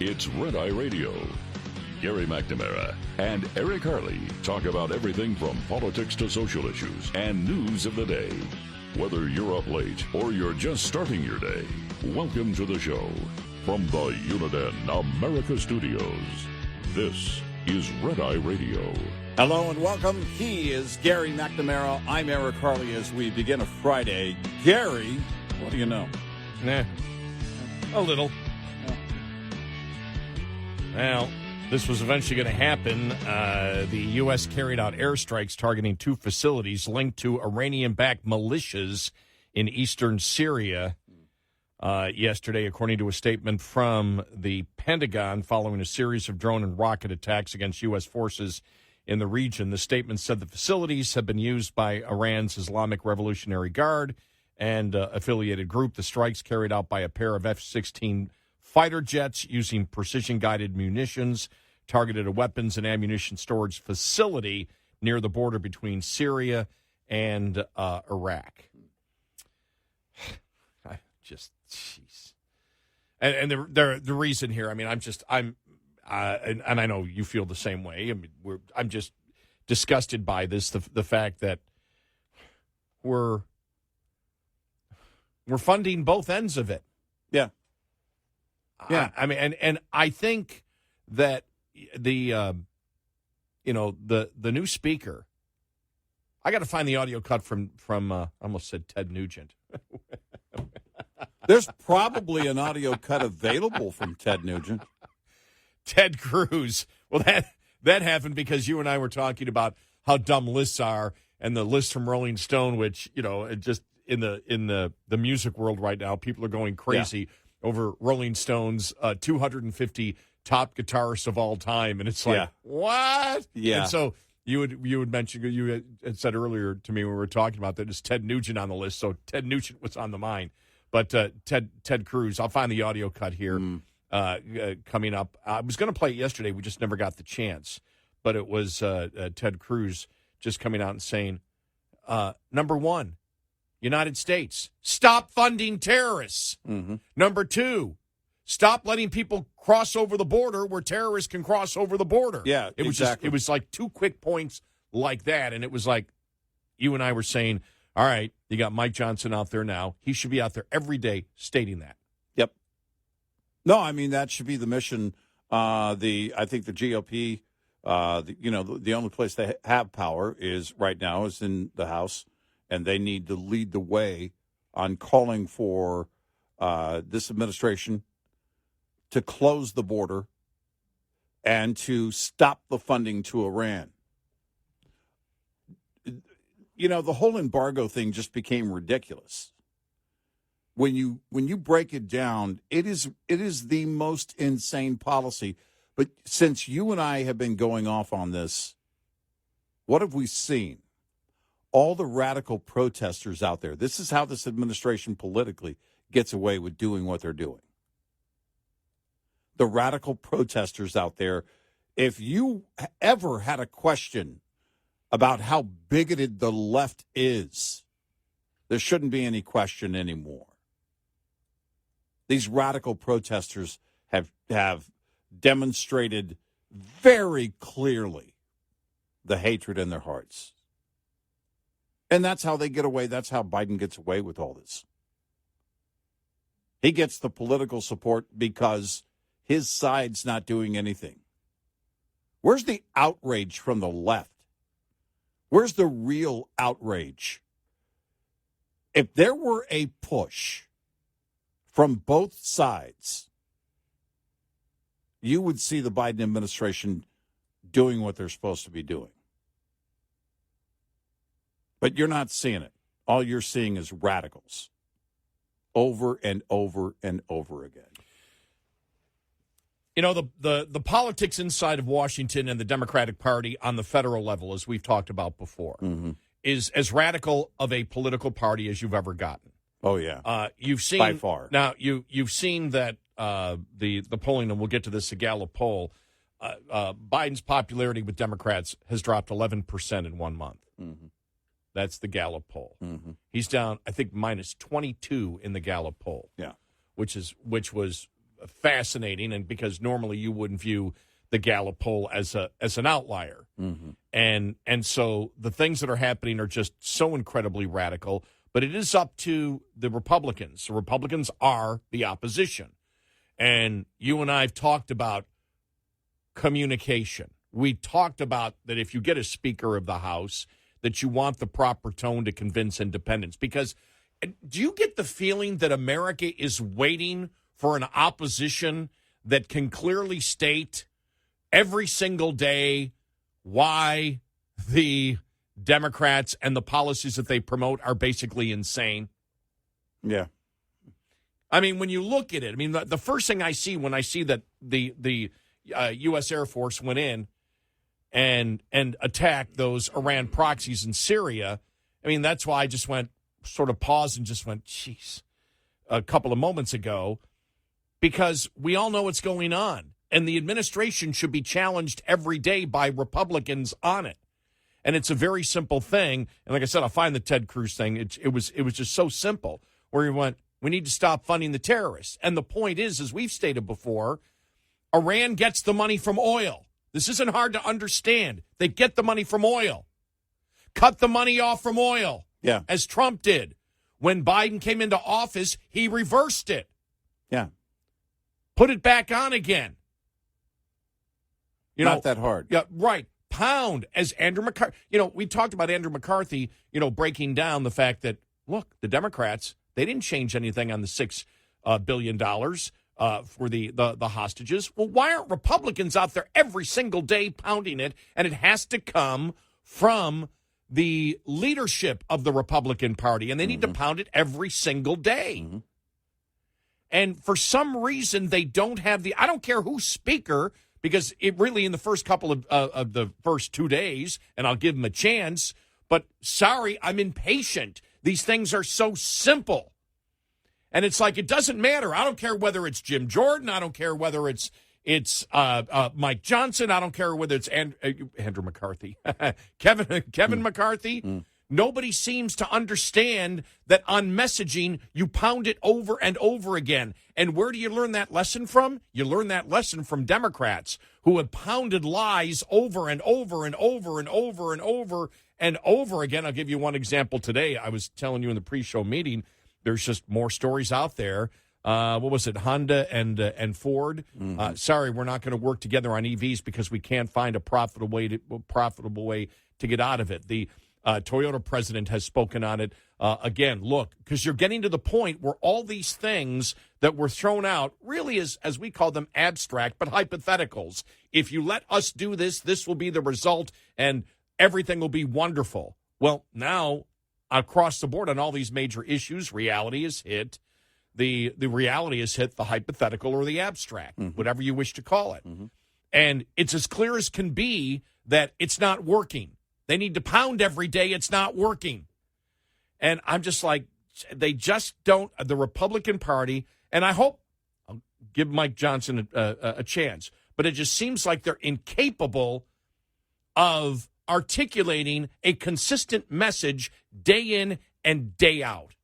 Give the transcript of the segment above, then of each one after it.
It's Red Eye Radio. Gary McNamara and Eric Harley talk about everything from politics to social issues and news of the day. Whether you're up late or you're just starting your day, welcome to the show. From the Uniden America Studios, this is Red Eye Radio. Hello and welcome. He is Gary McNamara. I'm Eric Harley as we begin a Friday. Gary, what do you know? Nah, a little. Well, this was eventually going to happen. The U.S. carried out airstrikes targeting two facilities linked to Iranian-backed militias in eastern Syria yesterday, according to a statement from the Pentagon following a series of drone and rocket attacks against U.S. forces in the region. The statement said the facilities have been used by Iran's Islamic Revolutionary Guard and affiliated group. The strikes carried out by a pair of F-16 fighter jets using precision-guided munitions targeted a weapons and ammunition storage facility near the border between Syria and Iraq. Jeez. And the reason here, I mean, and I know you feel the same way. I mean, I'm just disgusted by this, the fact that we're funding both ends of it. Yeah. I mean, and I think that the new speaker, I got to find the audio cut from I almost said Ted Nugent. There's probably an audio cut available from Ted Nugent. Ted Cruz. Well, that happened because you and I were talking about how dumb lists are, and the list from Rolling Stone, which, just in the music world right now, people are going crazy over Rolling Stone's 250 top guitarists of all time, and it's like, what? Yeah. And so you would mention, you had said earlier to me when we were talking about that, is Ted Nugent on the list, so Ted Nugent was on the mind. But Ted Cruz, I'll find the audio cut here coming up. I was going to play it yesterday, we just never got the chance, but it was Ted Cruz just coming out and saying, number one, United States, stop funding terrorists. Mm-hmm. Number two, stop letting people cross over the border where terrorists can cross over the border. Yeah, it was exactly. It was like two quick points like that, and it was like you and I were saying, all right, you got Mike Johnson out there now. He should be out there every day stating that. Yep. No, I mean, that should be the mission. I think the GOP, the only place they have power is right now is in the House, and they need to lead the way on calling for this administration to close the border and to stop the funding to Iran. The whole embargo thing just became ridiculous. When you break it down, it is the most insane policy. But since you and I have been going off on this, what have we seen? All the radical protesters out there. This is how this administration politically gets away with doing what they're doing. The radical protesters out there, if you ever had a question about how bigoted the left is, there shouldn't be any question anymore. These radical protesters have demonstrated very clearly the hatred in their hearts. And that's how they get away. That's how Biden gets away with all this. He gets the political support because his side's not doing anything. Where's the outrage from the left? Where's the real outrage? If there were a push from both sides, you would see the Biden administration doing what they're supposed to be doing. But you're not seeing it. All you're seeing is radicals over and over and over again. The politics inside of Washington and the Democratic Party on the federal level, as we've talked about before, is as radical of a political party as you've ever gotten. Oh, yeah. You've seen by far. Now, you've seen that the polling, and we'll get to this, the Gallup poll, Biden's popularity with Democrats has dropped 11% in 1 month. Mm-hmm. That's the Gallup poll. Mm-hmm. He's down, I think, minus 22 in the Gallup poll. Yeah, which was fascinating, and because normally you wouldn't view the Gallup poll as an outlier. Mm-hmm. And so the things that are happening are just so incredibly radical, but it is up to the Republicans. The Republicans are the opposition. And you and I have talked about communication. We talked about that if you get a Speaker of the House, that you want the proper tone to convince independents. Because do you get the feeling that America is waiting for an opposition that can clearly state every single day why the Democrats and the policies that they promote are basically insane? Yeah. I mean, when you look at it, I mean, the first thing I see when I see that the U.S. Air Force went in and attacked those Iran proxies in Syria, I mean, that's why I just went, sort of paused and just went, geez, a couple of moments ago, because we all know what's going on. And the administration should be challenged every day by Republicans on it. And it's a very simple thing. And like I said, I find the Ted Cruz thing, it was just so simple, where he went, we need to stop funding the terrorists. And the point is, as we've stated before, Iran gets the money from oil. This isn't hard to understand. They get the money from oil. Cut the money off from oil, as Trump did. When Biden came into office, he reversed it. Yeah. Put it back on again. Not that hard. Yeah, right. Pound, as Andrew McCarthy. We talked about Andrew McCarthy, breaking down the fact that, look, the Democrats, they didn't change anything on the $6 billion for the hostages. Well, why aren't Republicans out there every single day pounding it? And it has to come from the leadership of the Republican Party, and they need to pound it every single day. Mm-hmm. And for some reason, they don't have I don't care who's speaker, because it really, in the first couple of the first 2 days, and I'll give them a chance, but sorry, I'm impatient. These things are so simple. And it's like, it doesn't matter. I don't care whether it's Jim Jordan. I don't care whether it's Mike Johnson. I don't care whether it's Andrew McCarthy. Kevin McCarthy. Mm. Nobody seems to understand that on messaging, you pound it over and over again. And where do you learn that lesson from? You learn that lesson from Democrats who have pounded lies over and over and over and over and over and over again. I'll give you one example today. I was telling you in the pre-show meeting, there's just more stories out there. What was it? Honda and Ford. Mm-hmm. Sorry, we're not going to work together on EVs because we can't find a profitable way to get out of it. The Toyota president has spoken on it. Again, look, because you're getting to the point where all these things that were thrown out really is, as we call them, abstract, but hypotheticals. If you let us do this, this will be the result, and everything will be wonderful. Well, now, across the board on all these major issues, reality is hit. The reality is hit the hypothetical or the abstract, whatever you wish to call it. Mm-hmm. And it's as clear as can be that it's not working. They need to pound every day. It's not working. And I'm just like, they just don't, the Republican Party, and I hope, I'll give Mike Johnson a chance, but it just seems like they're incapable of articulating a consistent message day in and day out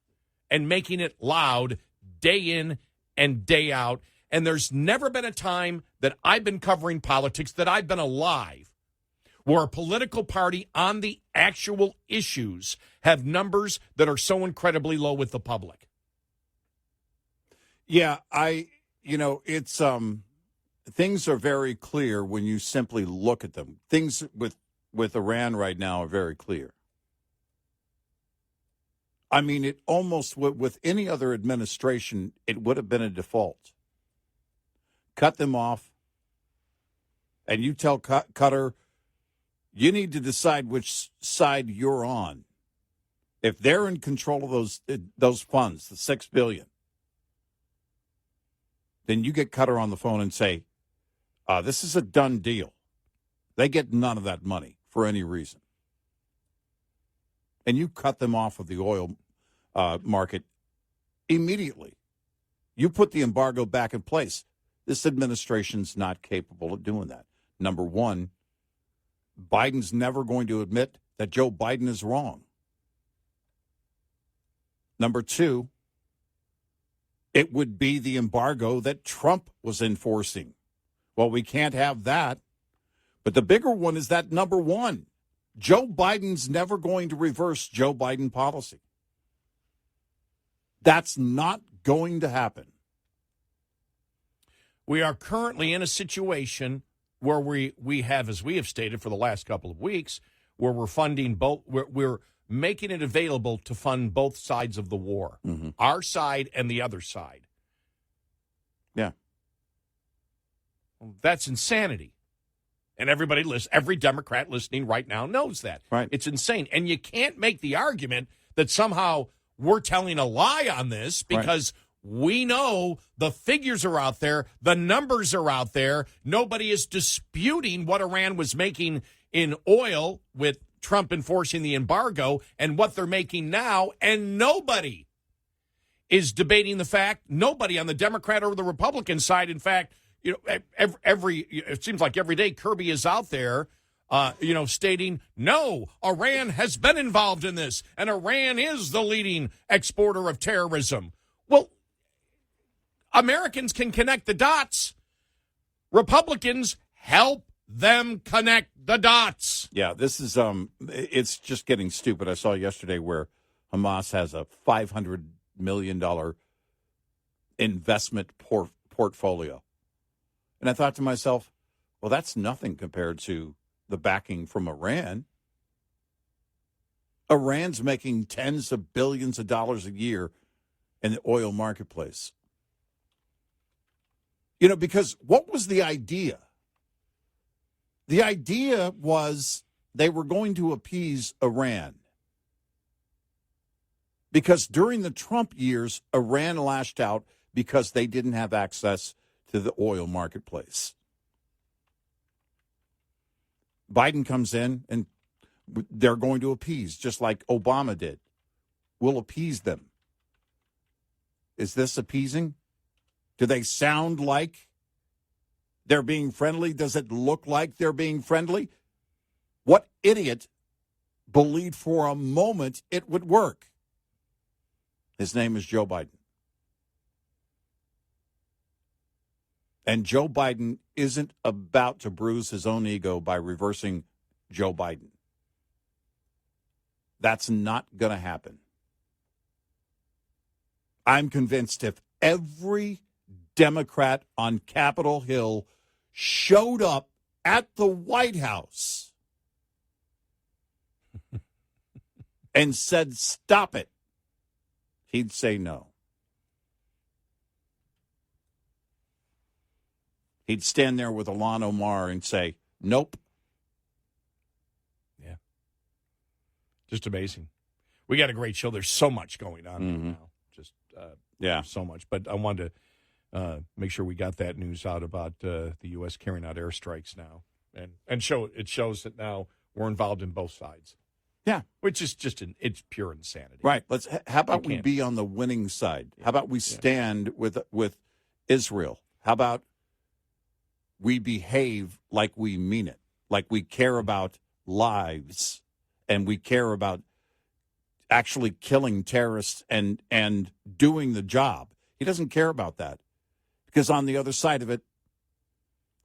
and making it loud day in and day out. And there's never been a time that I've been covering politics, that I've been alive, where a political party on the actual issues have numbers that are so incredibly low with the public. Yeah, it's things are very clear when you simply look at them. Things with Iran right now are very clear. I mean, it almost, with any other administration, it would have been a default. Cut them off, and you tell Qatar, you need to decide which side you're on. If they're in control of those funds, the $6 billion, then you get Qatar on the phone and say, this is a done deal. They get none of that money for any reason. And you cut them off of the oil market immediately. You put the embargo back in place. This administration's not capable of doing that. Number one, Biden's never going to admit that Joe Biden is wrong. Number two, It would be the embargo that Trump was enforcing. Well, we can't have that. But the bigger one is that number one. Joe Biden's never going to reverse Joe Biden policy. That's not going to happen. We are currently in a situation where we have, as we have stated for the last couple of weeks, where we're funding both, we're making it available to fund both sides of the war, our side and the other side. Yeah. Well, that's insanity. And every Democrat listening right now knows that. Right. It's insane. And you can't make the argument that somehow we're telling a lie on this because we know the figures are out there, the numbers are out there. Nobody is disputing what Iran was making in oil with Trump enforcing the embargo and what they're making now. And nobody is debating the fact, nobody on the Democrat or the Republican side, in fact, it seems like every day Kirby is out there, stating, no, Iran has been involved in this, and Iran is the leading exporter of terrorism. Well, Americans can connect the dots. Republicans help them connect the dots. Yeah, this is it's just getting stupid. I saw yesterday where Hamas has a $500 million investment portfolio. And I thought to myself, well, that's nothing compared to the backing from Iran. Iran's making tens of billions of dollars a year in the oil marketplace. Because what was the idea? The idea was they were going to appease Iran. Because during the Trump years, Iran lashed out because they didn't have access to the oil marketplace. Biden comes in and they're going to appease, just like Obama did. We'll appease them. Is this appeasing? Do they sound like they're being friendly? Does it look like they're being friendly? What idiot believed for a moment it would work? His name is Joe Biden. And Joe Biden isn't about to bruise his own ego by reversing Joe Biden. That's not going to happen. I'm convinced if every Democrat on Capitol Hill showed up at the White House and said, stop it, he'd say no. He'd stand there with Ilhan Omar and say, nope. Yeah. Just amazing. We got a great show. There's so much going on right now. Just so much. But I wanted to make sure we got that news out about the U.S. carrying out airstrikes now. And it shows that now we're involved in both sides. Yeah. Which is it's pure insanity. Right. How about we be on the winning side? How about we stand with Israel? How about we behave like we mean it, like we care about lives and we care about actually killing terrorists and doing the job. He doesn't care about that because on the other side of it,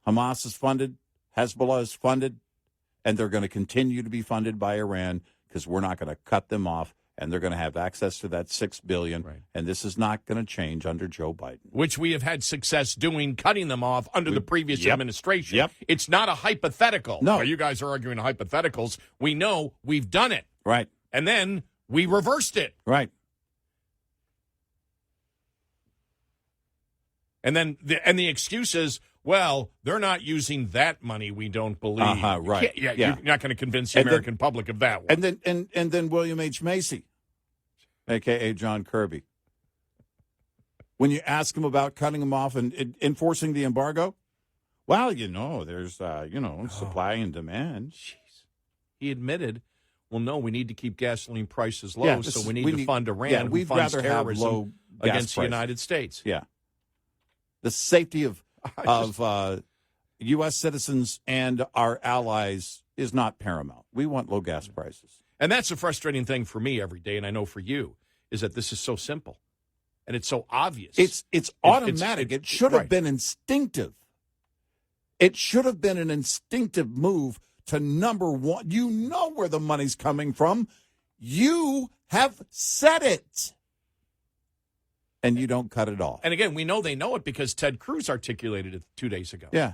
Hamas is funded, Hezbollah is funded, and they're going to continue to be funded by Iran because we're not going to cut them off. And they're going to have access to that $6 billion. Right. And this is not going to change under Joe Biden. Which we have had success doing, cutting them off under the previous administration. Yep. It's not a hypothetical. No. You guys are arguing hypotheticals. We know we've done it. Right. And then we reversed it. Right. And then the excuse is, well, they're not using that money, we don't believe. Right. You're not going to convince the American public of that one. And then William H. Macy, a.k.a. John Kirby. When you ask him about cutting them off and enforcing the embargo, well, there's, supply and demand. Jeez. He admitted, well, no, we need to keep gasoline prices low, so we need to fund Iran who funds terrorism against the United States. Yeah. The safety of U.S. citizens and our allies is not paramount. We want low gas prices. And that's a frustrating thing for me every day, and I know for you, is that this is so simple. and it's so obvious. It's automatic. It should have been instinctive. It should have been an instinctive move to number one. You know where the money's coming from. You have said it. And you don't cut it off. And again, we know they know it because Ted Cruz articulated it 2 days ago. Yeah.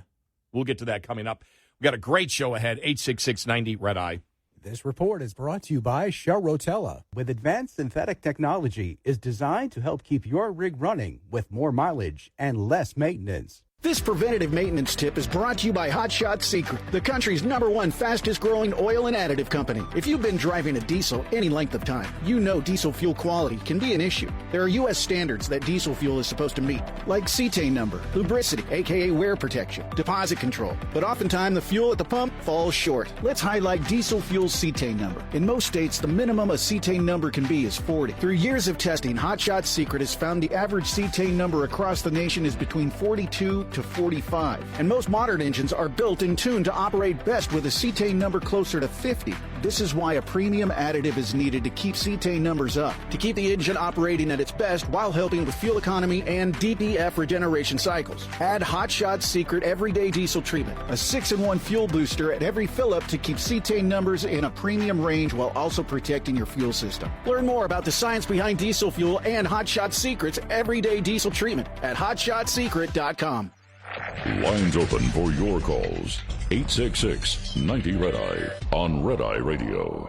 We'll get to that coming up. We've got a great show ahead, 866-90-RED-EYE. This report is brought to you by Shell Rotella. With advanced synthetic technology, is designed to help keep your rig running with more mileage and less maintenance. This preventative maintenance tip is brought to you by Hot Shot Secret, the country's #1 fastest growing oil and additive company. If you've been driving a diesel any length of time, you know diesel fuel quality can be an issue. There are U.S. standards that diesel fuel is supposed to meet, like cetane number, lubricity, aka wear protection, deposit control. But oftentimes the fuel at the pump falls short. Let's highlight diesel fuel's cetane number. In most states, the minimum a cetane number can be is 40. Through years of testing, Hot Shot Secret has found the average cetane number across the nation is between 42 to 45. And most modern engines are built and tuned to operate best with a cetane number closer to 50. This is why a premium additive is needed to keep cetane numbers up, to keep the engine operating at its best while helping with fuel economy and DPF regeneration cycles. Add Hot Shot Secret Everyday Diesel Treatment, a 6-in-1 fuel booster at every fill-up to keep cetane numbers in a premium range while also protecting your fuel system. Learn more about the science behind diesel fuel and Hot Shot Secret's Everyday Diesel Treatment at hotshotsecret.com. Lines open for your calls. 866-90-RED-EYE on Red Eye Radio.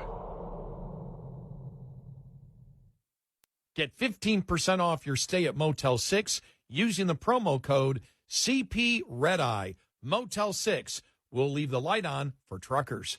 Get 15% off your stay at Motel 6 using the promo code CPREDEYE. Motel 6 will leave the light on for truckers.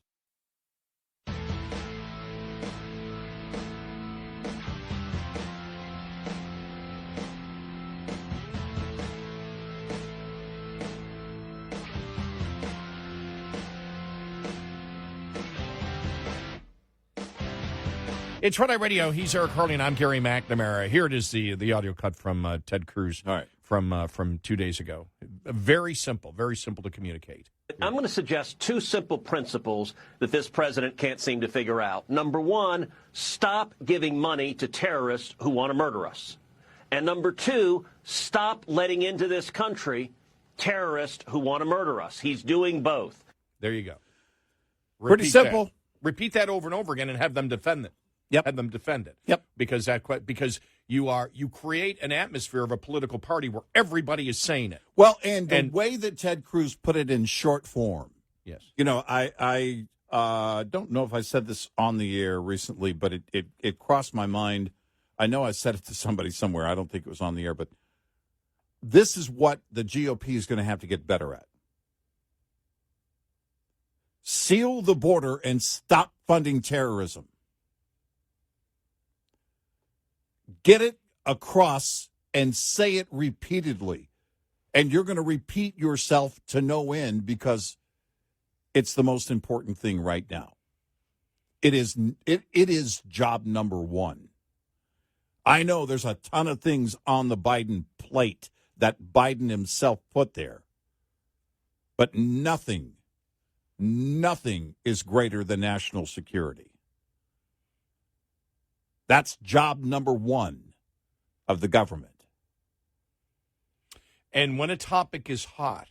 It's Red Eye Radio. He's Eric Harley, and I'm Gary McNamara. Here it is, the audio cut from Ted Cruz. All right. From 2 days ago. Very simple to communicate. I'm going to suggest two simple principles that this president can't seem to figure out. Number one, stop giving money to terrorists who want to murder us. And number two, stop letting into this country terrorists who want to murder us. He's doing both. There you go. Pretty simple. Repeat that over and over again and have them defend it. Yep. Have them defend it. Yep. Because you create an atmosphere of a political party where everybody is saying it. Well, and the way that Ted Cruz put it in short form. Yes. You know, I don't know if I said this on the air recently, but it crossed my mind. I know I said it to somebody somewhere. I don't think it was on the air, but this is what the GOP is going to have to get better at. Seal the border and stop funding terrorism. Get it across and say it repeatedly. And you're going to repeat yourself to no end because it's the most important thing right now. It is job number one. I know there's a ton of things on the Biden plate that Biden himself put there. But nothing is greater than national security. That's job number one of the government. And when a topic is hot,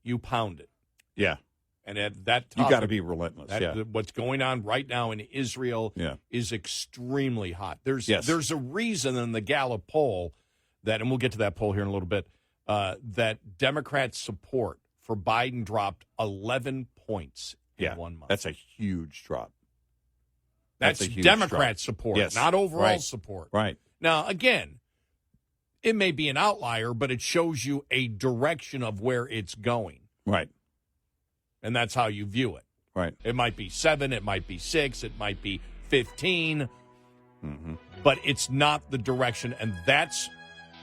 you pound it. Yeah. And at that topic, you got to be relentless. What's going on right now in Israel is extremely hot. There's a reason in the Gallup poll that, and we'll get to that poll here in a little bit, that Democrat support for Biden dropped 11 points in 1 month. That's a huge drop. That's Democrat support, not overall support. Right. Now, again, it may be an outlier, but it shows you a direction of where it's going. Right. And that's how you view it. Right. It might be 7, it might be 6, it might be 15, but it's not the direction, and that's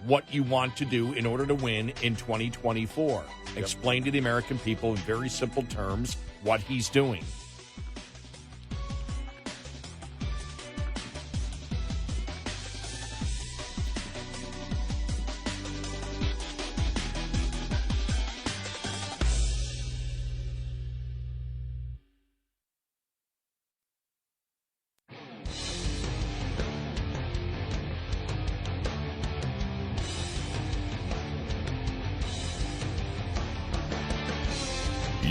what you want to do in order to win in 2024. Explain to the American people in very simple terms what he's doing.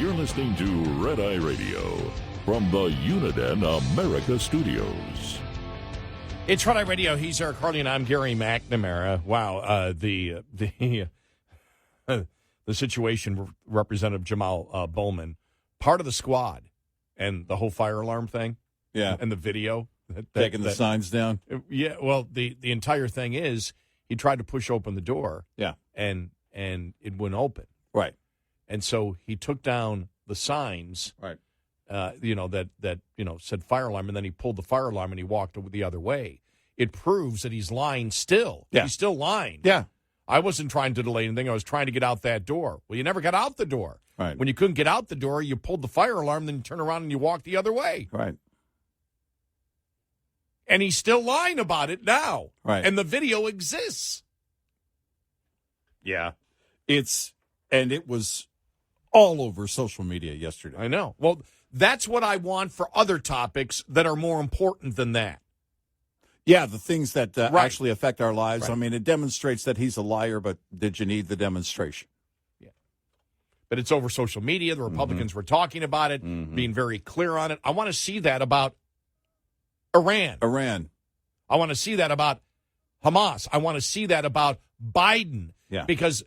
You're listening to Red Eye Radio from the Uniden America Studios. It's Red Eye Radio. He's Eric Harley, and I'm Gary McNamara. Wow, the situation, Representative Jamal Bowman, part of the squad, and the whole fire alarm thing, and the video. Taking the signs down. Yeah, well, the entire thing is he tried to push open the door, and it wouldn't open. Right. And so he took down the signs, right? That said fire alarm, and then he pulled the fire alarm and he walked the other way. It proves that he's lying still. Yeah. He's still lying. Yeah. I wasn't trying to delay anything. I was trying to get out that door. Well, you never got out the door. Right. When you couldn't get out the door, you pulled the fire alarm, then you turn around and you walk the other way. Right. And he's still lying about it now. Right. And the video exists. Yeah. It was all over social media yesterday. I know. Well, that's what I want for other topics that are more important than that. Yeah, the things that Right. actually affect our lives. Right. I mean, it demonstrates that he's a liar, but did you need the demonstration? Yeah. But it's over social media. The Republicans were talking about it, being very clear on it. I want to see that about Iran. I want to see that about Hamas. I want to see that about Biden. Yeah. Because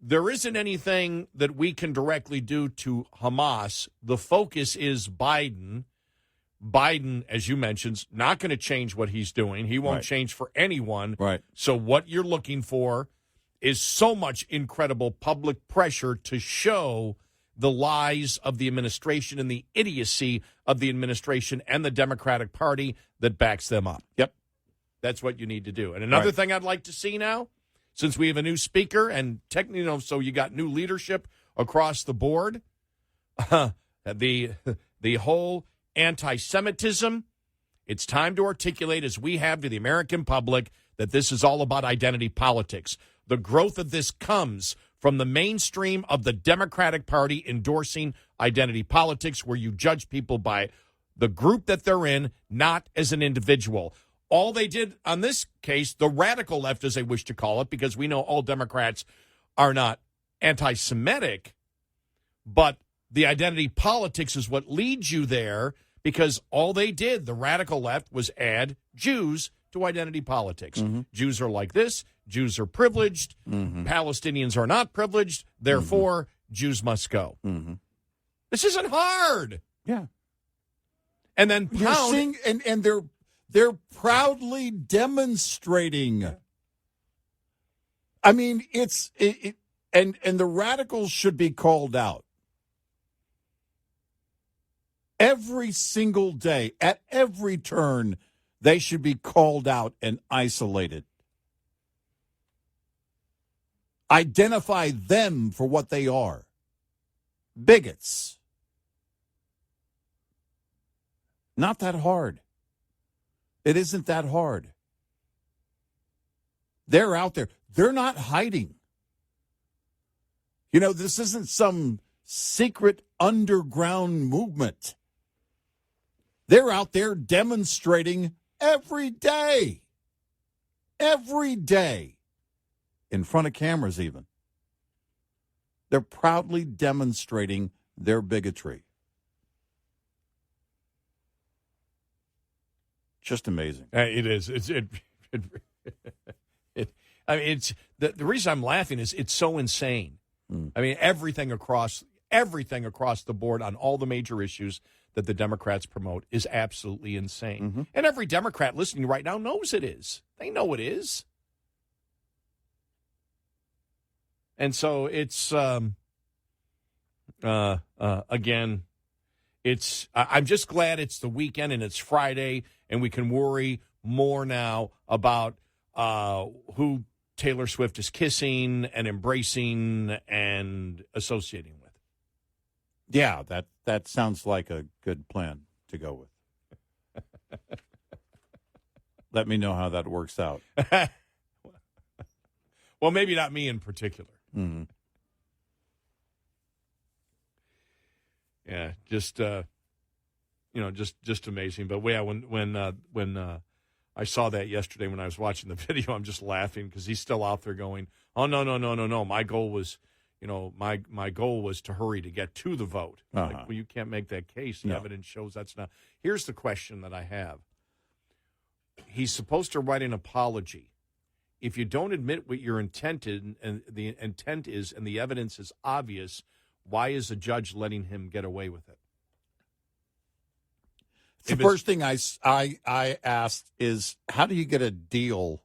there isn't anything that we can directly do to Hamas. The focus is Biden. Biden, as you mentioned, not going to change what he's doing. He won't Right. change for anyone. Right. So what you're looking for is so much incredible public pressure to show the lies of the administration and the idiocy of the administration and the Democratic Party that backs them up. Yep. That's what you need to do. And another Right. thing I'd like to see now, since we have a new speaker and technically, so you got new leadership across the board, the whole anti-Semitism, it's time to articulate, as we have to the American public, that this is all about identity politics. The growth of this comes from the mainstream of the Democratic Party endorsing identity politics, where you judge people by the group that they're in, not as an individual. All they did on this case, the radical left, as they wish to call it, because we know all Democrats are not anti-Semitic, but the identity politics is what leads you there, because all they did, the radical left, was add Jews to identity politics. Jews are like this. Jews are privileged. Palestinians are not privileged. Therefore, Jews must go. This isn't hard. Yeah. And then You're seeing, and they're proudly demonstrating. I mean, and the radicals should be called out. Every single day, at every turn, they should be called out and isolated. Identify them for what they are. Bigots. Not that hard. It isn't that hard. They're out there. They're not hiding. You know, this isn't some secret underground movement. They're out there demonstrating every day. Every day. In front of cameras, even. They're proudly demonstrating their bigotry. Just amazing. It is. I mean, it's the reason I'm laughing is it's so insane. I mean, everything across the board on all the major issues that the Democrats promote is absolutely insane. And every Democrat listening right now knows it is. They know it is. And so it's, again, I'm just glad it's the weekend and it's Friday and we can worry more now about who Taylor Swift is kissing and embracing and associating with. Yeah, that sounds like a good plan to go with. Let me know how that works out. Well, maybe not me in particular. Yeah, just amazing. But yeah, when I saw that yesterday when I was watching the video, I'm just laughing because he's still out there going, "Oh no! My goal was, my goal was to hurry to get to the vote. Like, well, you can't make that case. The evidence shows that's not. Here's the question that I have. He's supposed to write an apology. If you don't admit what your intent is, and the intent is, and the evidence is obvious, why is a judge letting him get away with it? The first thing I asked is, how do you get a deal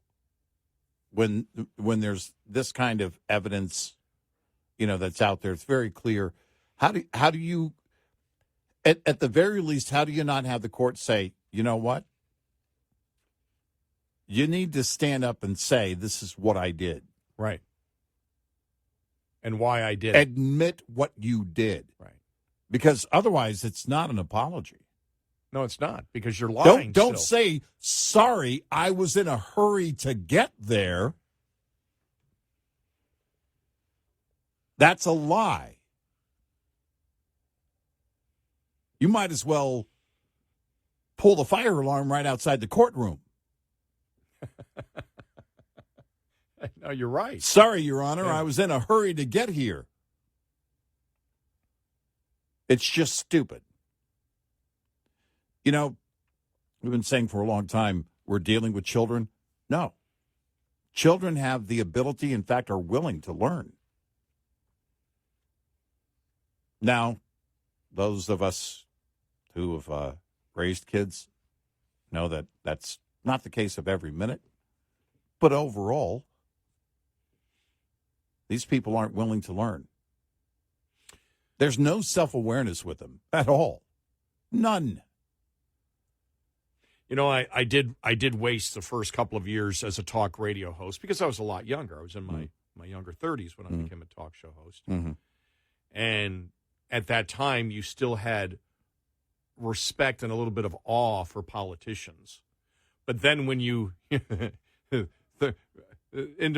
when there's this kind of evidence, that's out there? It's very clear. How do you, at the very least, how do you not have the court say, you know what? You need to stand up and say, this is what I did. Right. And why I did it. Admit what you did. Right. Because otherwise it's not an apology. No, it's not, because you're lying. Don't say, sorry, I was in a hurry to get there. That's a lie. You might as well pull the fire alarm right outside the courtroom. No, you're right. Sorry, Your Honor, I was in a hurry to get here. It's just stupid. We've been saying for a long time, we're dealing with children. No. Children have the ability, in fact, are willing to learn. Now, those of us who have raised kids know that that's not the case of every minute. But overall, these people aren't willing to learn. There's no self-awareness with them at all. None. I did waste the first couple of years as a talk radio host because I was a lot younger. I was in my younger 30s when I became a talk show host. Mm-hmm. And at that time, you still had respect and a little bit of awe for politicians. But then when you, into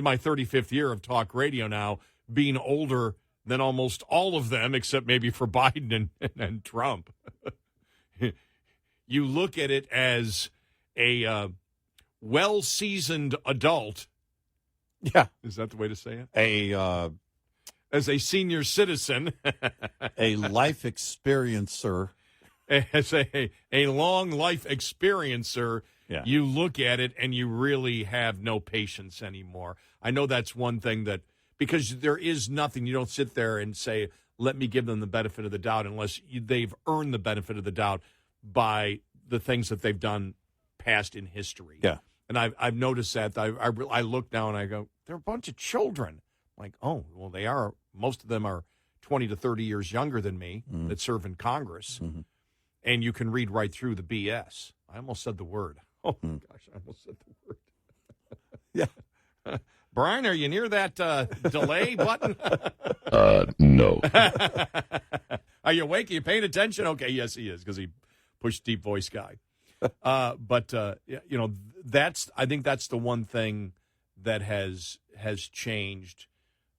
my 35th year of talk radio now, being older than almost all of them, except maybe for Biden and Trump, you look at it as a well-seasoned adult. Yeah. Is that the way to say it? As a senior citizen. A life experiencer. As a long life experiencer, yeah. You look at it and you really have no patience anymore. I know that's one thing because there is nothing, you don't sit there and say, let me give them the benefit of the doubt unless they've earned the benefit of the doubt by the things that they've done past in history. Yeah. And I've noticed that. I look now and I go, they're a bunch of children. I'm like, oh, well, they are. Most of them are 20 to 30 years younger than me that serve in Congress. Mm-hmm. And you can read right through the BS. I almost said the word. Oh, my gosh, I almost said the word. Yeah. Brian, are you near that delay button? No. Are you awake? Are you paying attention? Okay, yes, he is, because he pushed deep voice guy. But I think that's the one thing that has changed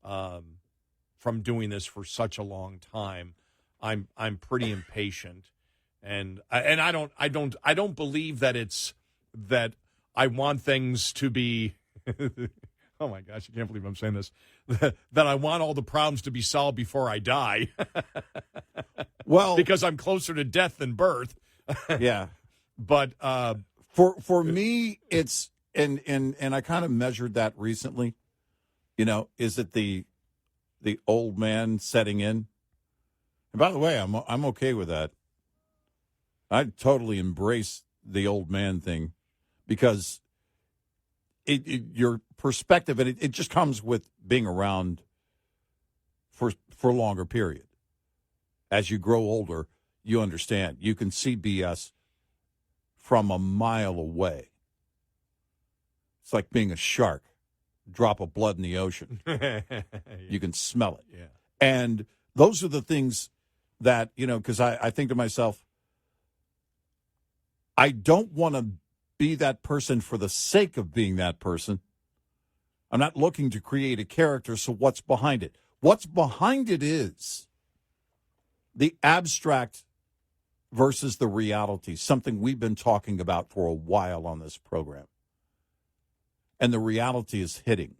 from doing this for such a long time. I'm pretty impatient, and I don't believe that it's that I want things to be. Oh my gosh, I can't believe I'm saying this. That I want all the problems to be solved before I die. Well, because I'm closer to death than birth. Yeah. But for me, it's and I kind of measured that recently. Is it the old man setting in? And by the way, I'm okay with that. I totally embrace the old man thing because your perspective, and it just comes with being around for a longer period. As you grow older, you understand. You can see BS from a mile away. It's like being a shark, drop of blood in the ocean. Yeah. You can smell it. Yeah. And those are the things that, because I think to myself, I don't want to be that person for the sake of being that person. I'm not looking to create a character, so what's behind it? What's behind it is the abstract versus the reality, something we've been talking about for a while on this program. And the reality is hitting.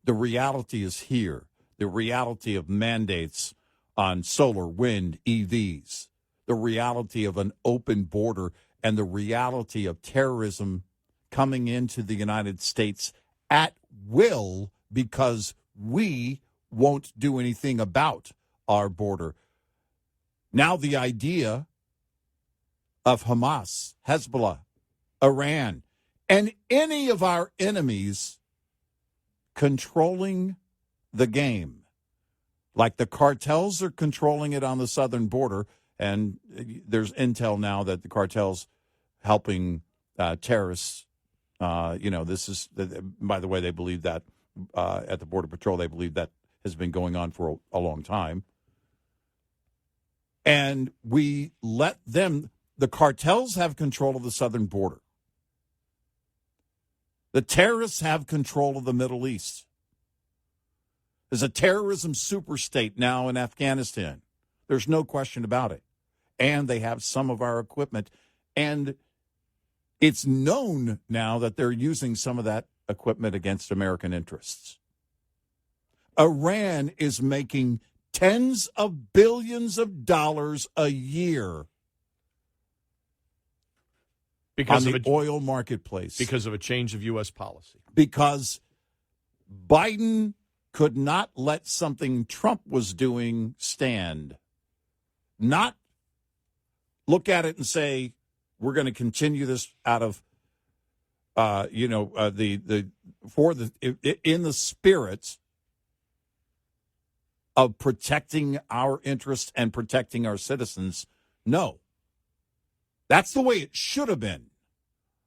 The reality is here. the reality of mandates on solar, wind, EVs, the reality of an open border, and the reality of terrorism coming into the United States at will because we won't do anything about our border. Now the idea of Hamas, Hezbollah, Iran, and any of our enemies controlling the game, like the cartels are controlling it on the southern border, and there's intel now that the cartels helping terrorists. This is, by the way, they believe that at the Border Patrol, they believe that has been going on for a long time. And we let them, the cartels have control of the southern border. The terrorists have control of the Middle East. There's a terrorism superstate now in Afghanistan. There's no question about it. And they have some of our equipment. And it's known now that they're using some of that equipment against American interests. Iran is making tens of billions of dollars a year because on of the oil marketplace. Because of a change of U.S. policy. Because Biden could not let something Trump was doing stand. Not look at it and say, we're going to continue this out of, in the spirit of protecting our interests and protecting our citizens. No. That's the way it should have been.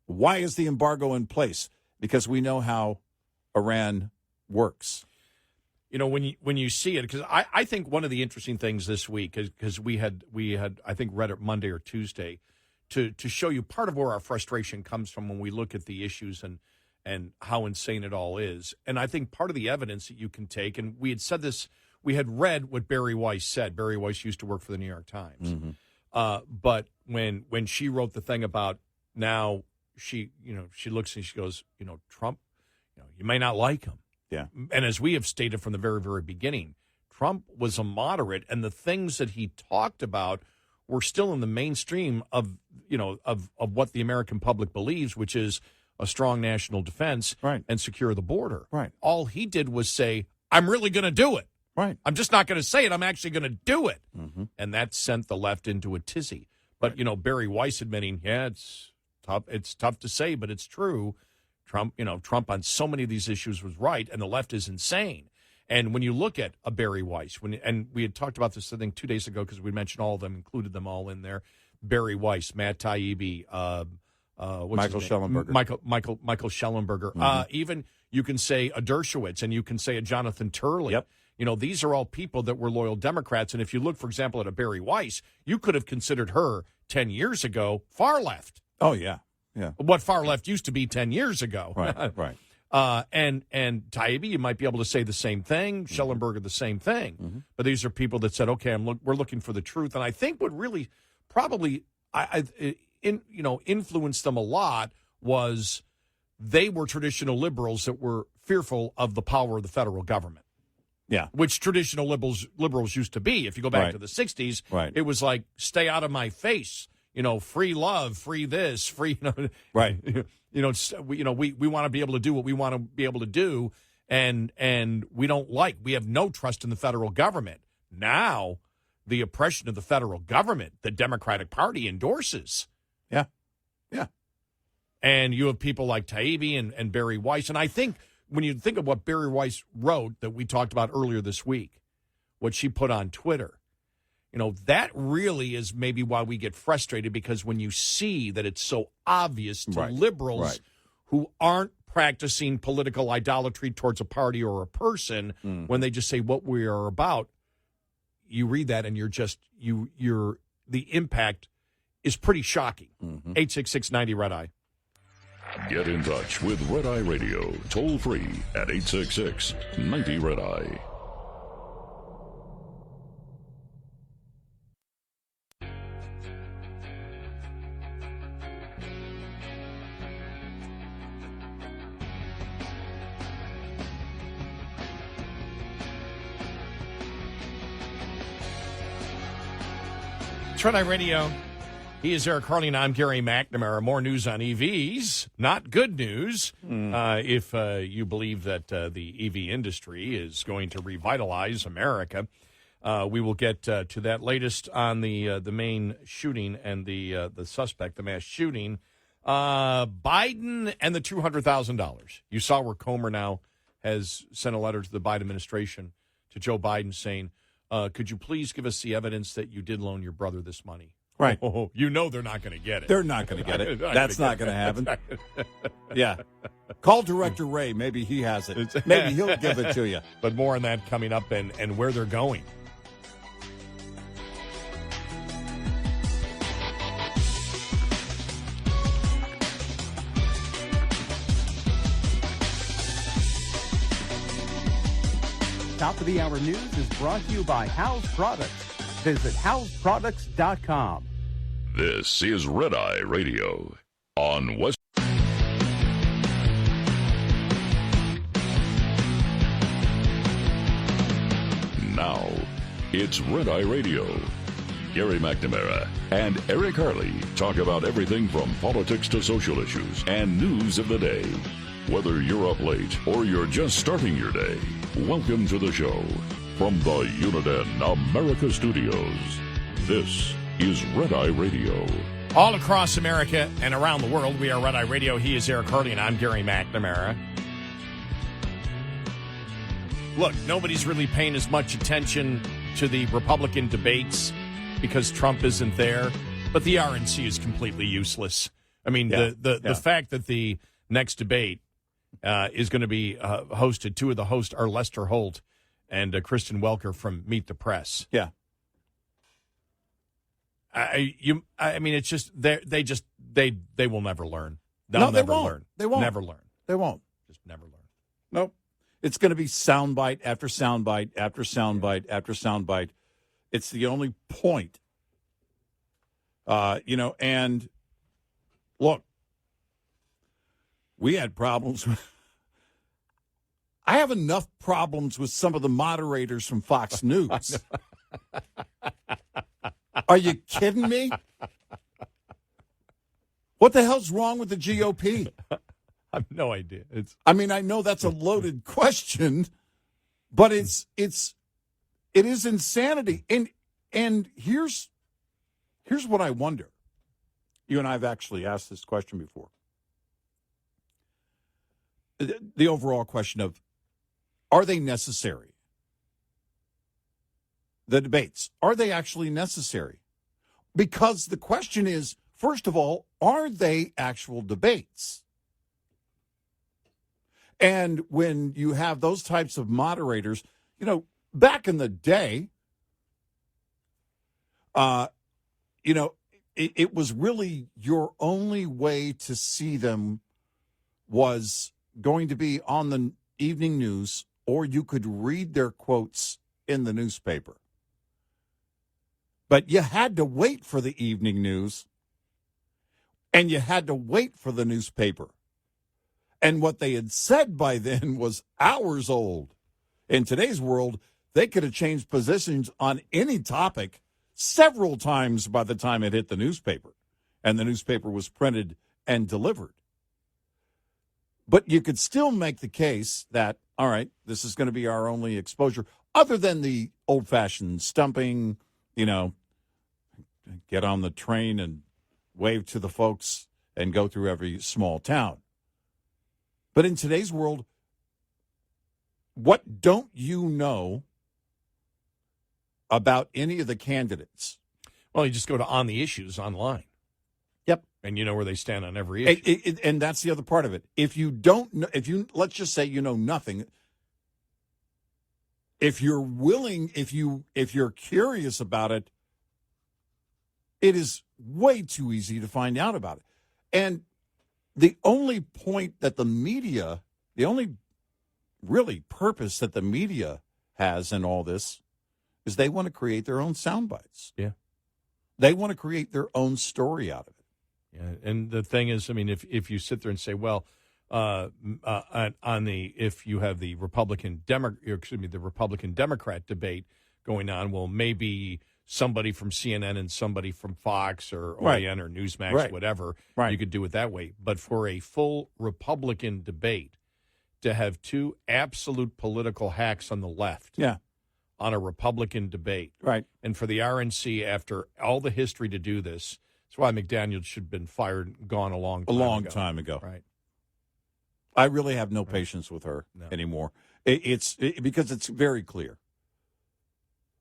Why is the embargo in place? Because we know how Iran works. You know, when you see it, because I think one of the interesting things this week, because we had I think read it Monday or Tuesday, to show you part of where our frustration comes from when we look at the issues and how insane it all is. And I think part of the evidence that you can take, and we had said this, we had read what Barry Weiss said. Barry Weiss used to work for the New York Times. Mm-hmm. But when she wrote the thing about now she looks and she goes, Trump, you may not like him. Yeah. And as we have stated from the very, very beginning, Trump was a moderate, and the things that he talked about were still in the mainstream of what the American public believes, which is a strong national defense and secure the border. Right. All he did was say, I'm really going to do it. Right. I'm just not going to say it. I'm actually going to do it. Mm-hmm. And that sent the left into a tizzy. But, Barry Weiss admitting, it's tough. It's tough to say, but it's true. Trump on so many of these issues was right, and the left is insane. And when you look at a Barry Weiss, and we had talked about this, I think, 2 days ago, because we mentioned all of them, included them all in there. Barry Weiss, Matt Taibbi, Michael Schellenberger. Michael Schellenberger. Mm-hmm. Even you can say a Dershowitz, and you can say a Jonathan Turley. Yep. These are all people that were loyal Democrats. And if you look, for example, at a Barry Weiss, you could have considered her 10 years ago far left. Oh, yeah. Yeah. What far left used to be 10 years ago. Right. And Taibbi, you might be able to say the same thing. Mm-hmm. Schellenberger, the same thing. Mm-hmm. But these are people that said, okay, we're looking for the truth. And I think what really probably influenced them a lot was they were traditional liberals that were fearful of the power of the federal government. Yeah. Which traditional liberals used to be. If you go back to the 60s, it was like, stay out of my face. Free love, free this, free, right. We want to be able to do what we want to be able to do. And we have no trust in the federal government. Now, the oppression of the federal government, the Democratic Party endorses. Yeah. Yeah. And you have people like Taibbi and Barry Weiss. And I think when you think of what Barry Weiss wrote that we talked about earlier this week, what she put on Twitter, that really is maybe why we get frustrated, because when you see that it's so obvious to liberals who aren't practicing political idolatry towards a party or a person, when they just say what we are about, you read that and the impact is pretty shocking. 866-90-RED-I. Get in touch with Red Eye Radio, toll free at 866-90-RED-I. It's Red Eye Radio. He is Eric Harley, and I'm Gary McNamara. More news on EVs. Not good news if you believe that the EV industry is going to revitalize America. We will get to that latest on the main shooting and the suspect, the mass shooting. Biden and the $200,000. You saw where Comer now has sent a letter to the Biden administration to Joe Biden saying, could you please give us the evidence that you did loan your brother this money? Right. Oh, you know they're not going to get it. They're not going to get it. That's not going to happen. Yeah. Call Director Ray. Maybe he has it. Maybe he'll give it to you. But more on that coming up and where they're going. Top of the hour news is brought to you by House Products. Visit houseproducts.com. This is Red Eye Radio on West. Now, it's Red Eye Radio. Gary McNamara and Eric Harley talk about everything from politics to social issues and news of the day. Whether you're up late or you're just starting your day, welcome to the show. From the Uniden America Studios, this is Red Eye Radio. All across America and around the world, we are Red Eye Radio. He is Eric Harley, and I'm Gary McNamara. Look, nobody's really paying as much attention to the Republican debates because Trump isn't there, but the RNC is completely useless. I mean, the fact that the next debate is going to be hosted, two of the hosts are Lester Holt and Kristen Welker from Meet the Press. Yeah. I mean, it's just they will never learn. They'll No, they never won't. learn. They won't. Never learn. They won't. Just never learn. Nope. It's going to be soundbite after soundbite after soundbite after soundbite. It's the only point. And look, we had problems. I have enough problems with some of the moderators from Fox News. Are you kidding me? What the hell's wrong with the GOP? I have no idea. I mean, I know that's a loaded question, but it is insanity. And here's what I wonder. You and I have actually asked this question before. The overall question of, are they necessary? The debates, are they actually necessary? Because the question is, first of all, are they actual debates? And when you have those types of moderators, back in the day, it was really your only way to see them was going to be on the evening news, or you could read their quotes in the newspaper. But you had to wait for the evening news, and you had to wait for the newspaper. And what they had said by then was hours old. In today's world, they could have changed positions on any topic several times by the time it hit the newspaper, and the newspaper was printed and delivered. But you could still make the case that, all right, this is going to be our only exposure, other than the old-fashioned stumping, get on the train and wave to the folks and go through every small town. But in today's world, what don't you know about any of the candidates? Well, you just go to On the Issues online. Yep. And you know where they stand on every issue. And that's the other part of it. If you don't know, let's just say you know nothing, if you're willing, if you're curious about it, it is way too easy to find out about it. And the only point that the media, the only really purpose that the media has in all this is they want to create their own sound bites. Yeah. They want to create their own story out of it. Yeah. And the thing is, I mean, if you sit there and say, well, if you have the Republican Democrat debate going on, well, maybe somebody from CNN and somebody from Fox or Right. OAN or Newsmax, Right. whatever, Right. you could do it that way. But for a full Republican debate, to have two absolute political hacks on the left Yeah. on a Republican debate, Right. and for the RNC, after all the history to do this, that's why McDaniel should have been fired and gone a long time ago. Right. Right. I really have no patience with her No. anymore. It's because it's very clear.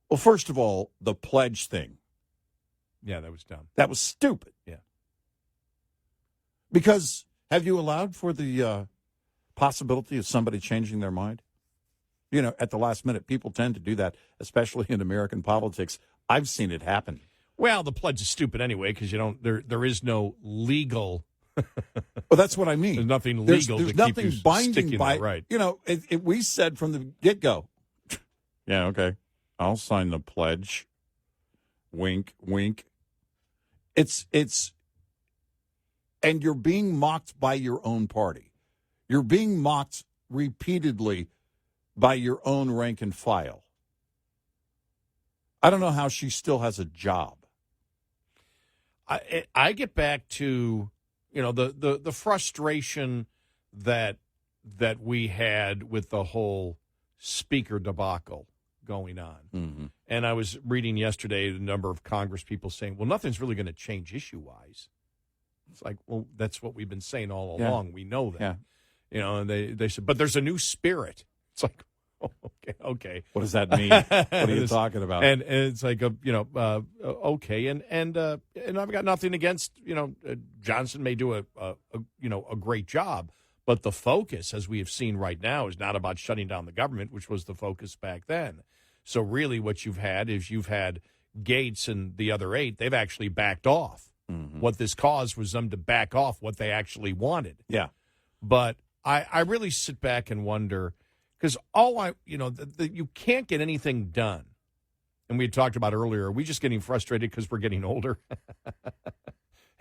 Well, first of all, the pledge thing. Yeah, that was dumb. That was stupid. Yeah. Because have you allowed for the possibility of somebody changing their mind? You know, at the last minute, people tend to do that, especially in American politics. I've seen it happen. Well, the pledge is stupid anyway because you don't. There is no legal. Well, that's what I mean. There's nothing There's legal. to nothing keep you binding sticking by there, right. You know, we said from the get-go. Yeah, okay. I'll sign the pledge. Wink, wink. It's and you're being mocked by your own party. You're being mocked repeatedly by your own rank and file. I don't know how she still has a job. I get back to the frustration that we had with the whole speaker debacle going on. Mm-hmm. And I was reading yesterday a number of Congress people saying, well, nothing's really going to change issue-wise. It's like, well, that's what we've been saying all along. Yeah. We know that. Yeah. You know, and they said, but there's a new spirit. It's like, oh, okay. What does that mean? What are you talking about? And it's like, okay. And I've got nothing against, Johnson may do a great job. But the focus, as we have seen right now, is not about shutting down the government, which was the focus back then. So really what you've had Gates and the other 8, they've actually backed off. Mm-hmm. What this caused was them to back off what they actually wanted. Yeah. But I really sit back and wonder, because you can't get anything done. And we had talked about earlier, are we just getting frustrated because we're getting older?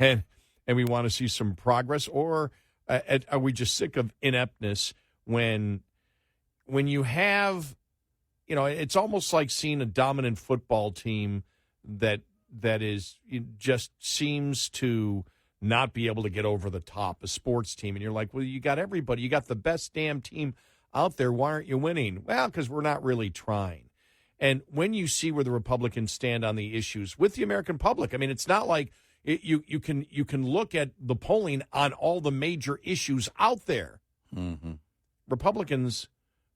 and we want to see some progress? Or are we just sick of ineptness when you have, it's almost like seeing a dominant football team that is just seems to not be able to get over the top, a sports team. And you're like, well, you got everybody. You got the best damn team out there. Why aren't you winning? Well, because we're not really trying. And when you see where the Republicans stand on the issues with the American public, I mean, it's not like you can look at the polling on all the major issues out there. Mm-hmm. Republicans,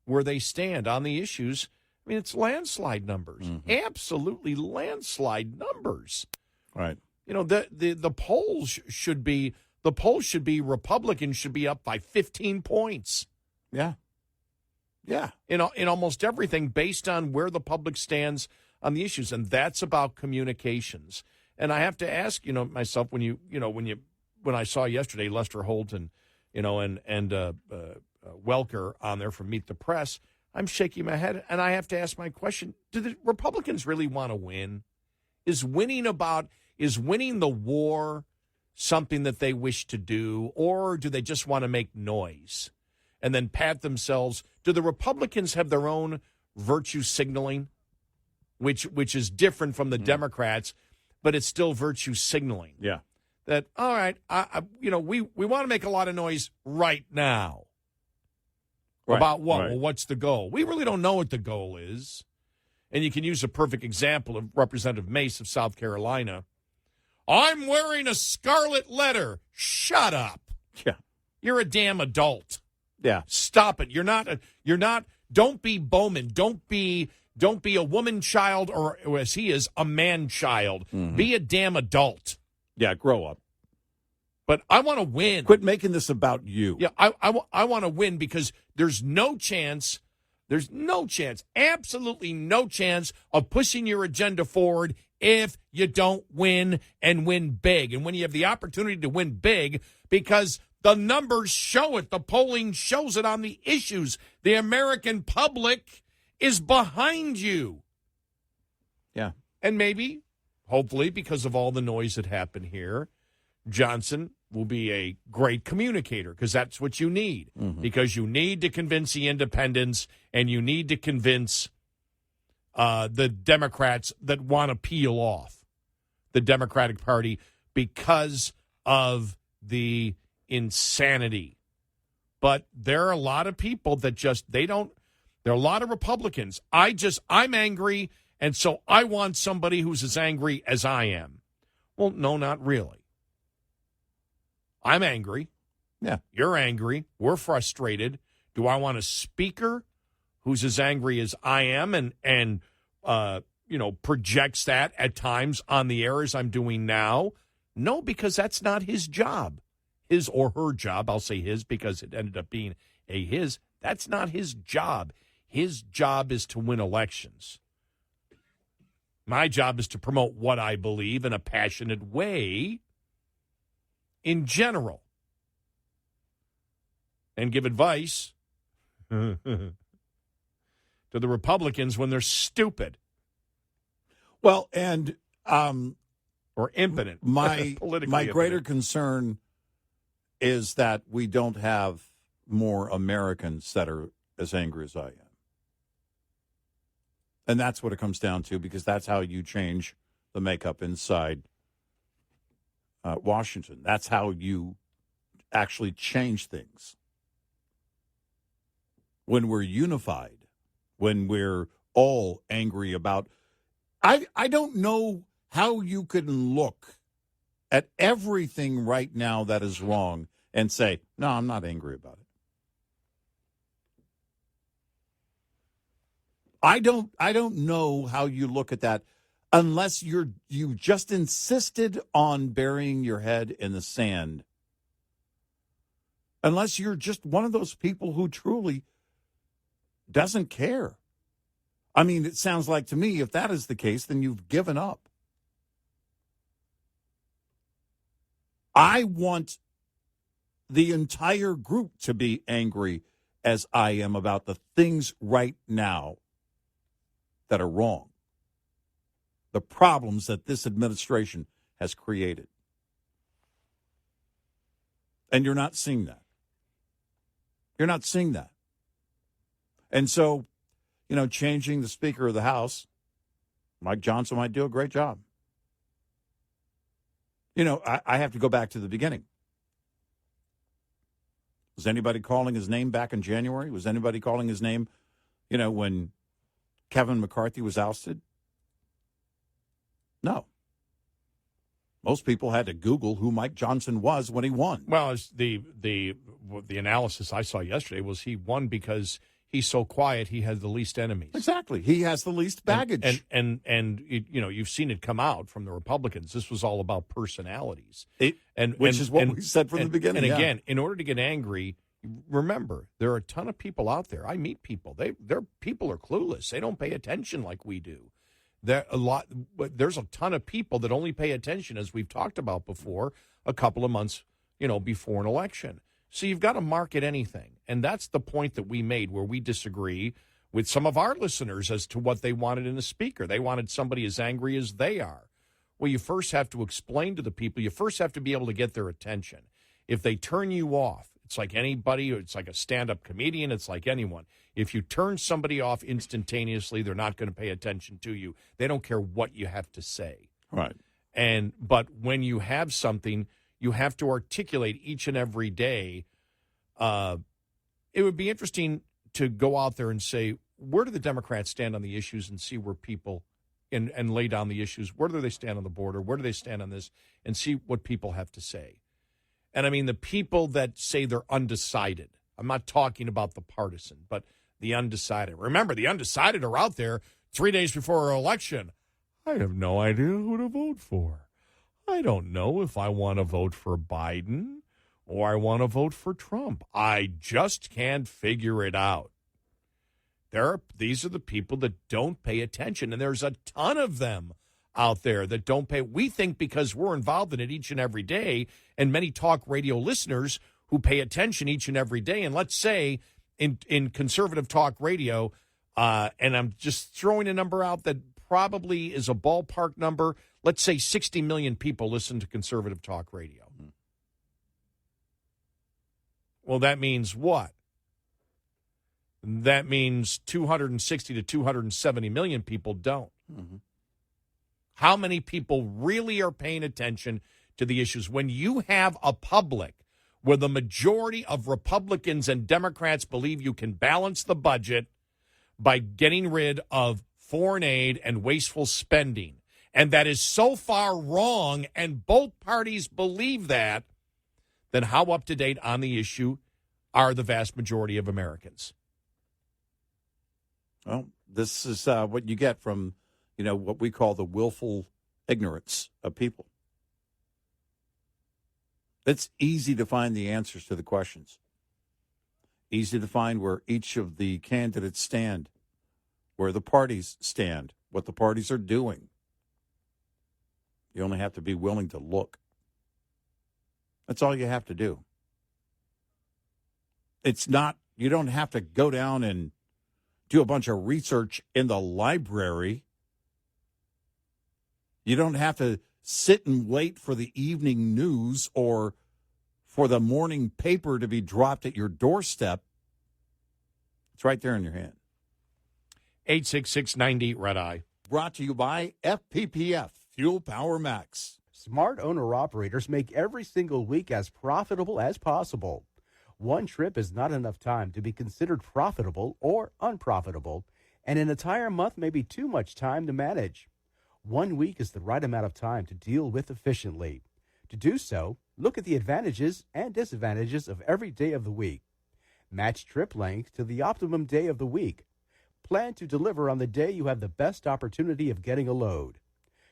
where they stand on the issues, I mean, it's landslide numbers, absolutely landslide numbers. Right. The polls should be Republicans should be up by 15 points. Yeah. Yeah. In almost everything based on where the public stands on the issues. And that's about communications. And I have to ask, myself, when I saw yesterday Lester Holt and Welker on there from Meet the Press, I'm shaking my head, and I have to ask my question: do the Republicans really want to win? Is winning the war something that they wish to do, or do they just want to make noise and then pat themselves? Do the Republicans have their own virtue signaling, which is different from the Democrats, but it's still virtue signaling? Yeah. That, all right, we want to make a lot of noise right now. Right, about what? Right. Well, what's the goal? We really don't know what the goal is. And you can use a perfect example of Representative Mace of South Carolina. I'm wearing a scarlet letter. Shut up. Yeah. You're a damn adult. Yeah. Stop it. You're not, don't be Bowman. Don't be a woman child, or as he is, a man child. Mm-hmm. Be a damn adult. Yeah, grow up. But I want to win. Quit making this about you. Yeah, I want to win because there's no chance, absolutely no chance of pushing your agenda forward if you don't win and win big. And when you have the opportunity to win big, because the numbers show it, the polling shows it on the issues, the American public is behind you. Yeah. And maybe, hopefully, because of all the noise that happened here, Johnson will be a great communicator, because that's what you need. Mm-hmm. Because you need to convince the independents, and you need to convince the Democrats that want to peel off the Democratic Party because of the insanity. But there are a lot of people that just, there are a lot of Republicans. I'm angry, and so I want somebody who's as angry as I am. Well, no, not really. I'm angry. Yeah. You're angry. We're frustrated. Do I want a speaker who's as angry as I am and projects that at times on the air as I'm doing now? No, because that's not his job. His or her job. I'll say his because it ended up being his. That's not his job. His job is to win elections. My job is to promote what I believe in a passionate way in general and give advice to the Republicans when they're stupid. Well, and or impotent. My Politically greater impotent. concern is that we don't have more Americans that are as angry as I am. And that's what it comes down to, because that's how you change the makeup inside Washington. That's how you actually change things. When we're unified, when we're all angry about... I don't know how you can look at everything right now that is wrong and say, no, I'm not angry about it. I don't know how you look at that unless you just insisted on burying your head in the sand. Unless you're just one of those people who truly doesn't care. I mean, it sounds like to me, if that is the case, then you've given up. I want the entire group to be angry as I am about the things right now that are wrong. The problems that this administration has created. And you're not seeing that. You're not seeing that. And so, changing the Speaker of the House, Mike Johnson might do a great job. I have to go back to the beginning. Was anybody calling his name back in January? Was anybody calling his name, when Kevin McCarthy was ousted? No. Most people had to Google who Mike Johnson was when he won. Well, the analysis I saw yesterday was he won because he's so quiet. He has the least enemies. Exactly. He has the least baggage. And you've seen it come out from the Republicans. This was all about personalities. Which is what we said from the beginning. And again, in order to get angry, remember, there are a ton of people out there. I meet people. People are clueless. They don't pay attention like we do. There's a ton of people that only pay attention, as we've talked about before, a couple of months, before an election. So you've got to market anything. And that's the point that we made where we disagree with some of our listeners as to what they wanted in a speaker. They wanted somebody as angry as they are. Well, you first have to explain to the people. You first have to be able to get their attention. If they turn you off, it's like anybody, it's like a stand-up comedian, it's like anyone. If you turn somebody off instantaneously, they're not going to pay attention to you. They don't care what you have to say. Right. But when you have something, you have to articulate each and every day. It would be interesting to go out there and say, where do the Democrats stand on the issues and see where people, and lay down the issues. Where do they stand on the border? Where do they stand on this? And see what people have to say. And I mean, the people that say they're undecided, I'm not talking about the partisan, but the undecided. Remember, the undecided are out there 3 days before our election. I have no idea who to vote for. I don't know if I want to vote for Biden or I want to vote for Trump. I just can't figure it out. These are the people that don't pay attention, and there's a ton of them out there that don't pay. We think because we're involved in it each and every day, and many talk radio listeners who pay attention each and every day, and let's say in conservative talk radio, and I'm just throwing a number out that probably is a ballpark number, let's say 60 million people listen to conservative talk radio. Well, that means what? that means 260 to 270 million people don't. Mm-hmm. How many people really are paying attention to the issues? When you have a public where the majority of Republicans and Democrats believe you can balance the budget by getting rid of foreign aid and wasteful spending, and that is so far wrong, and both parties believe that, then how up to date on the issue are the vast majority of Americans? Well, this is what you get from, what we call the willful ignorance of people. It's easy to find the answers to the questions. Easy to find where each of the candidates stand, where the parties stand, what the parties are doing. You only have to be willing to look. That's all you have to do. It's not, you don't have to go down and do a bunch of research in the library. You don't have to sit and wait for the evening news or for the morning paper to be dropped at your doorstep. It's right there in your hand. 866-90-RED-EYE. Brought to you by FPPF, Fuel Power Max. Smart owner-operators make every single week as profitable as possible. One trip is not enough time to be considered profitable or unprofitable, and an entire month may be too much time to manage. 1 week is the right amount of time to deal with efficiently. To do so, look at the advantages and disadvantages of every day of the week. Match trip length to the optimum day of the week. Plan to deliver on the day you have the best opportunity of getting a load.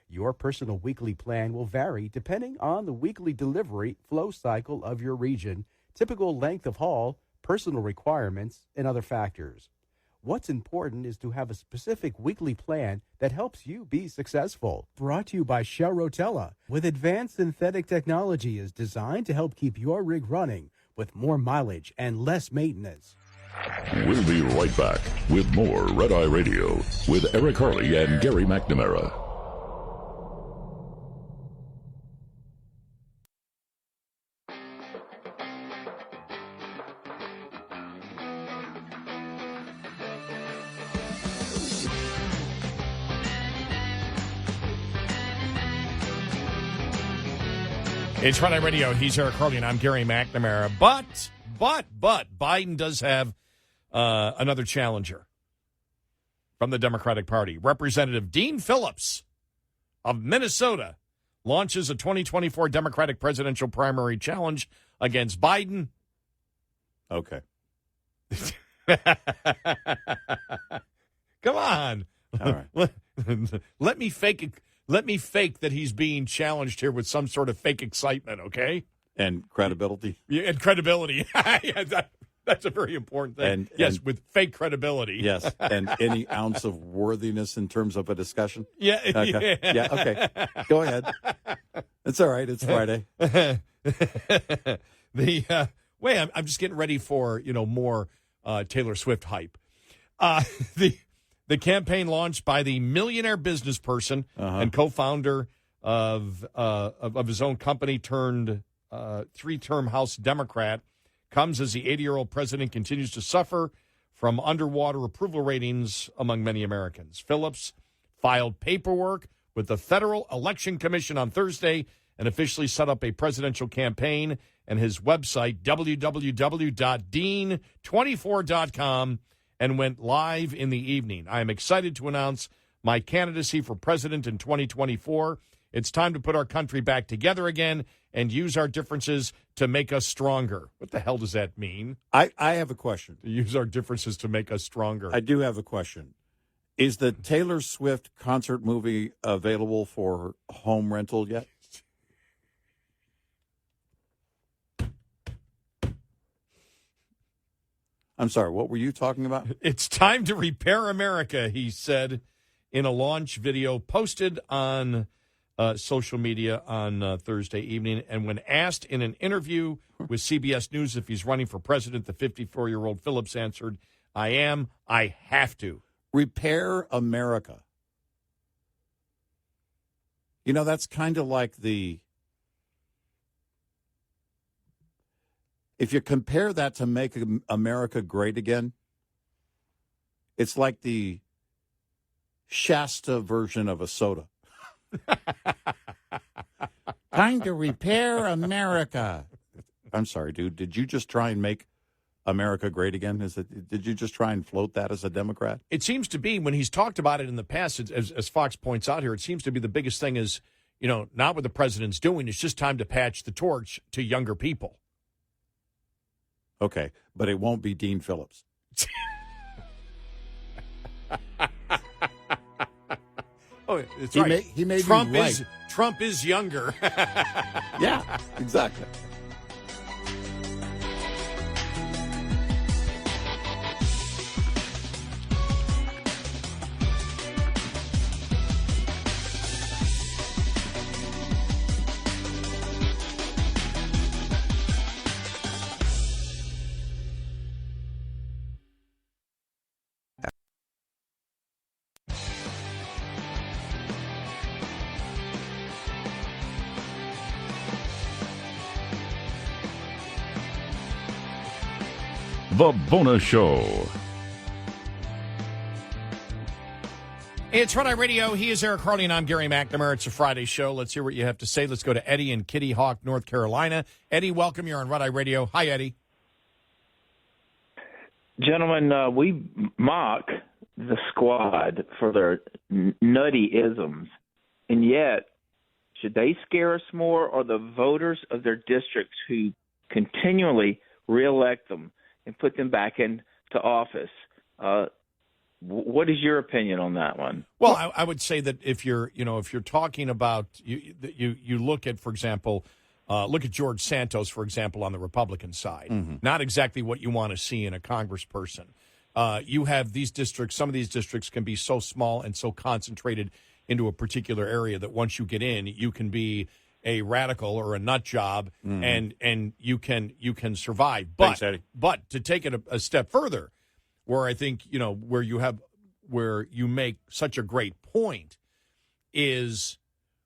Your personal weekly plan will vary depending on the weekly delivery flow cycle of your region, typical length of haul, personal requirements, and other factors. What's important is to have a specific weekly plan that helps you be successful. Brought to you by Shell Rotella, with advanced synthetic technology is designed to help keep your rig running with more mileage and less maintenance. We'll be right back with more Red Eye Radio with Eric Harley and Gary McNamara. It's Red Eye Radio. He's Eric Harley, and I'm Gary McNamara. But Biden does have another challenger from the Democratic Party. Representative Dean Phillips of Minnesota launches a 2024 Democratic presidential primary challenge against Biden. Okay. Come on. All right. Let me fake it. Let me fake that he's being challenged here with some sort of fake excitement, okay? And credibility. Yeah, and credibility. Yeah, that's a very important thing. Yes, with fake credibility. Yes, and any ounce of worthiness in terms of a discussion. Yeah. Okay. Yeah, okay. Go ahead. It's all right. It's Friday. I'm just getting ready for, more Taylor Swift hype. The campaign launched by the millionaire business person and co-founder of his own company turned three-term House Democrat comes as the 80-year-old president continues to suffer from underwater approval ratings among many Americans. Phillips filed paperwork with the Federal Election Commission on Thursday and officially set up a presidential campaign, and his website, www.dean24.com, and went live in the evening. I am excited to announce my candidacy for president in 2024. It's time to put our country back together again and use our differences to make us stronger. What the hell does that mean? I have a question. Use our differences to make us stronger. I do have a question. Is the Taylor Swift concert movie available for home rental yet? I'm sorry, what were you talking about? It's time to repair America, he said in a launch video posted on social media on Thursday evening. And when asked in an interview with CBS News if he's running for president, the 54-year-old Phillips answered, I am. I have to. Repair America. That's kind of like if you compare that to make America great again, It's like the Shasta version of a soda. Time to repair America. I'm sorry, dude. Did you just try and make America great again? Did you just try and float that as a Democrat? It seems to be, when he's talked about it in the past, as Fox points out here, it seems to be the biggest thing is, not what the president's doing. It's just time to patch the torch to younger people. Okay, but it won't be Dean Phillips. Oh, it's right. He may Trump be right. Trump is younger. Yeah, exactly. The Bonus Show. It's Friday Radio. He is Eric Harley, and I'm Gary McNamara. It's a Friday show. Let's hear what you have to say. Let's go to Eddie in Kitty Hawk, North Carolina. Eddie, welcome. You're on Friday Radio. Hi, Eddie. Gentlemen, we mock the squad for their nutty isms, and yet, should they scare us more, or the voters of their districts who continually reelect them and put them back into office? What is your opinion on that one? Well, I would say that if you're talking about you look at, for example, look at George Santos, for example, on the Republican side. Mm-hmm. Not exactly what you want to see in a congressperson. You have these districts. Some of these districts can be so small and so concentrated into a particular area that once you get in, you can be a radical or a nut job, mm-hmm. and you can survive. But Thanks, but to take it a step further, where I think where you make such a great point is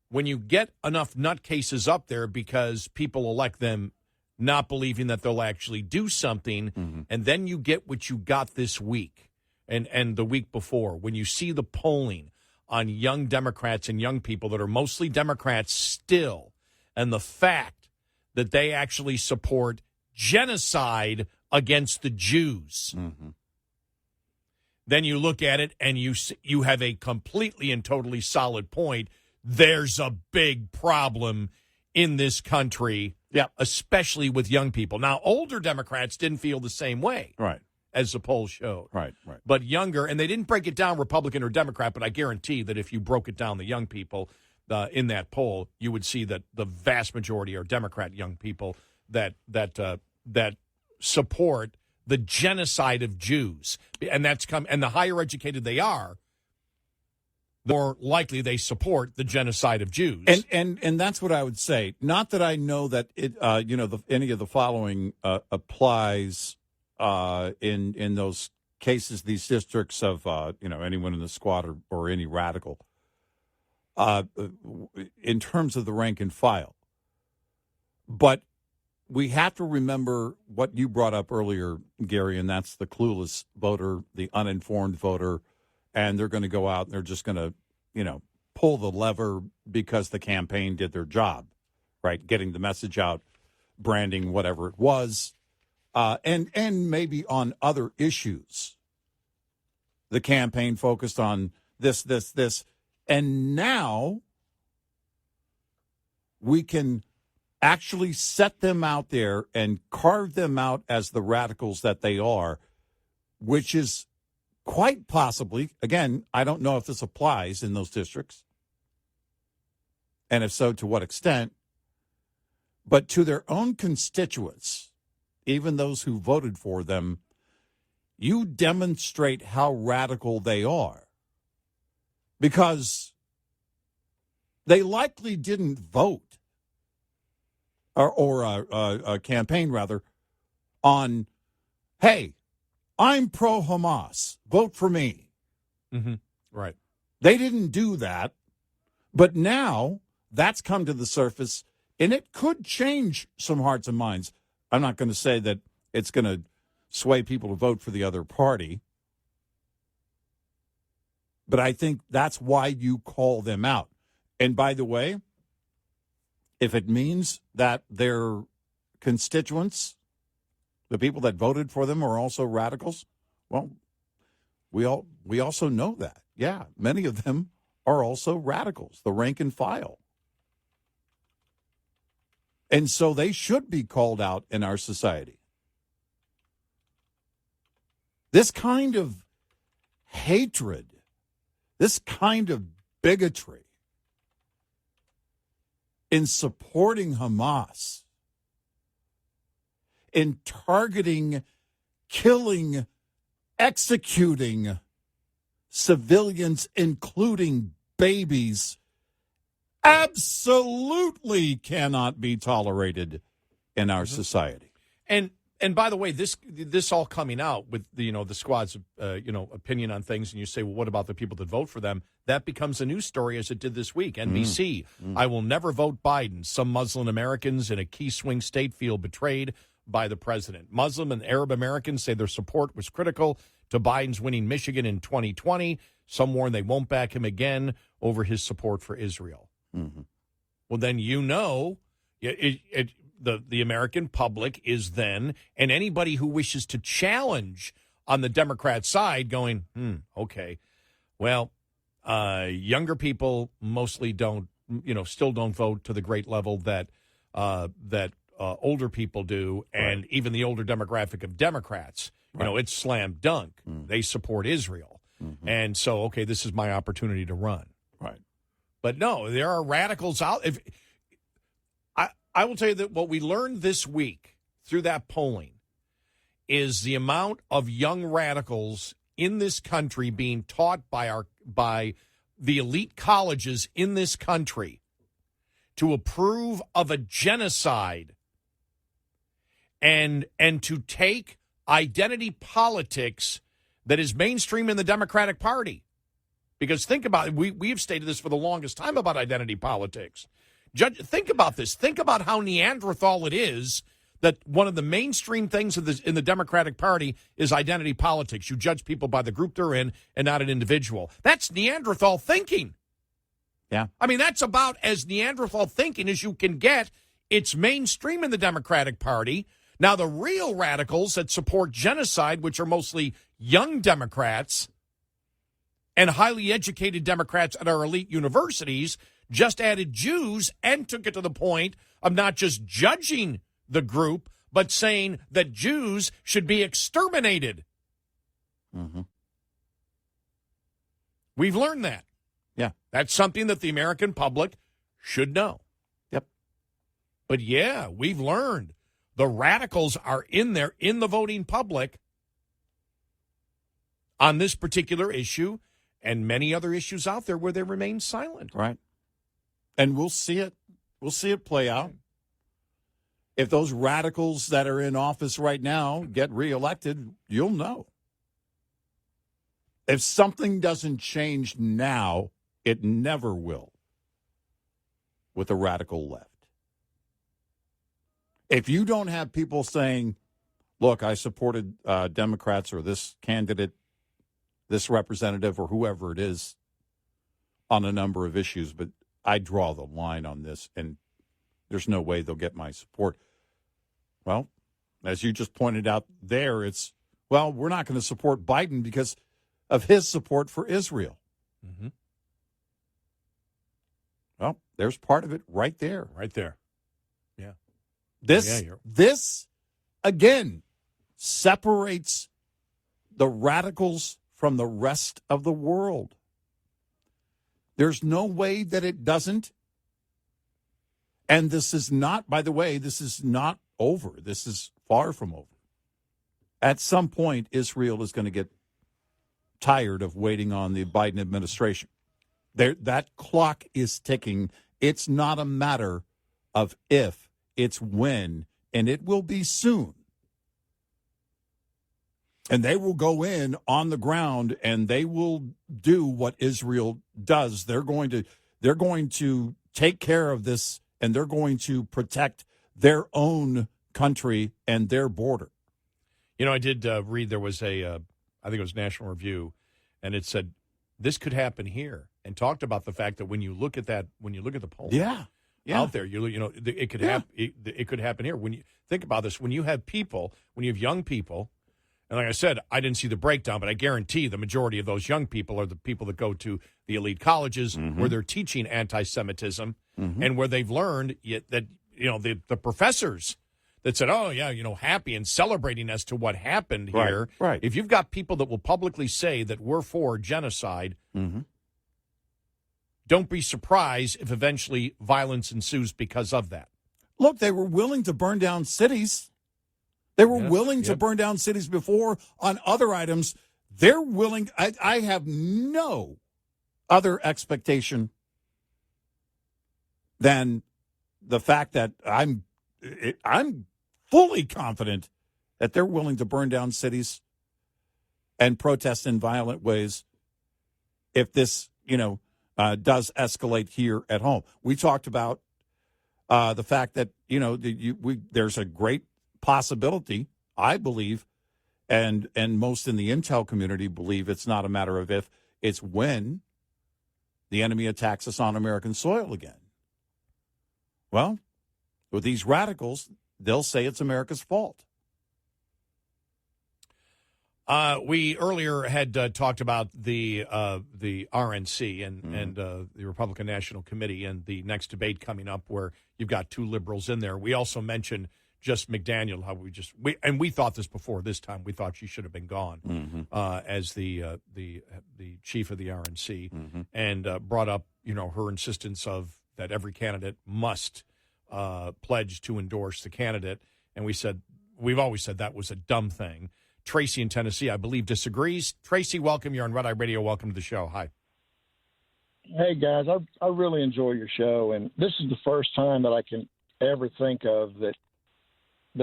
when you get enough nutcases up there because people elect them not believing that they'll actually do something, mm-hmm. and then you get what you got this week and the week before when you see the polling on young Democrats and young people that are mostly Democrats still, and the fact that they actually support genocide against the Jews. Mm-hmm. Then you look at it and you have a completely and totally solid point. There's a big problem in this country, especially with young people. Now, older Democrats didn't feel the same way. Right. As the poll showed. Right. But younger, and they didn't break it down Republican or Democrat, but I guarantee that if you broke it down the young people in that poll, you would see that the vast majority are Democrat young people that support the genocide of Jews. And and the higher educated they are, the more likely they support the genocide of Jews. And that's what I would say. Not that I know that it any of the following applies in those cases, these districts of anyone in the squad or any radical, in terms of the rank and file. But we have to remember what you brought up earlier, Gary, and that's the clueless voter, the uninformed voter, and they're going to go out and they're just going to, pull the lever because the campaign did their job, right? Getting the message out, branding, whatever it was. And maybe on other issues. The campaign focused on this. And now we can actually set them out there and carve them out as the radicals that they are, which is quite possibly, again, I don't know if this applies in those districts, and if so, to what extent, but to their own constituents, even those who voted for them, you demonstrate how radical they are. Because they likely didn't vote, or campaign, rather, on, hey, I'm pro-Hamas, vote for me. Mm-hmm. Right. They didn't do that, but now that's come to the surface, and it could change some hearts and minds. I'm not going to say that it's going to sway people to vote for the other party, But I think that's why you call them out. And by the way, if it means that their constituents, the people that voted for them, are also radicals, well, we also know that. Yeah, many of them are also radicals, the rank and file. And so they should be called out in our society. This kind of hatred, this kind of bigotry in supporting Hamas, in targeting, killing, executing civilians, including babies, absolutely cannot be tolerated in our society. And by the way, this all coming out with the squad's opinion on things, and you say, well, what about the people that vote for them? That becomes a news story, as it did this week. NBC, I will never vote Biden. Some Muslim Americans in a key swing state feel betrayed by the president. Muslim and Arab Americans say their support was critical to Biden's winning Michigan in 2020. Some warn they won't back him again over his support for Israel. Mm-hmm. Well, then the American public is then, and anybody who wishes to challenge on the Democrat side going, okay, well, younger people mostly don't, still don't vote to the great level that older people do, and even the older demographic of Democrats, it's slam dunk. They support Israel. Mm-hmm. And so, okay, this is my opportunity to run. Right. But no, there are radicals out. I will tell you that what we learned this week through that polling is the amount of young radicals in this country being taught by the elite colleges in this country to approve of a genocide and to take identity politics that is mainstream in the Democratic Party. Because think about it, we have stated this for the longest time about identity politics. Think about this. Think about how Neanderthal it is that one of the mainstream things in the Democratic Party is identity politics. You judge people by the group they're in and not an individual. That's Neanderthal thinking. Yeah. I mean, that's about as Neanderthal thinking as you can get. It's mainstream in the Democratic Party. Now, the real radicals that support genocide, which are mostly young Democrats and highly educated Democrats at our elite universities, just added Jews and took it to the point of not just judging the group, but saying that Jews should be exterminated. Mm-hmm. We've learned that. Yeah. That's something that the American public should know. Yep. But yeah, we've learned the radicals are in there in the voting public on this particular issue and many other issues out there where they remain silent. Right. And we'll see it. We'll see it play out. If those radicals that are in office right now get reelected, you'll know. If something doesn't change now, it never will with the radical left. If you don't have people saying, look, I supported Democrats or this candidate, this representative or whoever it is on a number of issues, but I draw the line on this, and there's no way they'll get my support. Well, as you just pointed out there, it's, well, we're not going to support Biden because of his support for Israel. Mm-hmm. Well, there's part of it right there. Right there. Yeah. This again, separates the radicals from the rest of the world. There's no way that it doesn't. And this is not, by the way, this is not over. This is far from over. At some point, Israel is going to get tired of waiting on the Biden administration. That clock is ticking. It's not a matter of if, it's when, and it will be soon. And they will go in on the ground and they will do what Israel does. They're going to take care of this, and they're going to protect their own country and their border. I did read there was I think it was National Review, and it said this could happen here, and talked about the fact that when you look at the polls, out there, it could happen. It could happen here. When you think about this, when you have young people, and like I said, I didn't see the breakdown, but I guarantee the majority of those young people are the people that go to the elite colleges where they're teaching anti-Semitism and where they've learned that the professors that said, oh, yeah, happy and celebrating as to what happened here. Right. If you've got people that will publicly say that we're for genocide, don't be surprised if eventually violence ensues because of that. Look, they were willing to burn down cities. They were willing to burn down cities before on other items. They're willing. I have no other expectation than the fact that I'm fully confident that they're willing to burn down cities and protest in violent ways if this, does escalate here at home. We talked about the fact that, there's a great possibility, I believe, and most in the intel community believe it's not a matter of if, it's when the enemy attacks us on American soil again. Well, with these radicals, they'll say it's America's fault. We earlier had talked about the RNC and the Republican National Committee and the next debate coming up where you've got two liberals in there. We also mentioned just McDaniel, how we thought this before this time. We thought she should have been gone as the chief of the RNC and brought up, her insistence of that every candidate must pledge to endorse the candidate. And we've always said that was a dumb thing. Tracy in Tennessee, I believe, disagrees. Tracy, welcome. You're on Red Eye Radio. Welcome to the show. Hi. Hey, guys. I really enjoy your show, and this is the first time that I can ever think of that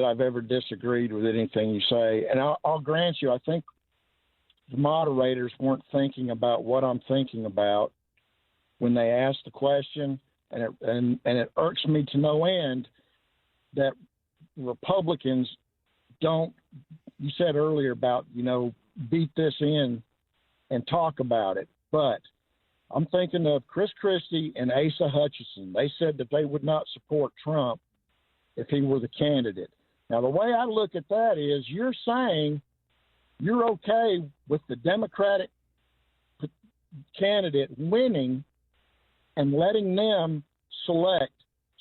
I've ever disagreed with anything you say. And I'll grant you, I think the moderators weren't thinking about what I'm thinking about when they asked the question, and it irks me to no end that Republicans don't. You said earlier about, beat this in and talk about it. But I'm thinking of Chris Christie and Asa Hutchinson. They said that they would not support Trump if he were the candidate. Now, the way I look at that is you're saying you're okay with the Democratic candidate winning and letting them select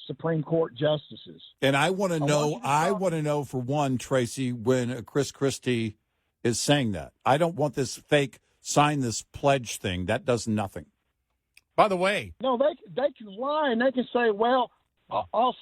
Supreme Court justices. And I want to know for one, Tracy, when Chris Christie is saying that. I don't want this fake sign this pledge thing. That does nothing. By the way. No, they can lie and they can say, well, I'll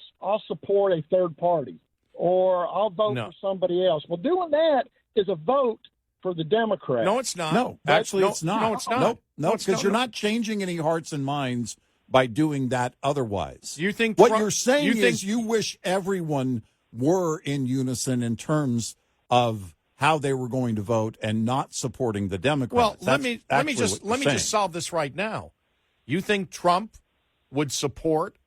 support a third party or I'll vote for somebody else. Well, doing that is a vote for the Democrats. No, it's not. No, actually, it's not. No, it's not. No, because you're not changing any hearts and minds by doing that otherwise. You think what you're saying is you wish everyone were in unison in terms of how they were going to vote and not supporting the Democrats. Well, let me just solve this right now. You think Trump would support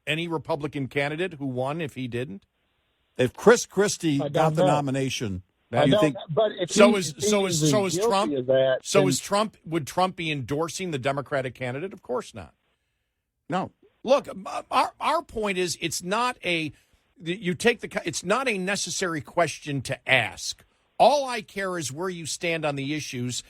any Republican candidate who won if he didn't? If Chris Christie got the nomination, you think? But if is Trump? Is Trump? Would Trump be endorsing the Democratic candidate? Of course not. No. Look, our point is it's not a necessary question to ask. All I care is where you stand on the issues.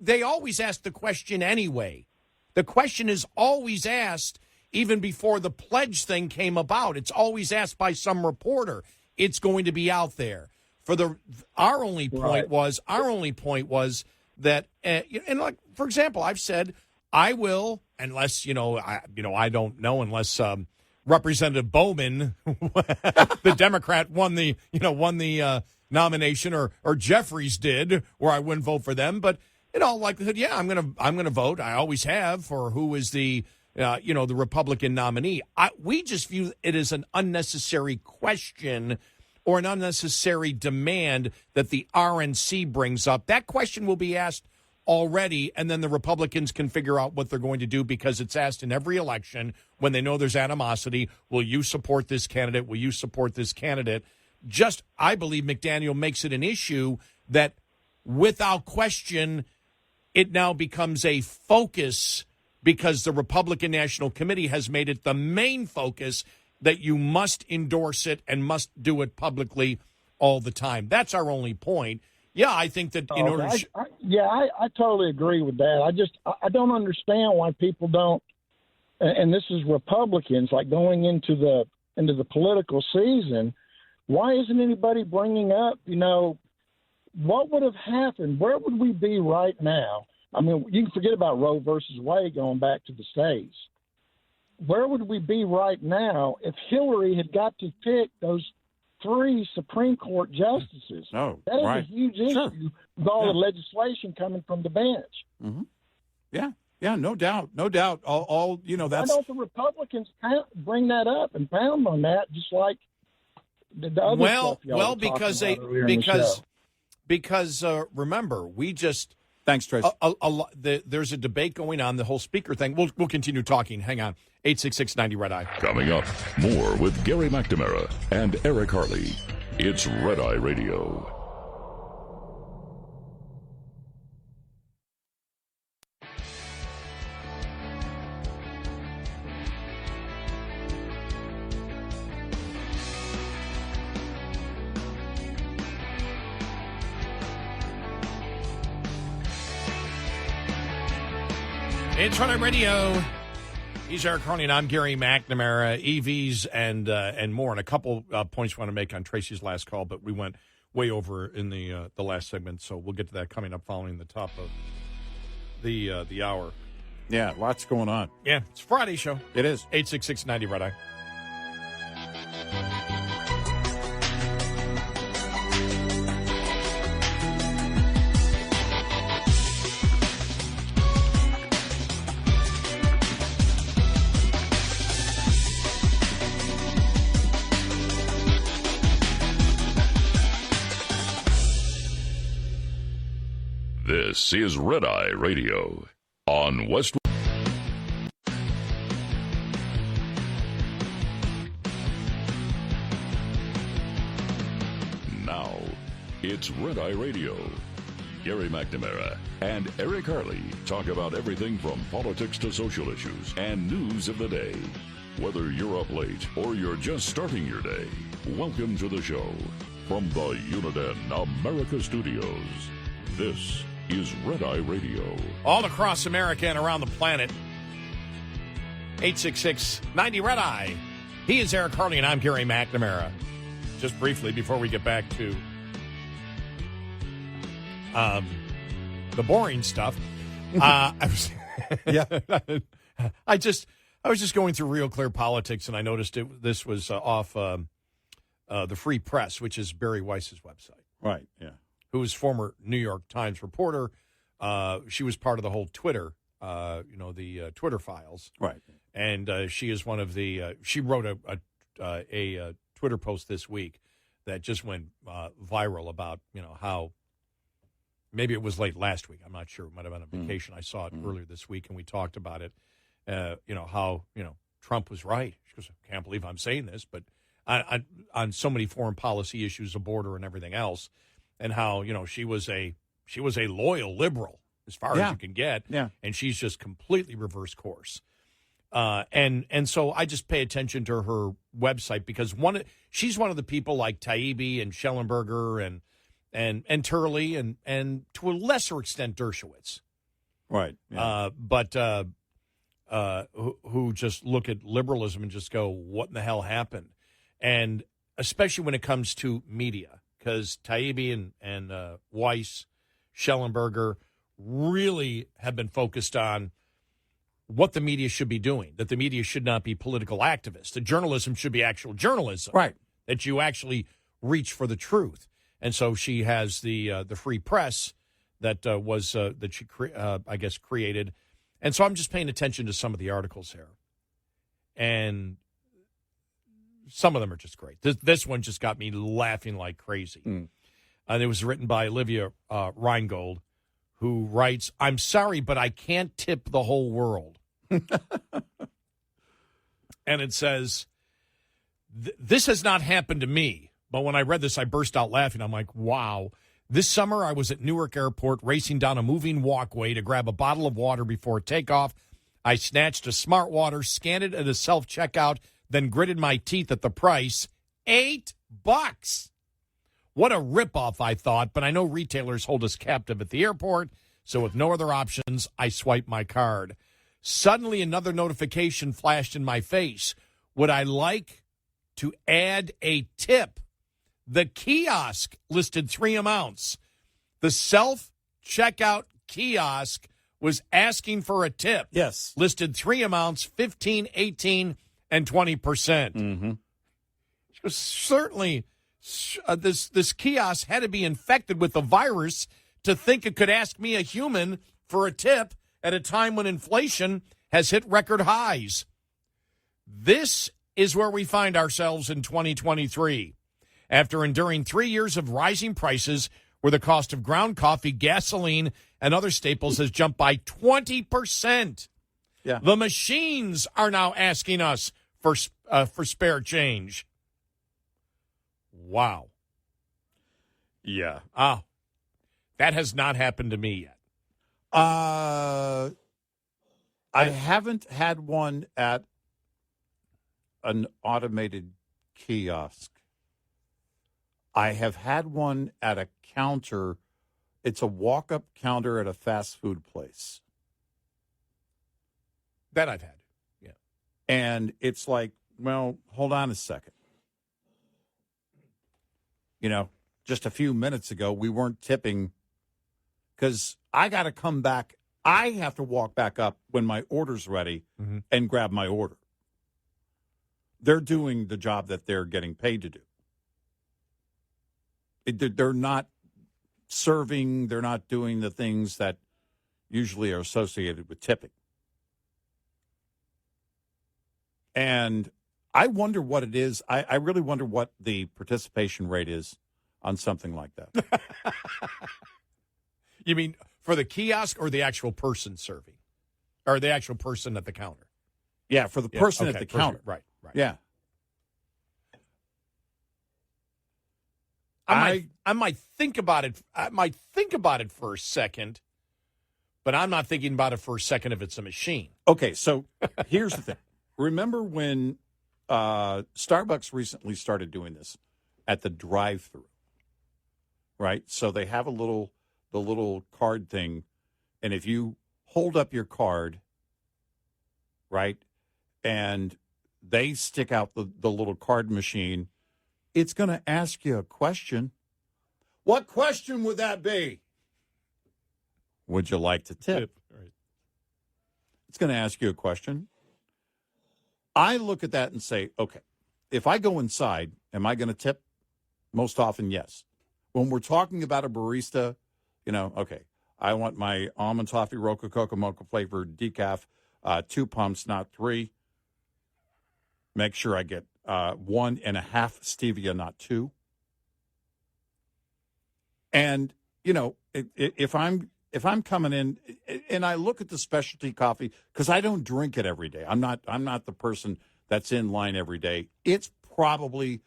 They always ask the question anyway. The question is always asked even before the pledge thing came about. It's always asked by some reporter. It's going to be out there. Our only point was that and like, for example, I've said I will, unless I don't know, unless Representative Bowman, the Democrat, won the nomination, or Jeffries did, where I wouldn't vote for them. But in all likelihood, I'm gonna vote. I always have for who is the the Republican nominee. We just view it as an unnecessary question or an unnecessary demand that the RNC brings up. That question will be asked already, and then the Republicans can figure out what they're going to do because it's asked in every election when they know there's animosity. Will you support this candidate? Will you support this candidate? I believe McDaniel makes it an issue that without question it now becomes a focus because the Republican National Committee has made it the main focus that you must endorse it and must do it publicly all the time. That's our only point. Yeah, I think that in order to... I totally agree with that. I don't understand why people don't, and this is Republicans, like going into the political season, why isn't anybody bringing up, what would have happened? Where would we be right now? I mean, you can forget about Roe versus Wade going back to the states. Where would we be right now if Hillary had got to pick those 3 Supreme Court justices? Oh, that is right. a huge issue with all the legislation coming from the bench. Mm-hmm. Yeah, no doubt. All that's. Why don't the Republicans bring that up and pound on that, just like the other stuff y'all because remember, we just. Thanks, Trace. There's a debate going on, the whole speaker thing. We'll continue talking. Hang on. 866-90 Red Eye. Coming up, more with Gary McNamara and Eric Harley. It's Red Eye Radio. It's Red Eye Radio. He's Eric Harley, and I'm Gary McNamara. EVs and more, and a couple points we want to make on Tracy's last call, but we went way over in the last segment, so we'll get to that coming up following the top of the hour. Yeah, lots going on. Yeah, it's a Friday show. It is. 866-90 Red Eye. This is Red Eye Radio on West. Now, it's Red Eye Radio. Gary McNamara and Eric Harley talk about everything from politics to social issues and news of the day. Whether you're up late or you're just starting your day, welcome to the show. From the Uniden America Studios, this is Red Eye Radio. All across America and around the planet. 866-90 Red Eye. He is Eric Harley, and I'm Gary McNamara. Just briefly, before we get back to the boring stuff, I was just going through Real Clear Politics, and I noticed this was off the Free Press, which is Barry Weiss's website. Right, yeah. Who was former New York Times reporter. She was part of the whole Twitter, the Twitter files. Right. And she is one of the she wrote a Twitter post this week that just went viral about, how maybe it was late last week. I'm not sure. It might have been on vacation. I saw it earlier this week, and we talked about it, how, Trump was right. She goes, I can't believe I'm saying this, but on so many foreign policy issues, the border and everything else. And how, she was a loyal liberal as far as you can get. Yeah. And she's just completely reverse course. And so I just pay attention to her website because she's one of the people like Taibbi and Schellenberger and Turley and to a lesser extent Dershowitz. Right. Yeah. Who just look at liberalism and just go, what in the hell happened? And especially when it comes to media. Because Taibbi and Weiss, Schellenberger really have been focused on what the media should be doing, that the media should not be political activists. The journalism should be actual journalism. Right. That you actually reach for the truth. And so she has the Free Press that that she, created. And so I'm just paying attention to some of the articles here. And some of them are just great. This one just got me laughing like crazy. It was written by Olivia Reingold, who writes, I'm sorry, but I can't tip the whole world. And it says, this has not happened to me. But when I read this, I burst out laughing. I'm like, wow. This summer, I was at Newark Airport racing down a moving walkway to grab a bottle of water before takeoff. I snatched a Smart Water, scanned it at a self-checkout, then gritted my teeth at the price. $8. What a ripoff, I thought, but I know retailers hold us captive at the airport, so with no other options, I swiped my card. Suddenly, another notification flashed in my face. Would I like to add a tip? The kiosk listed 3 amounts. The self-checkout kiosk was asking for a tip. Yes. Listed 3 amounts, 15, 18, and 20%. Mm-hmm. So certainly, this kiosk had to be infected with the virus to think it could ask me, a human, for a tip at a time when inflation has hit record highs. This is where we find ourselves in 2023. After enduring 3 years of rising prices, where the cost of ground coffee, gasoline, and other staples has jumped by 20%. Yeah. The machines are now asking us for spare change. Wow. Yeah. That has not happened to me yet. I haven't had one at an automated kiosk. I have had one at a counter. It's a walk-up counter at a fast food place. That I've had, yeah. And it's like, well, hold on a second. You know, just a few minutes ago, we weren't tipping because I got to come back. I have to walk back up when my order's ready and grab my order. They're doing the job that they're getting paid to do. They're not serving. They're not doing the things that usually are associated with tipping. And I wonder what it is. I really wonder what the participation rate is on something like that. You mean for the kiosk or the actual person serving? Or the actual person at the counter? Yeah, for the person at the counter. Right. Yeah. I might think about it. I might think about it for a second, but I'm not thinking about it for a second if it's a machine. Okay, so here's the thing. Remember when Starbucks recently started doing this at the drive-thru, right? So they have the little card thing, and if you hold up your card, right, and they stick out the little card machine, it's going to ask you a question. What question would that be? Would you like to tip? Right. It's going to ask you a question. I look at that and say, okay, if I go inside, am I going to tip? Most often, yes. When we're talking about a barista, okay, I want my almond toffee rocococo mocha flavored decaf, 2 pumps, not 3. Make sure I get 1.5 stevia, not 2. And, if I'm coming in and I look at the specialty coffee, because I don't drink it every day. I'm not the person that's in line every day. It's probably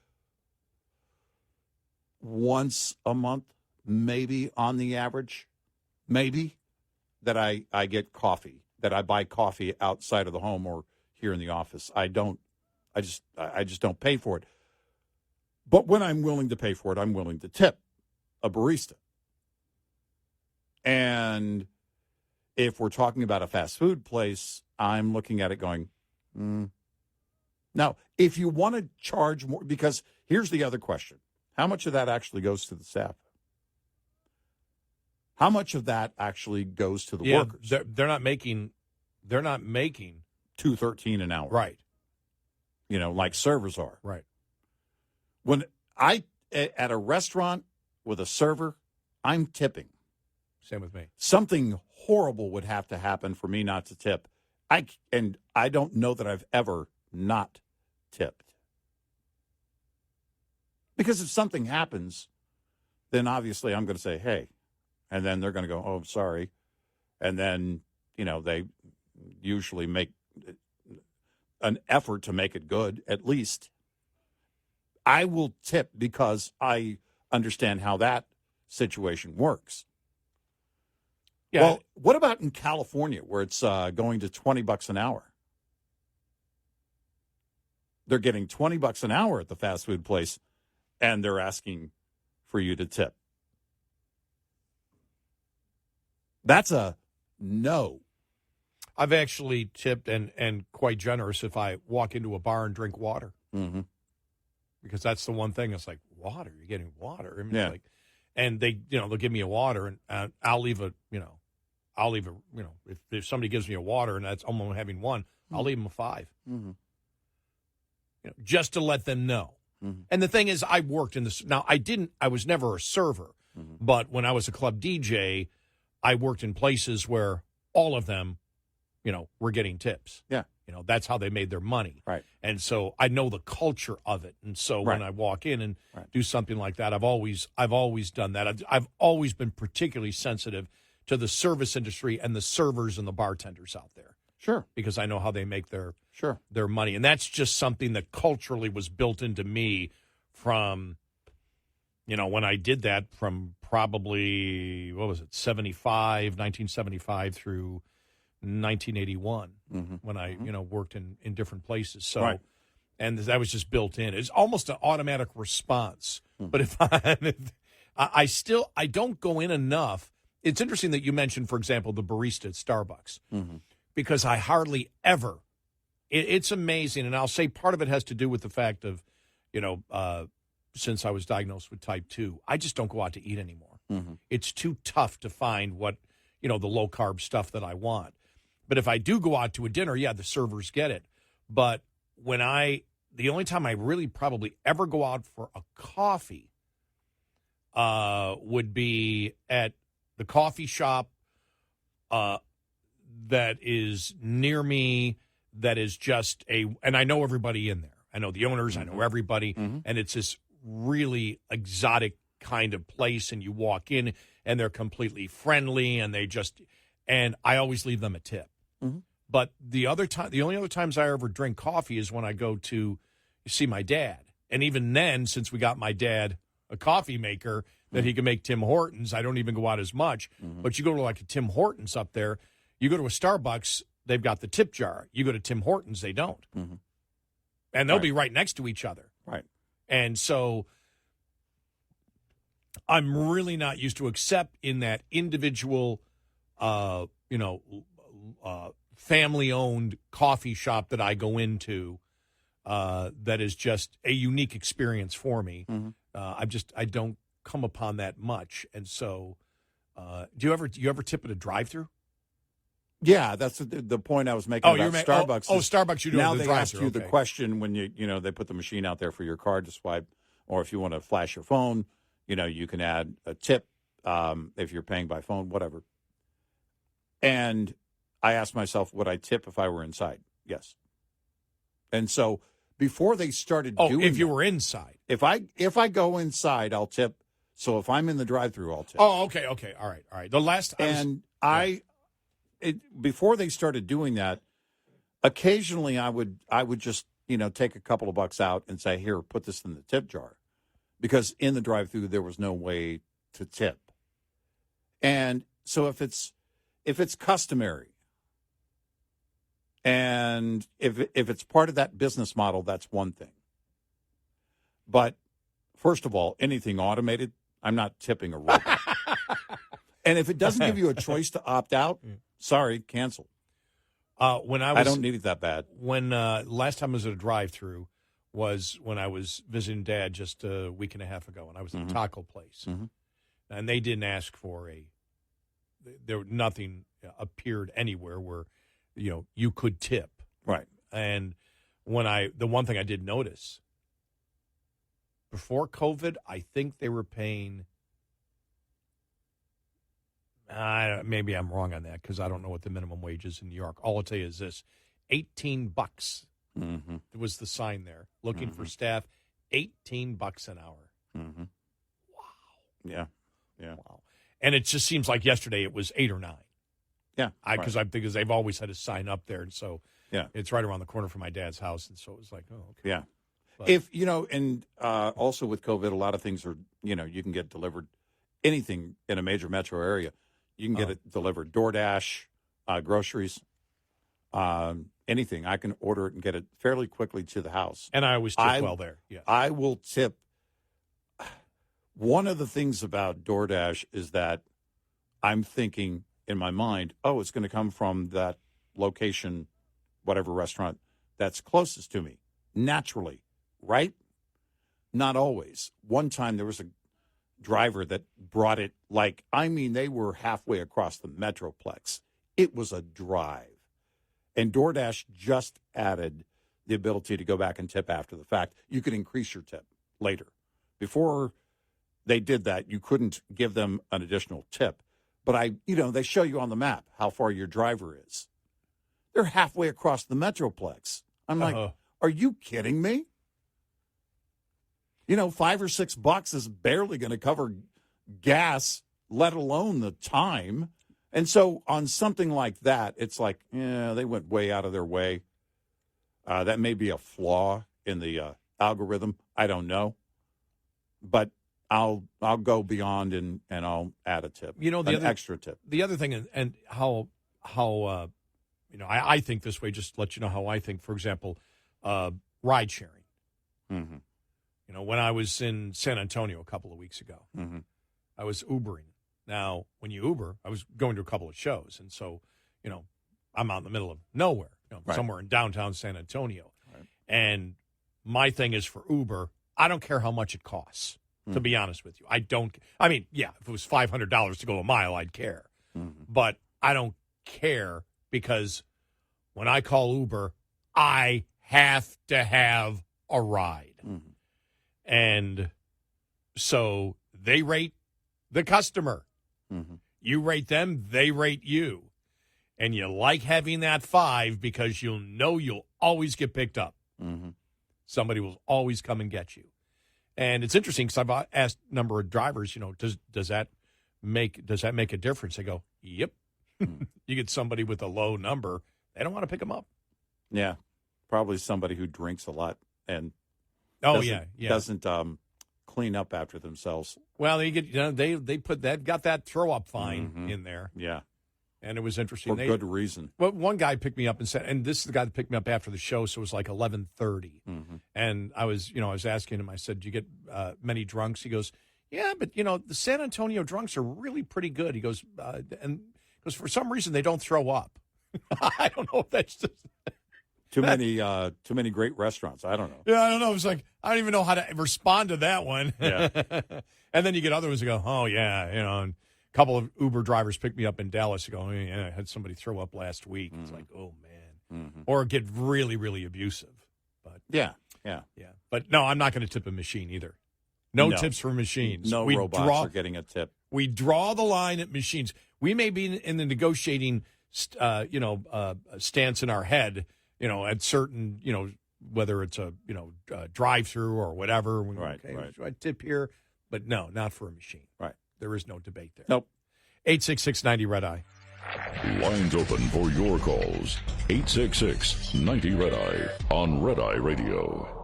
once a month, maybe on the average, maybe that I get coffee, that I buy coffee outside of the home or here in the office. I just don't pay for it. But when I'm willing to pay for it, I'm willing to tip a barista. And if we're talking about a fast food place, I'm looking at it going, Now, if you want to charge more, because here's the other question. How much of that actually goes to the staff? How much of that actually goes to the workers? They're not making $2.13 an hour. Right. Like servers are. Right. When I at a restaurant with a server, I'm tipping. Same with me. Something horrible would have to happen for me not to tip. I don't know that I've ever not tipped. Because if something happens, then obviously I'm going to say, hey. And then they're going to go, oh, sorry. And then, they usually make an effort to make it good, at least. I will tip because I understand how that situation works. Yeah. Well, what about in California where it's going to $20 an hour? They're getting $20 an hour at the fast food place, and they're asking for you to tip. That's a no. I've actually tipped and quite generous if I walk into a bar and drink water. Mm-hmm. Because that's the one thing. It's like, water? You're getting water? I mean, Yeah. it's like, and they'll give me a water, and I'll leave if somebody gives me a water and that's I'm only having one, I'll leave them a 5. Mm-hmm. Just to let them know. Mm-hmm. And the thing is, I worked in this. Now, I was never a server, but when I was a club DJ, I worked in places where all of them, were getting tips. Yeah. That's how they made their money. Right. And so I know the culture of it. And so when I walk in and do something like that, I've always done that. I've always been particularly sensitive to the service industry and the servers and the bartenders out there. Sure. Because I know how they make their money. And that's just something that culturally was built into me from, when I did that from probably, 1975 through 1981 when I, worked in different places. So, and that was just built in. It's almost an automatic response. But if I don't go in enough. It's interesting that you mentioned, for example, the barista at Starbucks, because I hardly ever. It's amazing, and I'll say part of it has to do with the fact of, since I was diagnosed with type 2, I just don't go out to eat anymore. It's too tough to find what, the low carb stuff that I want. But if I do go out to a dinner, the servers get it. But the only time I really probably ever go out for a coffee would be at the coffee shop that is near me, that is just and I know everybody in there. I know the owners, I know everybody, and it's this really exotic kind of place, and you walk in, and they're completely friendly, and and I always leave them a tip. But the only other times I ever drink coffee is when I go to see my dad. And even then, since we got my dad a coffee maker that he can make Tim Hortons, I don't even go out as much. But you go to like a Tim Hortons up there, you go to a Starbucks, they've got the tip jar. You go to Tim Hortons, they don't. And they'll be right next to each other. Right. And so I'm really not used to, except in that individual, family-owned coffee shop that I go into, that is just a unique experience for me. I don't come upon that much, and so do you ever tip at a drive-through? Yeah, that's the point I was making about Starbucks. Starbucks, you do now the they drive-through. ask you the question when they put the machine out there for your card to swipe, or if you want to flash your phone, you can add a tip if you're paying by phone, whatever. And I asked myself, would I tip if I were inside? Yes. And so before they started doing if you were inside. If I go inside, I'll tip. So if I'm in the drive-thru, I'll tip. Oh, okay. All right. The last before they started doing that, occasionally I would just, take a couple of bucks out and say, here, put this in the tip jar. Because in the drive-thru there was no way to tip. And so if it's customary, and if it's part of that business model, that's one thing. But first of all, anything automated, I'm not tipping a robot. And if it doesn't give you a choice to opt out, sorry, cancel. I don't need it that bad. When last time I was at a drive-thru was when I was visiting Dad just a week and a half ago, and I was at a taco place, and they didn't ask for nothing appeared anywhere where you could tip. Right. And the one thing I did notice before COVID, I think they were paying. Maybe I'm wrong on that because I don't know what the minimum wage is in New York. All I'll tell you is this: $18. Was the sign there looking for staff? $18 an hour. Wow. Yeah. Wow. And it just seems like yesterday it was 8 or 9. Yeah. Because they've always had a sign up there, and so it's right around the corner from my dad's house, and so it was like, oh, okay. Yeah. But, and also with COVID, a lot of things are you can get delivered anything in a major metro area, you can get it delivered. DoorDash, groceries, anything. I can order it and get it fairly quickly to the house. And I always tip well there. Yeah. I will tip. One of the things about DoorDash is that I'm thinking in my mind, it's going to come from that location, whatever restaurant that's closest to me, naturally, right? Not always. One time there was a driver that brought it they were halfway across the Metroplex. It was a drive. And DoorDash just added the ability to go back and tip after the fact. You could increase your tip later. Before they did that, you couldn't give them an additional tip. But they show you on the map how far your driver is. They're halfway across the Metroplex. I'm like, are you kidding me? $5 or $6 is barely going to cover gas, let alone the time. And so on something like that, it's like, they went way out of their way. That may be a flaw in the algorithm. I don't know. But I'll go beyond and I'll add a tip, extra tip. The other thing, and how I think this way, just to let you know how I think. For example, ride sharing. Mm-hmm. When I was in San Antonio a couple of weeks ago, mm-hmm. I was Ubering. Now, when you Uber, I was going to a couple of shows, and so, I'm out in the middle of nowhere, right. somewhere in downtown San Antonio. Right. And my thing is for Uber, I don't care how much it costs, to be honest with you. If it was $500 to go a mile, I'd care. Mm-hmm. But I don't care because when I call Uber, I have to have a ride. Mm-hmm. And so they rate the customer. Mm-hmm. You rate them, they rate you. And you like having that 5 because you'll always get picked up. Mm-hmm. Somebody will always come and get you. And it's interesting because I've asked a number of drivers, does that make a difference? They go, yep. Mm-hmm. You get somebody with a low number, they don't want to pick them up. Yeah, probably somebody who drinks a lot and doesn't clean up after themselves. Well, they get they've got that throw up fine mm-hmm. in there. Yeah. And it was interesting. For good reason. Well, one guy picked me up and said, and this is the guy that picked me up after the show, so it was like 11:30. Mm-hmm. And I was asking him, I said, do you get many drunks? He goes, yeah, but, the San Antonio drunks are really pretty good. He goes, because for some reason they don't throw up. I don't know if that's just... Too many great restaurants. I don't know. Yeah, I don't know. It's like, I don't even know how to respond to that one. Yeah. And then you get other ones that go, oh, yeah, and a couple of Uber drivers picked me up in Dallas. They go, oh, yeah, I had somebody throw up last week. Mm-hmm. It's like, oh, man. Mm-hmm. Or get really, really abusive. But Yeah. But no, I'm not going to tip a machine either. No tips for machines. No robots are getting a tip. We draw the line at machines. We may be in the negotiating, stance in our head, at certain, whether it's a drive-through or whatever. Right. Should I tip here? But no, not for a machine. Right. There is no debate there. Nope. 866-90 Red Eye. Lines open for your calls. 866-90 Red Eye on Red Eye Radio.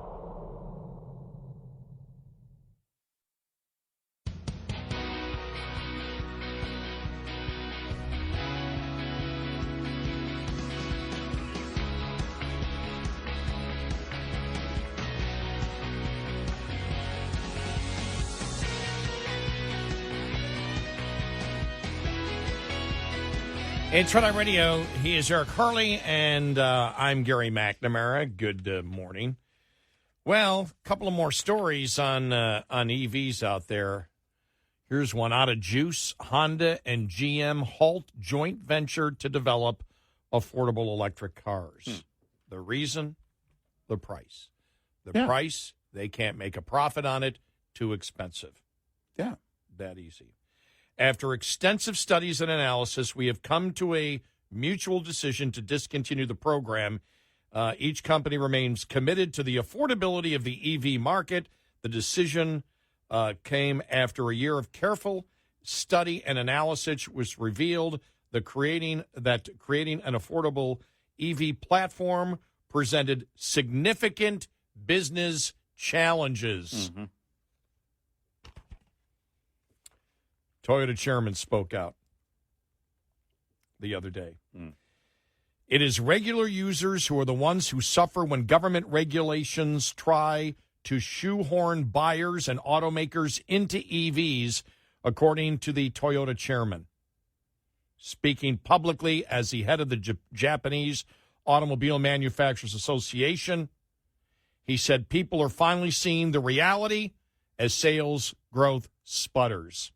It's Red Eye Radio. He is Eric Harley, and I'm Gary McNamara. Good morning. Well, a couple of more stories on EVs out there. Here's one out of Juice. Honda and GM halt joint venture to develop affordable electric cars. The reason? The price. Price, they can't make a profit on it. Too expensive. Yeah. That easy. After extensive studies and analysis, we have come to a mutual decision to discontinue the program. Each company remains committed to the affordability of the EV market. The decision came after a year of careful study and analysis, which revealed that creating an affordable EV platform presented significant business challenges. Mm-hmm. Toyota chairman spoke out the other day. It is regular users who are the ones who suffer when government regulations try to shoehorn buyers and automakers into EVs, according to the Toyota chairman. Speaking publicly as the head of the Japanese Automobile Manufacturers Association, he said people are finally seeing the reality as sales growth sputters.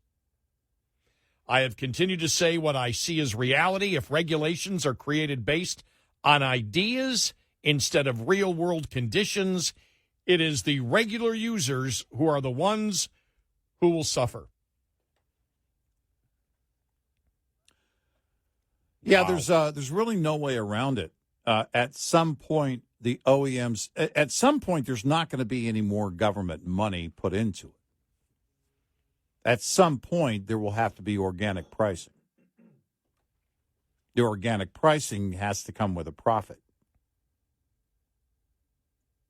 I have continued to say what I see as reality. If regulations are created based on ideas instead of real-world conditions, it is the regular users who are the ones who will suffer. Yeah, Wow. there's really no way around it. At some point, the OEMs, at some point, there's not going to be any more government money put into it. At some point, there will have to be organic pricing. The organic pricing has to come with a profit.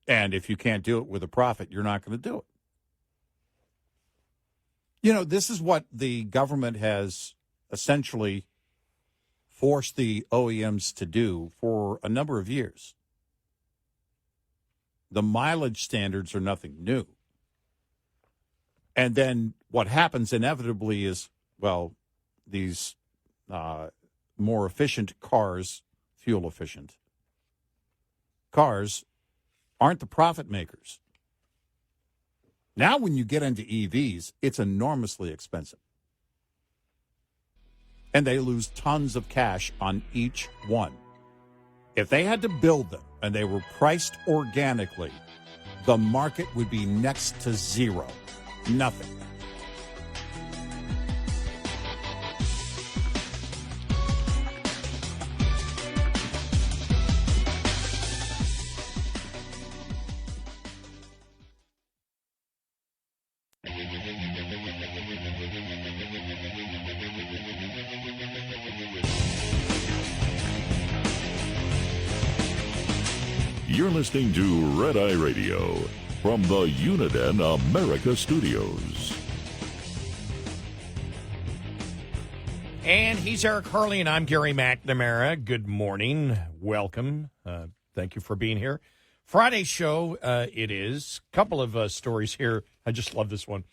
And if you can't do it with a profit, you're not going to do it. You know, this is what the government has essentially forced the OEMs to do for a number of years. The mileage standards are nothing new. And then what happens inevitably is, well, these more efficient cars, fuel efficient cars, aren't the profit makers. Now when you get into EVs, it's enormously expensive. And they lose tons of cash on each one. If they had to build them and they were priced organically, the market would be next to zero. Nothing. You're listening to Red Eye Radio from the Uniden America Studios. And he's Eric Hurley, and I'm Gary McNamara. Good morning. Welcome. Thank you for being here. Friday show, it is. A couple of stories here. I just love this one.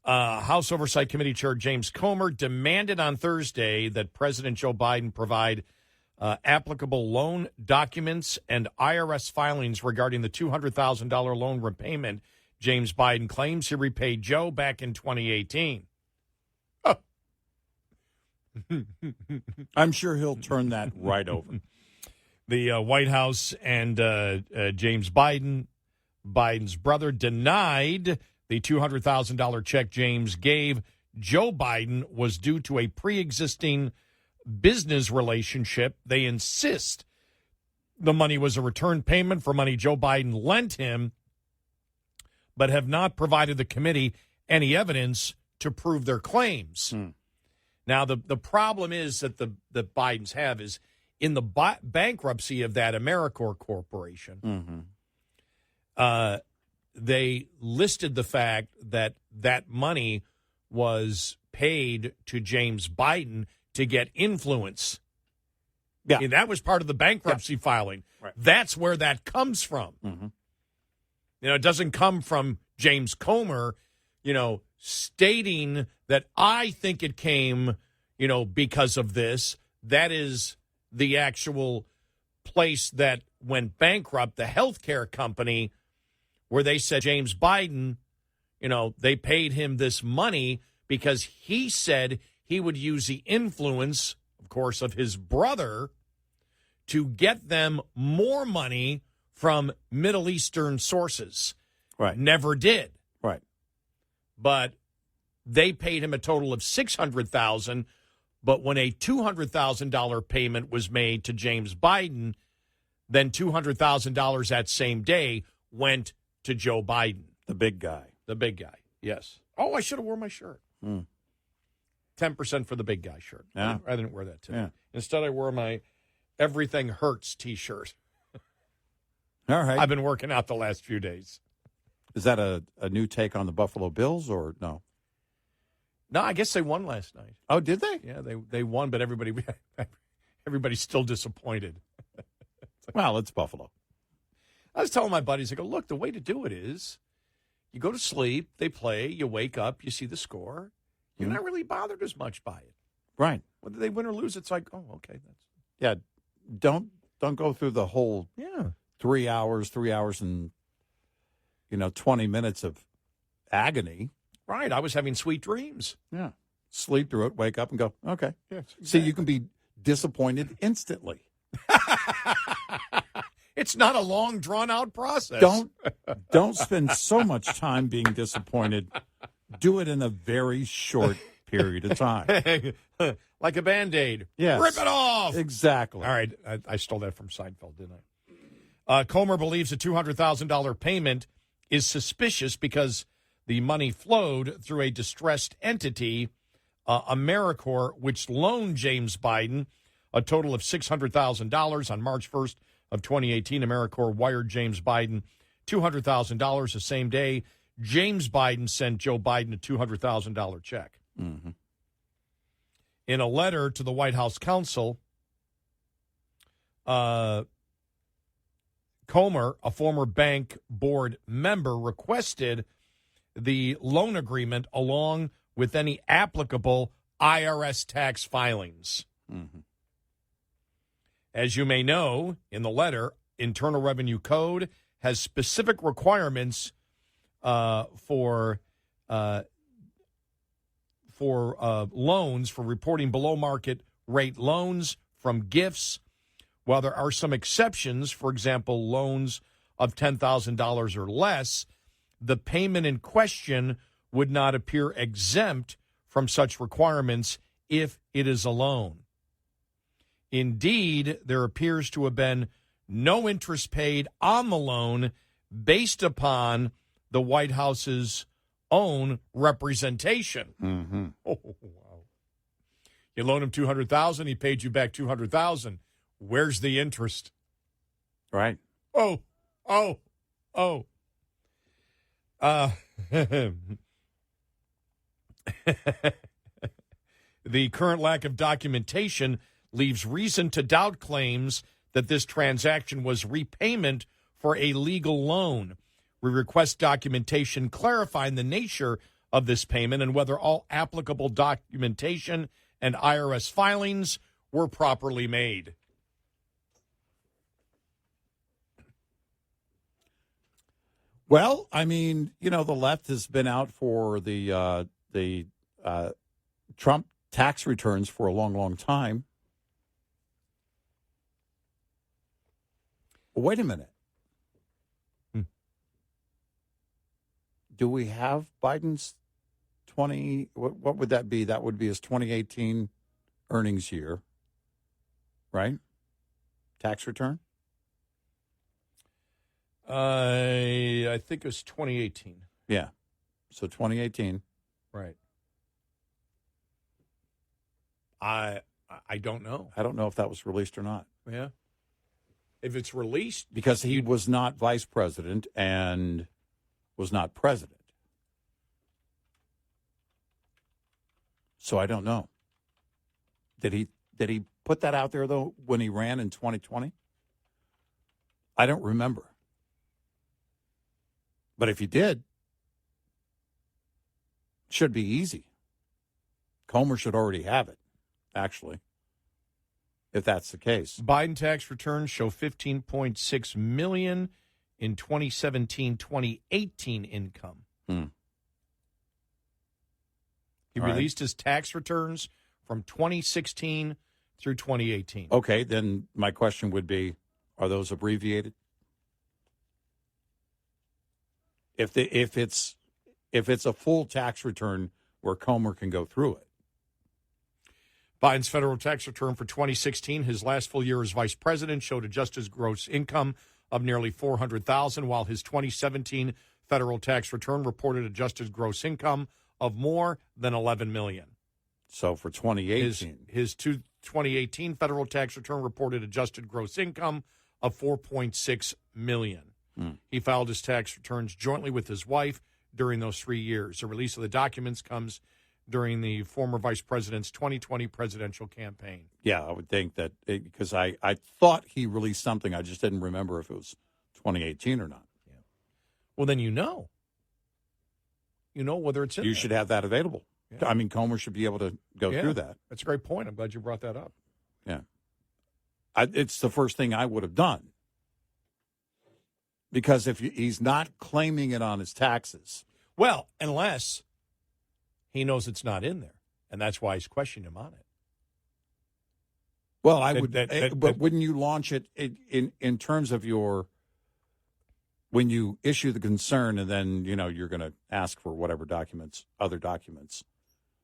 House Oversight Committee Chair James Comer demanded on Thursday that President Joe Biden provide applicable loan documents and IRS filings regarding the $200,000 loan repayment James Biden claims he repaid Joe back in 2018. Oh. I'm sure he'll turn that right over. The White House and James Biden, Biden's brother, denied the $200,000 check James gave Joe Biden was due to a pre-existing business relationship. They insist the money was a return payment for money Joe Biden lent him, but have not provided the committee any evidence to prove their claims. Now, the problem is that the Bidens have is in the bankruptcy of that AmeriCorps corporation, they listed the fact that that money was paid to James Biden to get influence. Yeah. And that was part of the bankruptcy filing. Right. That's where that comes from. You know, it doesn't come from James Comer, stating that I think it came, because of this. That is the actual place that went bankrupt, the healthcare company, where they said James Biden, they paid him this money because he said he would use the influence, of course, of his brother to get them more money from Middle Eastern sources. Right. Never did. Right. But they paid him a total of $600,000. But when a $200,000 payment was made to James Biden, then $200,000 that same day went to Joe Biden. The big guy. The big guy, yes. Oh, I should have worn my shirt. 10% for the big guy shirt. Yeah. I didn't wear that today. Yeah. Instead, I wore my Everything Hurts T-shirt. All right. I've been working out the last few days. Is that a new take on the Buffalo Bills or no? No, I guess they won last night. Oh, did they? Yeah, they won, but everybody's still disappointed. Well, it's Buffalo. I was telling my buddies, I go, look, the way to do it is you go to sleep, they play, you wake up, you see the score. You're not really bothered as much by it. Right. Whether they win or lose, it's like, oh, okay. Yeah. Don't go through the whole 3 hours and 20 minutes of agony. Right. I was having sweet dreams. Yeah. Sleep through it, wake up and go, okay. Yeah, exactly. See, you can be disappointed instantly. It's not a long, drawn-out process. Don't spend so much time being disappointed. Do it in a very short period of time. Like a Band-Aid. Yes. Rip it off. Exactly. All right. I stole that from Seinfeld, didn't I? Comer believes a $200,000 payment is suspicious because the money flowed through a distressed entity, AmeriCorps, which loaned James Biden a total of $600,000 on March 1st of 2018. AmeriCorps wired James Biden $200,000 the same day James Biden sent Joe Biden a $200,000 check. Mm-hmm. In a letter to the White House counsel, Comer, a former bank board member, requested the loan agreement along with any applicable IRS tax filings. Mm-hmm. As you may know, in the letter, Internal Revenue Code has specific requirements for loans, for reporting below market rate loans from gifts. While there are some exceptions, for example, loans of $10,000 or less, the payment in question would not appear exempt from such requirements if it is a loan. Indeed, there appears to have been no interest paid on the loan based upon the White House's own representation. Mm-hmm. Oh, wow. You loaned him $200,000, he paid you back $200,000. Where's the interest? Right. Oh. The current lack of documentation leaves reason to doubt claims that this transaction was repayment for a legal loan. We request documentation clarifying the nature of this payment and whether all applicable documentation and IRS filings were properly made. Well, I mean, the left has been out for the Trump tax returns for a long, long time. Wait a minute. Do we have Biden's what would that be? That would be his 2018 earnings year, right? Tax return? I think it was 2018. Yeah. So 2018. Right. I don't know. I don't know if that was released or not. Yeah. If it's released. Because he was not vice president and was not president. So I don't know. Did he put that out there, though, when he ran in 2020? I don't remember. But if he did, it should be easy. Comer should already have it, actually, if that's the case. Biden tax returns show $15.6 million in 2017-2018 income. He released his tax returns from 2016 through 2018. Okay, then my question would be, are those abbreviated? If it's a full tax return where Comer can go through it. Biden's federal tax return for 2016, his last full year as vice president, showed adjusted gross income of nearly $400,000, while his 2017 federal tax return reported adjusted gross income of more than $11 million. So for 2018, his 2018 federal tax return reported adjusted gross income of $4.6 million. He filed his tax returns jointly with his wife during those 3 years. The release of the documents comes during the former vice president's 2020 presidential campaign. Yeah, I would think that because I thought he released something. I just didn't remember if it was 2018 or not. Yeah. Well, then you know. You know whether it's in You there. should have that available. Yeah. I mean, Comer should be able to go through that. That's a great point. I'm glad you brought that up. Yeah. It's the first thing I would have done. Because if he's not claiming it on his taxes. Well, unless he knows it's not in there, and that's why he's questioning him on it. Well, but wouldn't you launch it in terms of when you issue the concern and then, you're going to ask for whatever other documents,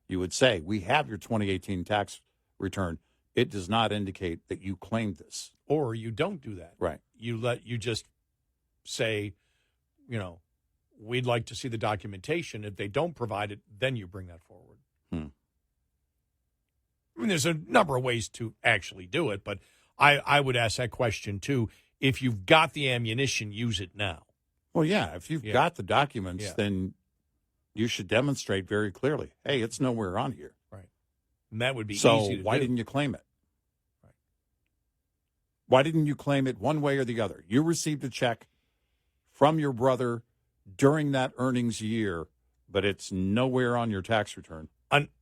you would say, we have your 2018 tax return. It does not indicate that you claimed this. Or you don't do that. Right. You just say, we'd like to see the documentation. If they don't provide it, then you bring that forward. I mean, there's a number of ways to actually do it, but I would ask that question, too. If you've got the ammunition, use it now. Well, yeah, if you've got the documents, then you should demonstrate very clearly, hey, it's nowhere on here. Right. And that would be so easy to why do. didn't you claim it? Right. Why didn't you claim it one way or the other? You received a check from your brother during that earnings year, but it's nowhere on your tax return.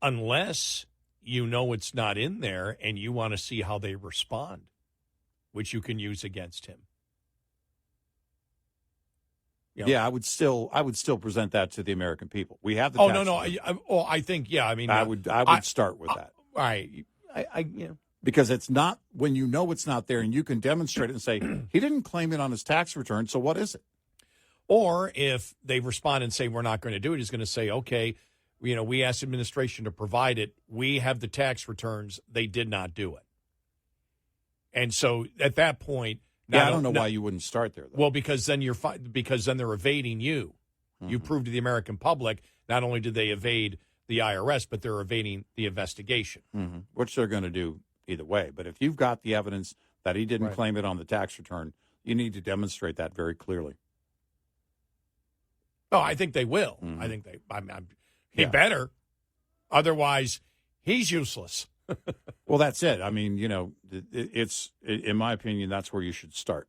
Unless you know it's not in there and you want to see how they respond, which you can use against him. Yeah, I would still present that to the American people. We have the tax return. I think, yeah. I mean, I would start with that. All right. Because it's not, when you know it's not there and you can demonstrate it and say, he didn't claim it on his tax return, so what is it? Or if they respond and say, we're not going to do it, he's going to say, okay, we asked administration to provide it. We have the tax returns. They did not do it. And so at that point, I don't know why you wouldn't start there, though. Well, because then because then they're evading you. Mm-hmm. You prove to the American public not only did they evade the IRS, but they're evading the investigation. Mm-hmm. Which they're going to do either way. But if you've got the evidence that he didn't claim it on the tax return, you need to demonstrate that very clearly. Oh, I think they will. Mm-hmm. I think he better. Otherwise, he's useless. Well, that's it. I mean, it's, in my opinion, that's where you should start.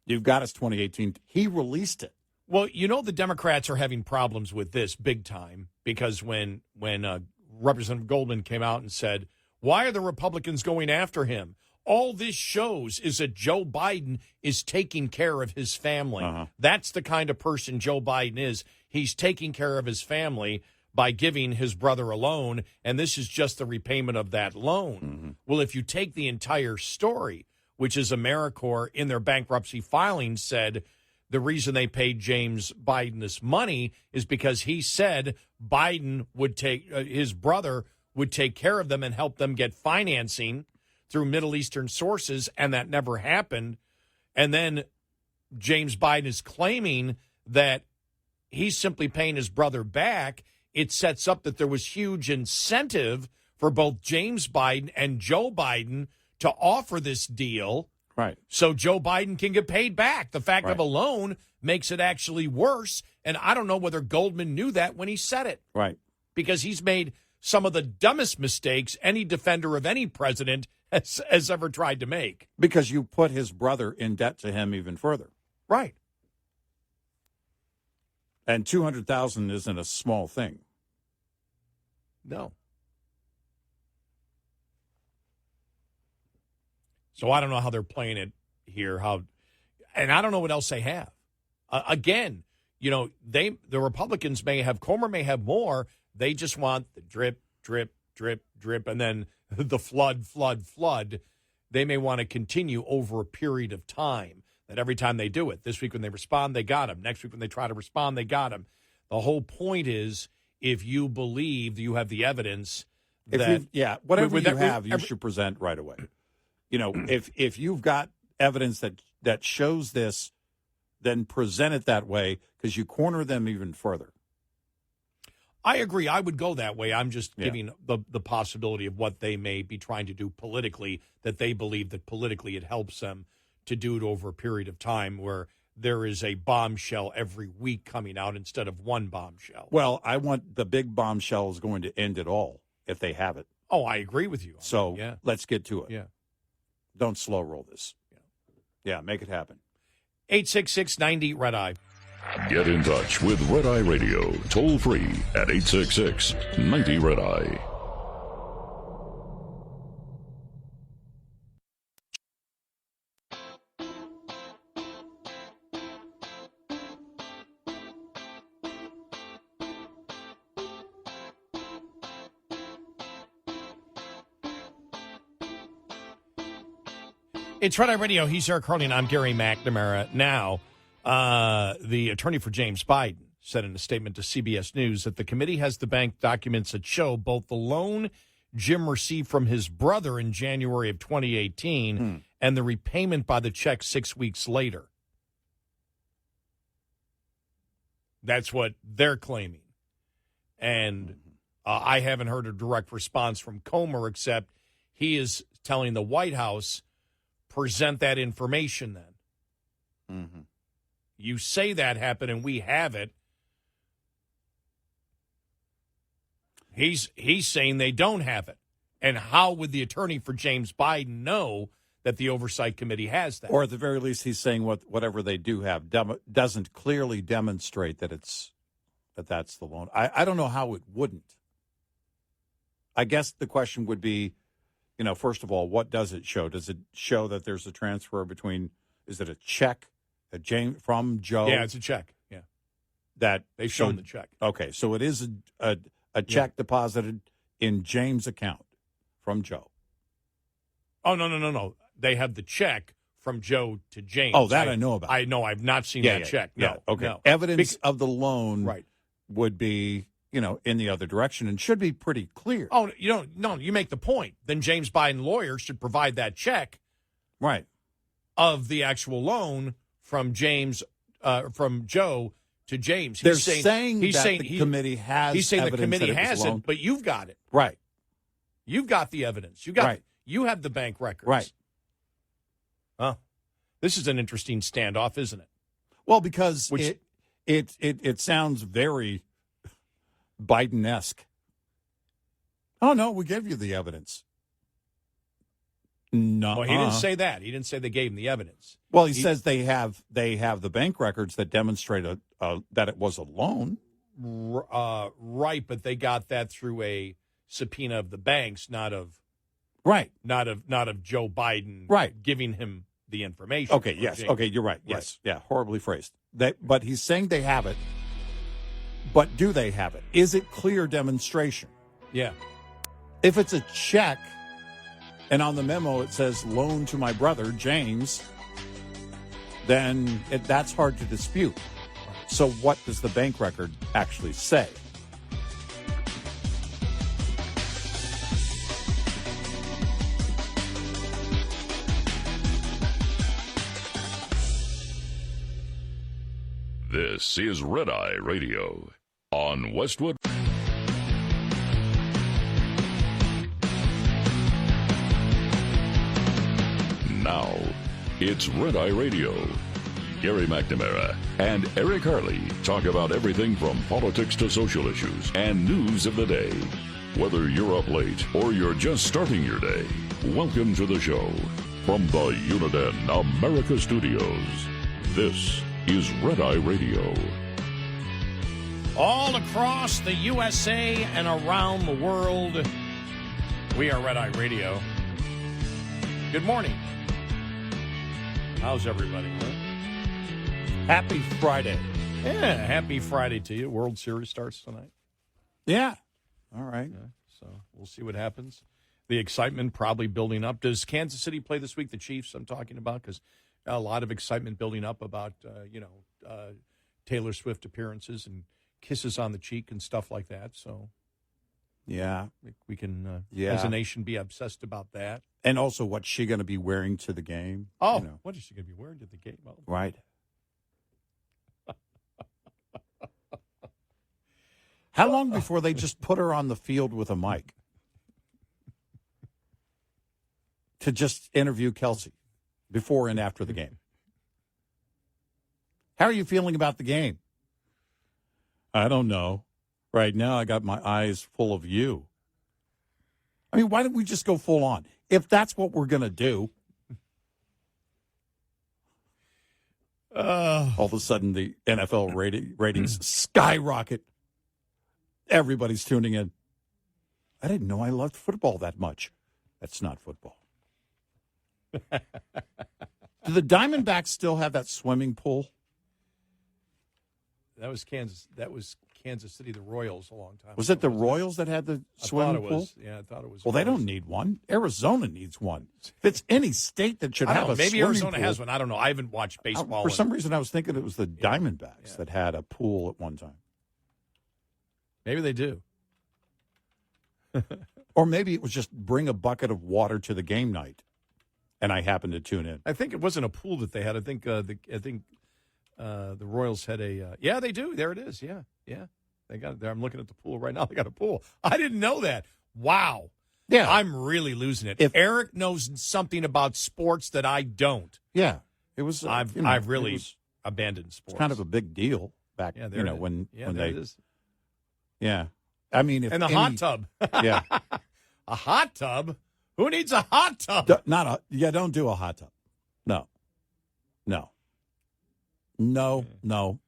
You've got his 2018. He released it. Well, the Democrats are having problems with this big time because when Representative Goldman came out and said, why are the Republicans going after him? All this shows is that Joe Biden is taking care of his family. Uh-huh. That's the kind of person Joe Biden is. He's taking care of his family by giving his brother a loan, and this is just the repayment of that loan. Mm-hmm. Well, if you take the entire story, which is AmeriCorps in their bankruptcy filing said the reason they paid James Biden this money is because he said Biden would his brother would take care of them and help them get financing through Middle Eastern sources, and that never happened. And then James Biden is claiming that he's simply paying his brother back. It sets up that there was huge incentive for both James Biden and Joe Biden to offer this deal. Right. So Joe Biden can get paid back. The fact of a loan makes it actually worse. And I don't know whether Goldman knew that when he said it. Right. Because he's made some of the dumbest mistakes any defender of any president has ever tried to make. Because you put his brother in debt to him even further. Right. And $200,000 isn't a small thing. No. So I don't know how they're playing it here. And I don't know what else they have. Again, the Republicans Comer may have more. They just want the drip, drip, drip, drip, and then the flood, flood, flood. They may want to continue over a period of time. That every time they do it, this week when they respond, they got him. Next week when they try to respond, they got him. The whole point is, if you believe you have the evidence that... whatever you have, you should present right away. If you've got evidence that shows this, then present it that way because you corner them even further. I agree. I would go that way. I'm just giving the possibility of what they may be trying to do politically, that they believe that politically it helps them to do it over a period of time where there is a bombshell every week coming out instead of one bombshell. Well, I want the big bombshell is going to end it all if they have it. Oh, I agree with you. So let's get to it. Yeah. Don't slow roll this. Yeah, make it happen. 866-90-RED-EYE. Get in touch with Red Eye Radio, toll free at 866-90-RED-EYE. It's Red Eye Radio. He's Eric Carly, and I'm Gary McNamara. Now, the attorney for James Biden said in a statement to CBS News that the committee has the bank documents that show both the loan Jim received from his brother in January of 2018 and the repayment by the check 6 weeks later. That's what they're claiming. And I haven't heard a direct response from Comer, except he is telling the White House, present that information then. Mm-hmm. You say that happened and we have it. He's saying they don't have it. And how would the attorney for James Biden know that the Oversight Committee has that? Or at the very least, he's saying whatever they do have doesn't clearly demonstrate that that's the loan. I don't know how it wouldn't. I guess the question would be, first of all, what does it show? Does it show that there's a transfer between? Is it a check from Joe? Yeah, it's a check. Yeah, that they've shown the check. Okay, so it is a check deposited in James' account from Joe. Oh no! They have the check from Joe to James. Oh, that I know about. I know. I've not seen that check. No. Okay. No. Evidence of the loan would be, in the other direction and should be pretty clear. Oh, you make the point. Then James Biden lawyers should provide that check. Right. Of the actual loan from from Joe to James. They're saying the committee has. He's saying the committee has it, but you've got it. Right. You've got the evidence. You have the bank records. Right. Huh. This is an interesting standoff, isn't it? Well, because it sounds very Biden-esque. Oh no, we gave you the evidence. No, well, he didn't say that. He didn't say they gave him the evidence. Well, he says they have the bank records that demonstrate that it was a loan. Right, but they got that through a subpoena of the banks, not of Joe Biden, giving him the information. Okay, yes, okay, you're right. Yes, yeah, horribly phrased. But he's saying they have it. But do they have it? Is it clear demonstration? Yeah. If it's a check, and on the memo it says loan to my brother, James, then that's hard to dispute. So what does the bank record actually say? This is Red Eye Radio on Westwood. Now, it's Red Eye Radio. Gary McNamara and Eric Harley talk about everything from politics to social issues and news of the day. Whether you're up late or you're just starting your day, welcome to the show. From the Uniden America Studios, this is Red Eye Radio. All across the USA and around the world, we are Red Eye Radio. Good morning. How's everybody? Huh? Happy Friday. Yeah, happy Friday to you. World Series starts tonight. Yeah. All right. Yeah, so we'll see what happens. The excitement probably building up. Does Kansas City play this week, the Chiefs I'm talking about? Because a lot of excitement building up about, Taylor Swift appearances and kisses on the cheek and stuff like that. So, yeah, we can, as a nation, be obsessed about that. And also, what's she going to be wearing to the game? Oh, what is she going to be wearing to the game? Oh. Right. How long before they just put her on the field with a mic to just interview Kelsey before and after the game? How are you feeling about the game? I don't know. Right now, I got my eyes full of you. I mean, why don't we just go full on? If that's what we're going to do. All of a sudden, the NFL ratings skyrocket. Everybody's tuning in. I didn't know I loved football that much. That's not football. Do the Diamondbacks still have that swimming pool? That was Kansas City, the Royals, a long time Was ago. it the Royals that had the swimming pool? Yeah, I thought it was. Well, they don't need one. Arizona needs one. If it's any state that should I don't have know, a maybe swimming Arizona pool. has one. I don't know. I haven't watched baseball. For some reason, I was thinking it was the Diamondbacks that had a pool at one time. Maybe they do. Or maybe it was just bring a bucket of water to the game night, and I happened to tune in. I think it wasn't a pool that they had. I think the Royals had a. Yeah, they do. There it is. Yeah. They got it there. I'm looking at the pool right now. They got a pool. I didn't know that. Wow. Yeah. I'm really losing it. If Eric knows something about sports that I don't. Yeah. It was. I've really abandoned sports. It's kind of a big deal back. Yeah, when there they. it is. Yeah. I mean, if and the hot tub. Yeah. A hot tub? Who needs a hot tub? Don't do a hot tub. No,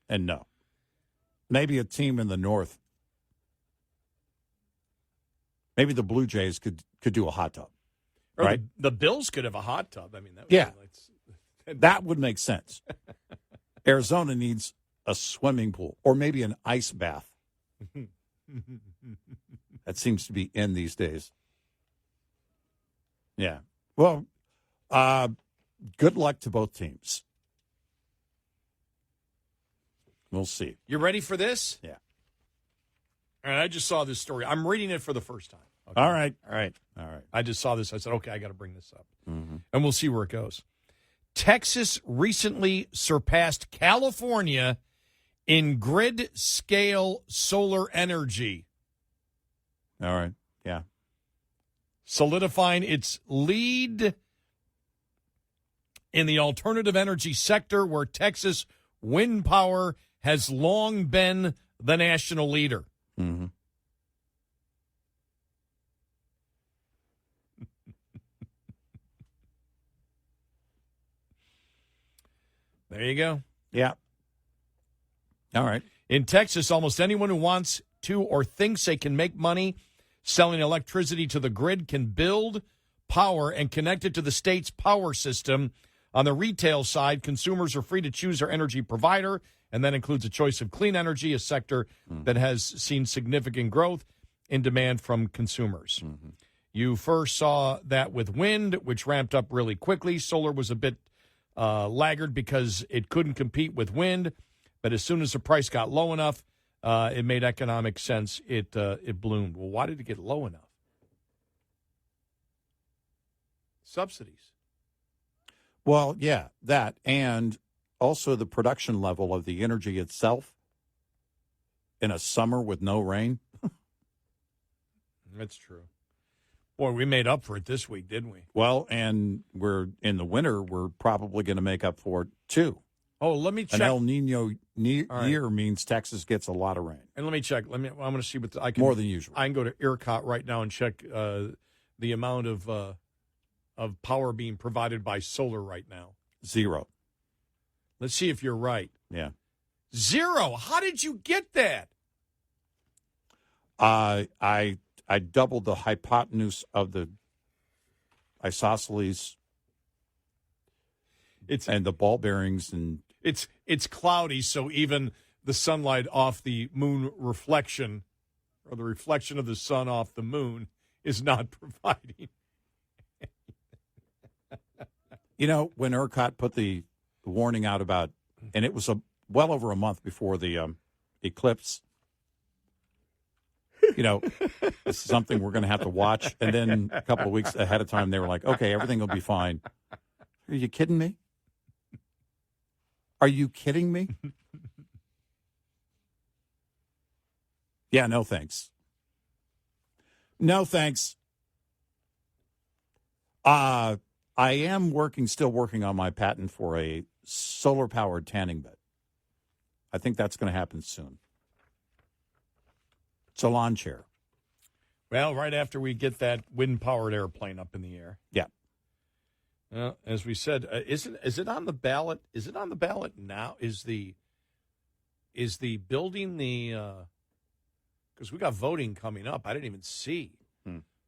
and no. Maybe a team in the North. Maybe the Blue Jays could do a hot tub. Or right? The Bills could have a hot tub. I mean, that would make sense. Arizona needs a swimming pool or maybe an ice bath. That seems to be in these days. Yeah. Well, good luck to both teams. We'll see. You ready for this? Yeah. All right, I just saw this story. I'm reading it for the first time. Okay? All right. I just saw this. I said, okay, I got to bring this up. Mm-hmm. And we'll see where it goes. Texas recently surpassed California in grid-scale solar energy. All right. Yeah. Solidifying its lead in the alternative energy sector, where Texas wind power has long been the national leader. Mm-hmm. There you go. Yeah. All right. In Texas, almost anyone who wants to or thinks they can make money selling electricity to the grid can build power and connect it to the state's power system. On the retail side, consumers are free to choose their energy provider, and that includes a choice of clean energy, a sector that has seen significant growth in demand from consumers. Mm-hmm. You first saw that with wind, which ramped up really quickly. Solar was a bit laggard because it couldn't compete with wind, but as soon as the price got low enough, it made economic sense. It bloomed. Well, why did it get low enough? Subsidies. Well, yeah, that, and also the production level of the energy itself in a summer with no rain. That's true. Boy, we made up for it this week, didn't we? Well, and we're in the winter, we're probably going to make up for it, too. Oh, let me check. An El Nino year means Texas gets a lot of rain. And let me check. I'm going to see what I can. More than usual. I can go to ERCOT right now and check the amount of power being provided by solar right now. 0. Let's see if you're right. Yeah. 0. How did you get that? I doubled the hypotenuse of the isosceles. And the ball bearings, and it's cloudy, so even the sunlight off the moon reflection, or the reflection of the sun off the moon, is not providing. You know, when ERCOT put the warning out about, and it was well over a month before the eclipse. You know, this is something we're going to have to watch, and then a couple of weeks ahead of time, they were like, "Okay, everything will be fine." Are you kidding me? Are you kidding me? Yeah, no thanks. No thanks. I am still working on my patent for a solar-powered tanning bed. I think that's going to happen soon. It's a lawn chair. Well, right after we get that wind-powered airplane up in the air. Yeah. As we said, is it on the ballot? Is it on the ballot now? Is the building because we got voting coming up. I didn't even see.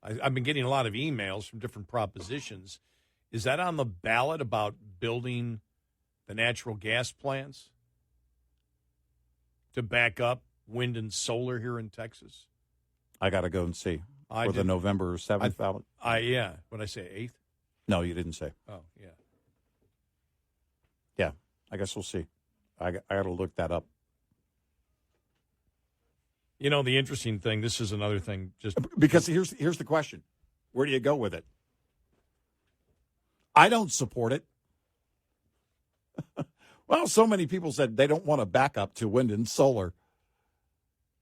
I've been getting a lot of emails from different propositions. Is that on the ballot about building the natural gas plants to back up wind and solar here in Texas? I got to go and see. For the November 7th ballot? Yeah. What did I say, 8th? No, you didn't say. Oh, yeah. Yeah, I guess we'll see. I got to look that up. You know, the interesting thing, this is another thing. Just because here's the question. Where do you go with it? I don't support it. Well, so many people said they don't want a backup to wind and solar.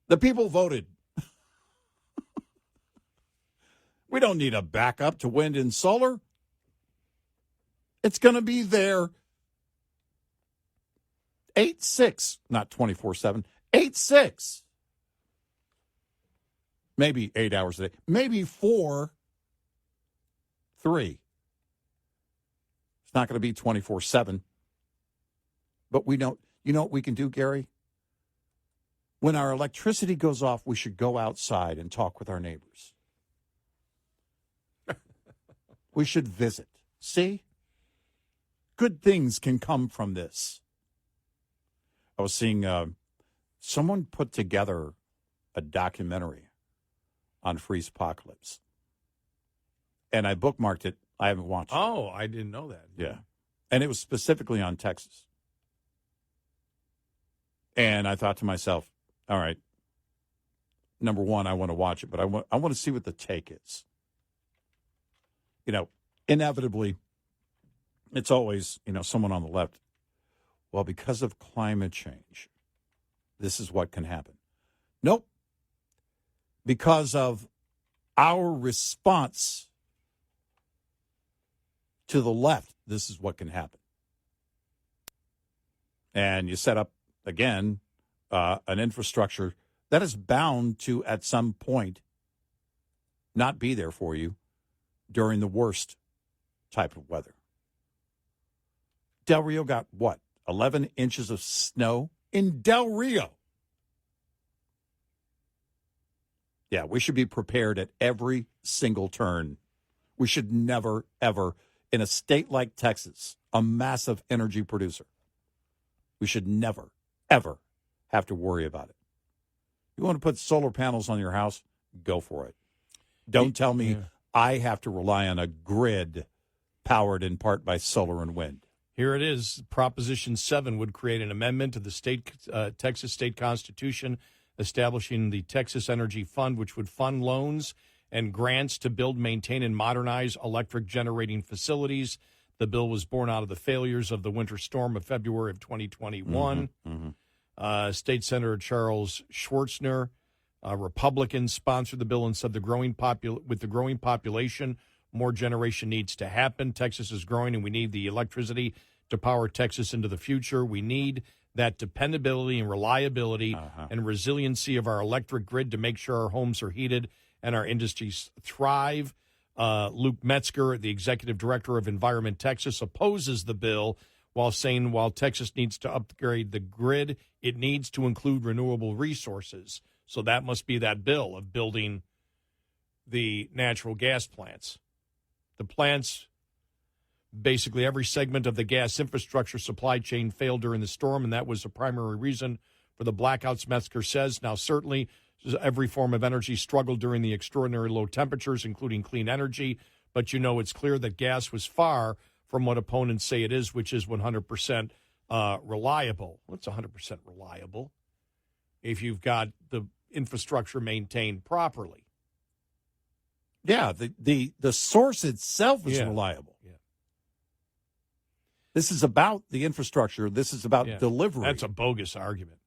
The people voted. We don't need a backup to wind and solar. It's going to be there 8/6, not 24/7, 8/6. Maybe 8 hours a day, maybe 4/3. It's not going to be 24/7. But we don't, you know what we can do, Gary? When our electricity goes off, we should go outside and talk with our neighbors. We should visit. See? Good things can come from this. I was seeing someone put together a documentary on Freeze Apocalypse. And I bookmarked it. I haven't watched it. Oh, I didn't know that. Yeah. And it was specifically on Texas. And I thought to myself, all right, number one, I want to watch it, but I want to see what the take is. You know, inevitably, it's always, someone on the left. Well, because of climate change, this is what can happen. Nope. Because of our response to the left, this is what can happen. And you set up, again, an infrastructure that is bound to, at some point, not be there for you during the worst type of weather. Del Rio got, 11 inches of snow in Del Rio. Yeah, we should be prepared at every single turn. We should never, ever, in a state like Texas, a massive energy producer, we should never, ever have to worry about it. You want to put solar panels on your house? Go for it. Don't tell me I have to rely on a grid powered in part by solar and wind. Here it is. Proposition 7 would create an amendment to the Texas state constitution establishing the Texas Energy Fund, which would fund loans and grants to build, maintain, and modernize electric generating facilities. The bill was born out of the failures of the winter storm of February of 2021. State Senator Charles Schwartzner, a Republican, sponsored the bill and said with the growing population, more generation needs to happen. Texas is growing, and we need the electricity to power Texas into the future. We need that dependability and reliability and resiliency of our electric grid to make sure our homes are heated and our industries thrive. Luke Metzger, the executive director of Environment Texas, opposes the bill while saying while Texas needs to upgrade the grid, it needs to include renewable resources. So that must be that bill of building the natural gas plants. The plants, basically every segment of the gas infrastructure supply chain failed during the storm, and that was the primary reason for the blackouts, Metzger says. Now, certainly, every form of energy struggled during the extraordinary low temperatures, including clean energy, but it's clear that gas was far from what opponents say it is, which is 100% reliable. What's 100% reliable? If you've got the infrastructure maintained properly. Yeah, the source itself is reliable. Yeah. This is about the infrastructure. This is about delivery. That's a bogus argument.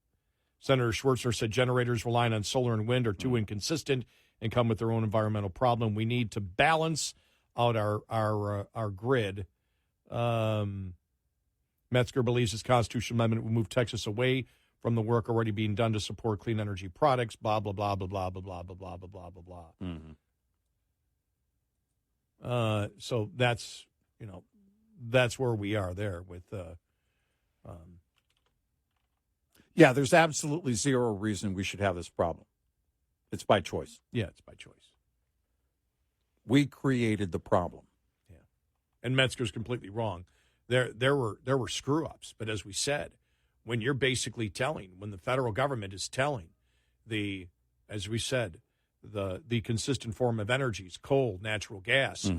Senator Schwarzer said generators relying on solar and wind are too inconsistent and come with their own environmental problem. We need to balance out our grid. Metzger believes his constitutional amendment will move Texas away from the work already being done to support clean energy products, blah, blah, blah, blah, blah, blah, blah, blah, blah, blah, blah, blah, blah. So that's, that's where we are there with yeah, there's absolutely zero reason we should have this problem. It's by choice. Yeah, it's by choice. We created the problem. Yeah. And Metzger's completely wrong. There were screw-ups, but as we said, when you're basically when the federal government is telling as we said, the consistent form of energies, coal, natural gas,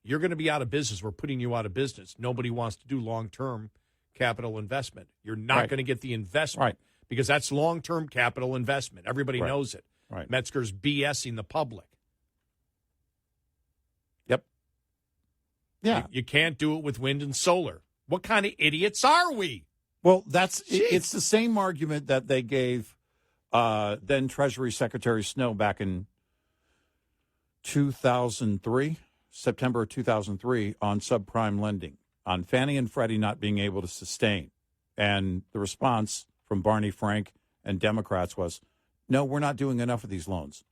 you're going to be out of business. We're putting you out of business. Nobody wants to do long-term capital investment. You're not going to get the investment because that's long-term capital investment. Everybody knows it. Right. Metzger's BSing the public. Yep. Yeah. You can't do it with wind and solar. What kind of idiots are we? Well, it's the same argument that they gave then Treasury Secretary Snow back in 2003, September of 2003, on subprime lending, on Fannie and Freddie not being able to sustain. And the response from Barney Frank and Democrats was, no, we're not doing enough of these loans.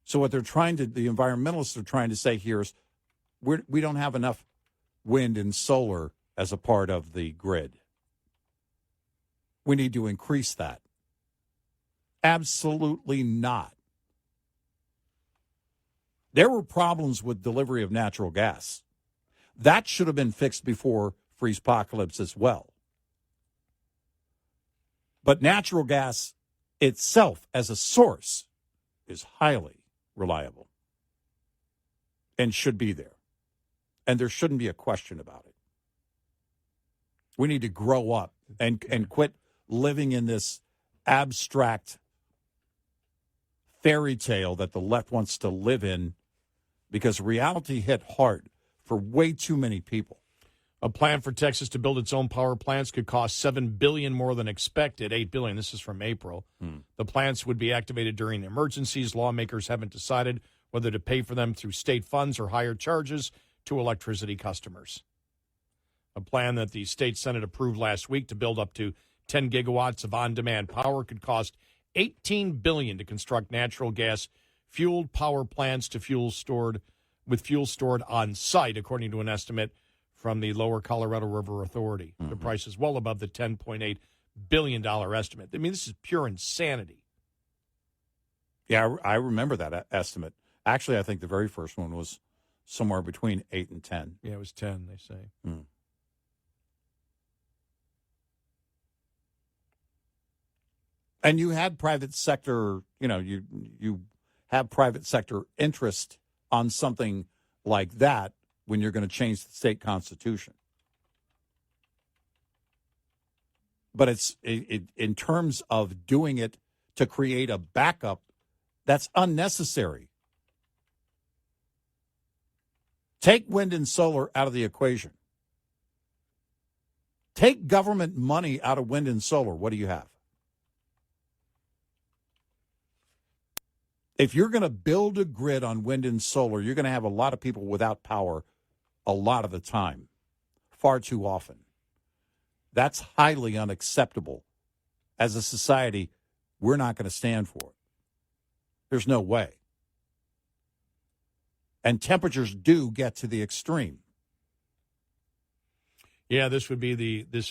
So what the environmentalists are trying to say here is we don't have enough wind and solar as a part of the grid. We need to increase that. Absolutely not. There were problems with delivery of natural gas. That should have been fixed before freeze-pocalypse as well. But natural gas itself as a source is highly reliable and should be there. And there shouldn't be a question about it. We need to grow up and quit living in this abstract fairy tale that the left wants to live in, because reality hit hard for way too many people. A plan for Texas to build its own power plants could cost $7 billion more than expected, $8 billion. This is from April. The plants would be activated during emergencies. Lawmakers haven't decided whether to pay for them through state funds or higher charges to electricity customers. A plan that the state Senate approved last week to build up to 10 gigawatts of on-demand power could cost $18 billion to construct natural gas-fueled power plants with fuel stored on site, according to an estimate from the Lower Colorado River Authority. The price is well above the $10.8 billion estimate. I mean, this is pure insanity. Yeah, I remember that estimate. Actually, I think the very first one was somewhere between 8 and 10. Yeah, it was 10, they say. And you had private sector, you have private sector interest on something like that when you're going to change the state constitution. But it's in terms of doing it to create a backup, that's unnecessary. Take wind and solar out of the equation. Take government money out of wind and solar. What do you have? If you're going to build a grid on wind and solar, you're going to have a lot of people without power a lot of the time, far too often. That's highly unacceptable. As a society, we're not going to stand for it. There's no way. And temperatures do get to the extreme. Yeah, this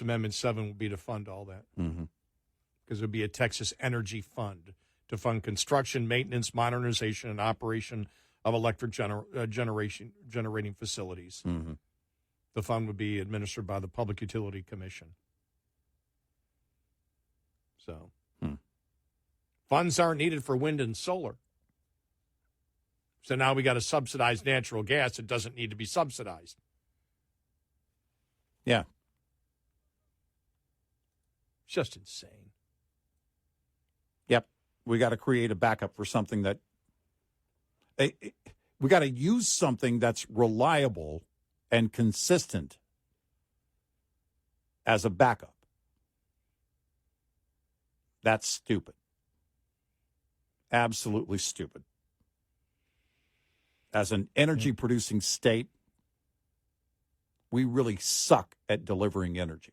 Amendment 7 would be to fund all that. Because it would be a Texas Energy Fund to fund construction, maintenance, modernization, and operation of electric generating facilities. The fund would be administered by the Public Utility Commission. So, funds aren't needed for wind and solar. So now we got to subsidize natural gas. It doesn't need to be subsidized. Yeah. It's just insane. Yep. We got to create a backup for something that we got to use something that's reliable and consistent as a backup. That's stupid. Absolutely stupid. As an energy producing state, we really suck at delivering energy.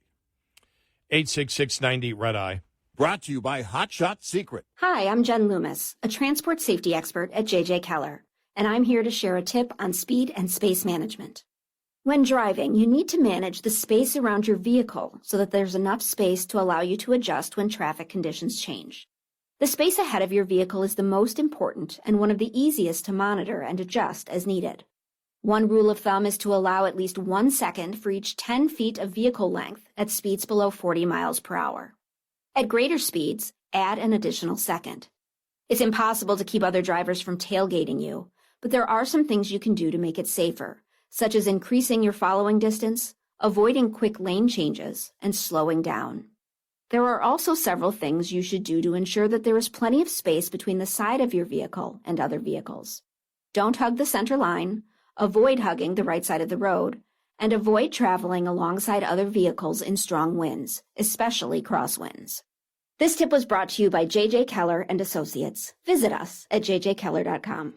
866-90-RED-EYE. Brought to you by Hot Shot Secret. Hi, I'm Jen Loomis, a transport safety expert at JJ Keller, and I'm here to share a tip on speed and space management. When driving, you need to manage the space around your vehicle so that there's enough space to allow you to adjust when traffic conditions change. The space ahead of your vehicle is the most important and one of the easiest to monitor and adjust as needed. One rule of thumb is to allow at least 1 second for each 10 feet of vehicle length at speeds below 40 miles per hour. At greater speeds, add an additional second. It's impossible to keep other drivers from tailgating you, but there are some things you can do to make it safer, such as increasing your following distance, avoiding quick lane changes, and slowing down. There are also several things you should do to ensure that there is plenty of space between the side of your vehicle and other vehicles. Don't hug the center line, avoid hugging the right side of the road, and avoid traveling alongside other vehicles in strong winds, especially crosswinds. This tip was brought to you by JJ Keller and Associates. Visit us at jjkeller.com.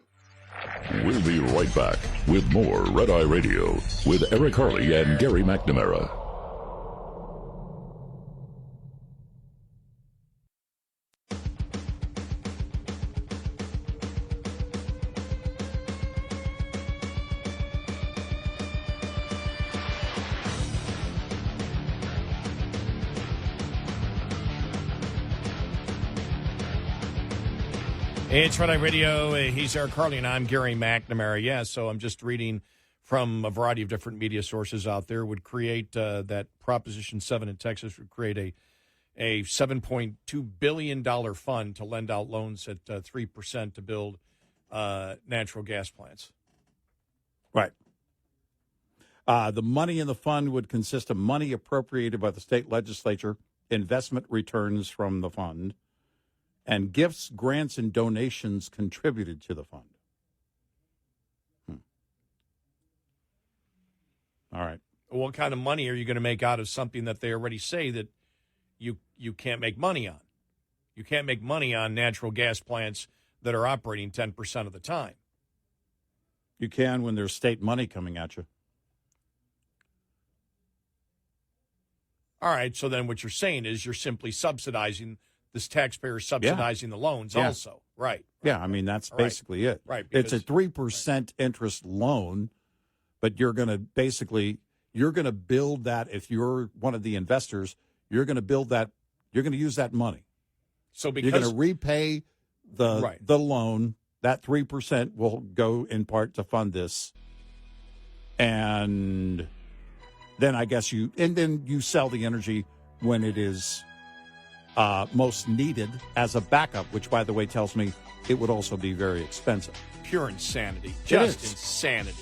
We'll be right back with more Red Eye Radio with Eric Harley and Gary McNamara. It's Red Eye Radio. He's Eric Harley, and I'm Gary McNamara. Yeah, so I'm just reading from a variety of different media sources out there. Would create that Proposition 7 in Texas would create a $7.2 billion fund to lend out loans at 3% to build natural gas plants. Right. The money in the fund would consist of money appropriated by the state legislature, investment returns from the fund, and gifts, grants, and donations contributed to the fund. All right. What kind of money are you going to make out of something that they already say that you can't make money on? You can't make money on natural gas plants that are operating 10% of the time. You can when there's state money coming at you. All right, so then what you're saying is you're simply subsidizing, this taxpayer subsidizing the loans also. Right. Yeah, I mean, that's basically it. Right. It's a 3% interest loan, but you're going to build that. If you're one of the investors, you're going to build that, you're going to use that money. So because you're going to repay the loan, that 3% will go in part to fund this. And then I guess you sell the energy when it is most needed as a backup, which, by the way, tells me it would also be very expensive. Pure insanity. Just insanity.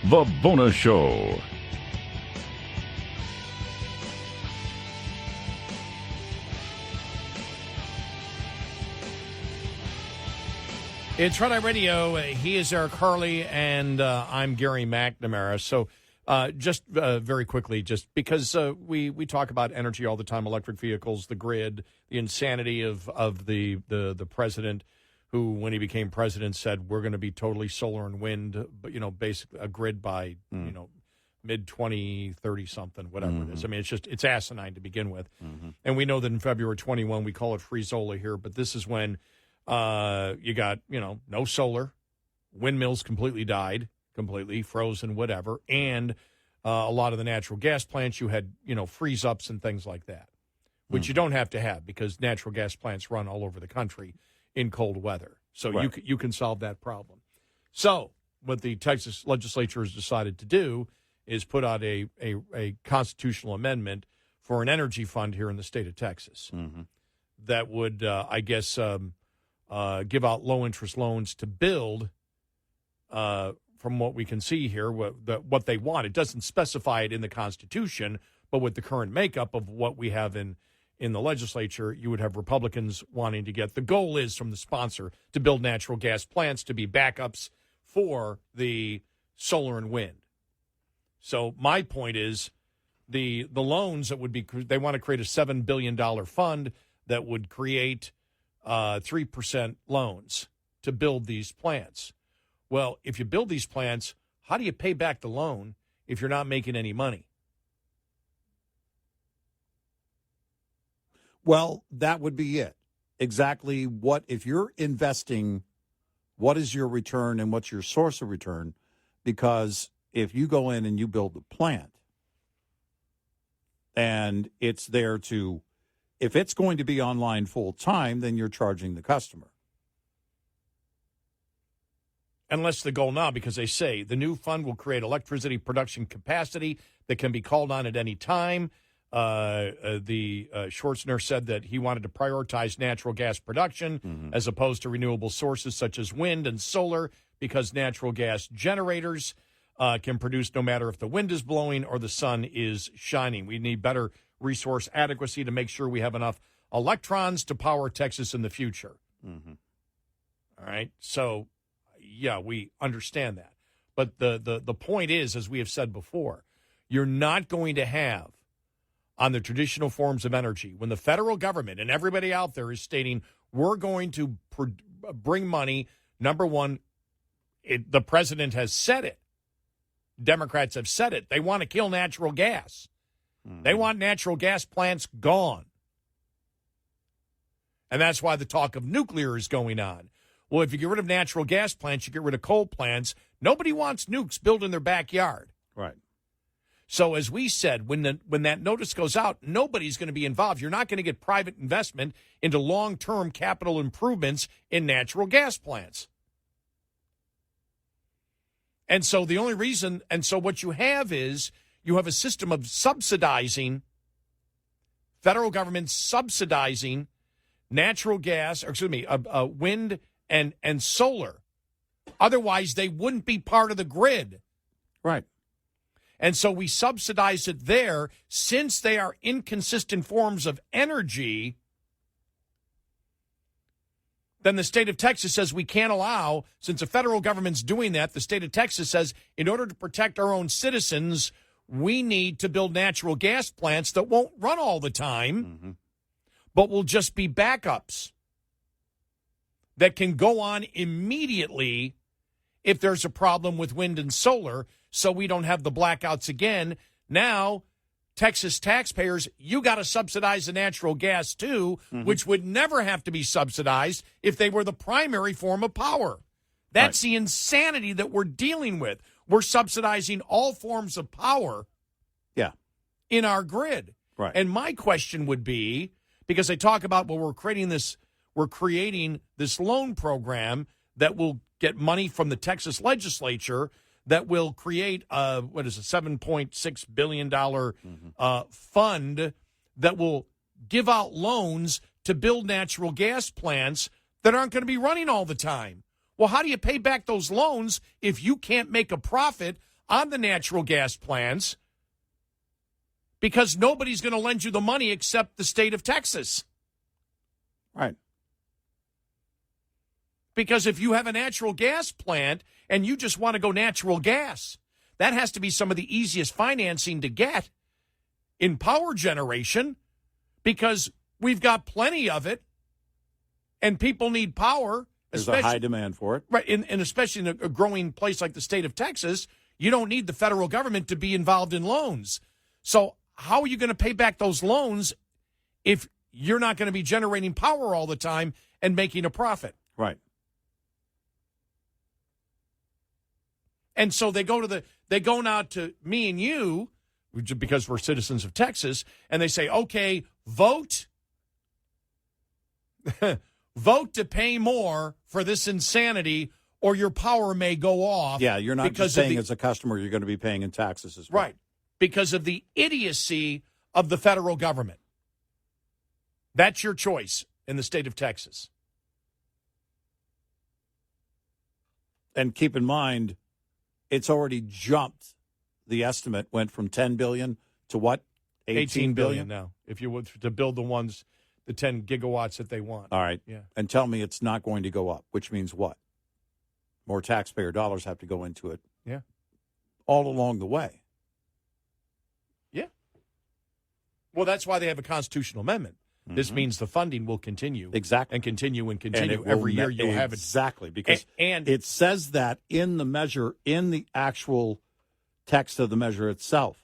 The Bonus Show. It's Red Eye Radio. He is Eric Harley, and I'm Gary McNamara. So just very quickly, just because we talk about energy all the time, electric vehicles, the grid, the insanity of the president, who, when he became president, said we're going to be totally solar and wind, but, basically a grid by, mid-2030 something, whatever it is. I mean, it's asinine to begin with. Mm-hmm. And we know that in February 21, we call it free Zola here, but this is when you got, no solar, windmills completely died, completely frozen, whatever, and a lot of the natural gas plants, you had, freeze-ups and things like that, which you don't have to have because natural gas plants run all over the country in cold weather. So you can solve that problem. So what the Texas legislature has decided to do is put out a constitutional amendment for an energy fund here in the state of Texas that would, give out low-interest loans to build, from what we can see here, what they want. It doesn't specify it in the Constitution, but with the current makeup of what we have in in the legislature, you would have Republicans wanting to get. The goal is from the sponsor to build natural gas plants to be backups for the solar and wind. So my point is the loans that would be, they want to create a $7 billion fund that would create 3% loans to build these plants. Well, if you build these plants, how do you pay back the loan if you're not making any money? Well, that would be it. Exactly what, if you're investing, what is your return and what's your source of return? Because if you go in and you build the plant and it's there to, if it's going to be online full time, then you're charging the customer. Unless the goal now, because they say the new fund will create electricity production capacity that can be called on at any time. Schwarzenegger said that he wanted to prioritize natural gas production as opposed to renewable sources such as wind and solar, because natural gas generators can produce no matter if the wind is blowing or the sun is shining. We need better resource adequacy to make sure we have enough electrons to power Texas in the future. All right. So, yeah, we understand that. But the point is, as we have said before, you're not going to have on the traditional forms of energy, when the federal government and everybody out there is stating we're going to bring money, number one, the president has said it. Democrats have said it. They want to kill natural gas. They want natural gas plants gone. And that's why the talk of nuclear is going on. Well, if you get rid of natural gas plants, you get rid of coal plants. Nobody wants nukes built in their backyard. Right. So as we said, when that notice goes out, nobody's going to be involved. You're not going to get private investment into long-term capital improvements in natural gas plants. And so the only reason, and so what you have is you have a system of subsidizing, federal government subsidizing natural gas, or excuse me, wind and solar. Otherwise, they wouldn't be part of the grid. Right. And so we subsidize it there. Since they are inconsistent forms of energy, then the state of Texas says we can't allow, since the federal government's doing that, the state of Texas says in order to protect our own citizens, we need to build natural gas plants that won't run all the time, but will just be backups that can go on immediately if there's a problem with wind and solar, so we don't have the blackouts again. Now, Texas taxpayers, you got to subsidize the natural gas too, which would never have to be subsidized if they were the primary form of power. That's the insanity that we're dealing with. We're subsidizing all forms of power in our grid. Right. And my question would be, because they talk about, well, we're creating this loan program that will get money from the Texas legislature that will create a $7.6 billion fund that will give out loans to build natural gas plants that aren't going to be running all the time. Well, how do you pay back those loans if you can't make a profit on the natural gas plants? Because nobody's going to lend you the money except the state of Texas. Right. Because if you have a natural gas plant and you just want to go natural gas, that has to be some of the easiest financing to get in power generation, because we've got plenty of it and people need power. There's a high demand for it. Right, and especially in a growing place like the state of Texas, you don't need the federal government to be involved in loans. So how are you going to pay back those loans if you're not going to be generating power all the time and making a profit? Right. And so they go now to me and you, because we're citizens of Texas, and they say, okay, vote to pay more for this insanity, or your power may go off. Yeah, you're not just saying as a customer you're going to be paying in taxes as well. Right, because of the idiocy of the federal government. That's your choice in the state of Texas. And keep in mind, it's already jumped. The estimate went from $10 billion to what? $18 billion now. if you would, to build the 10 gigawatts that they want. All right. Yeah. And tell me it's not going to go up, which means what? More taxpayer dollars have to go into it. Yeah. All along the way. Yeah. Well, that's why they have a constitutional amendment. Mm-hmm. This means the funding will continue. Exactly. And continue and continue. Every year you'll have it. Exactly. Because and it says that in the measure, in the actual text of the measure itself.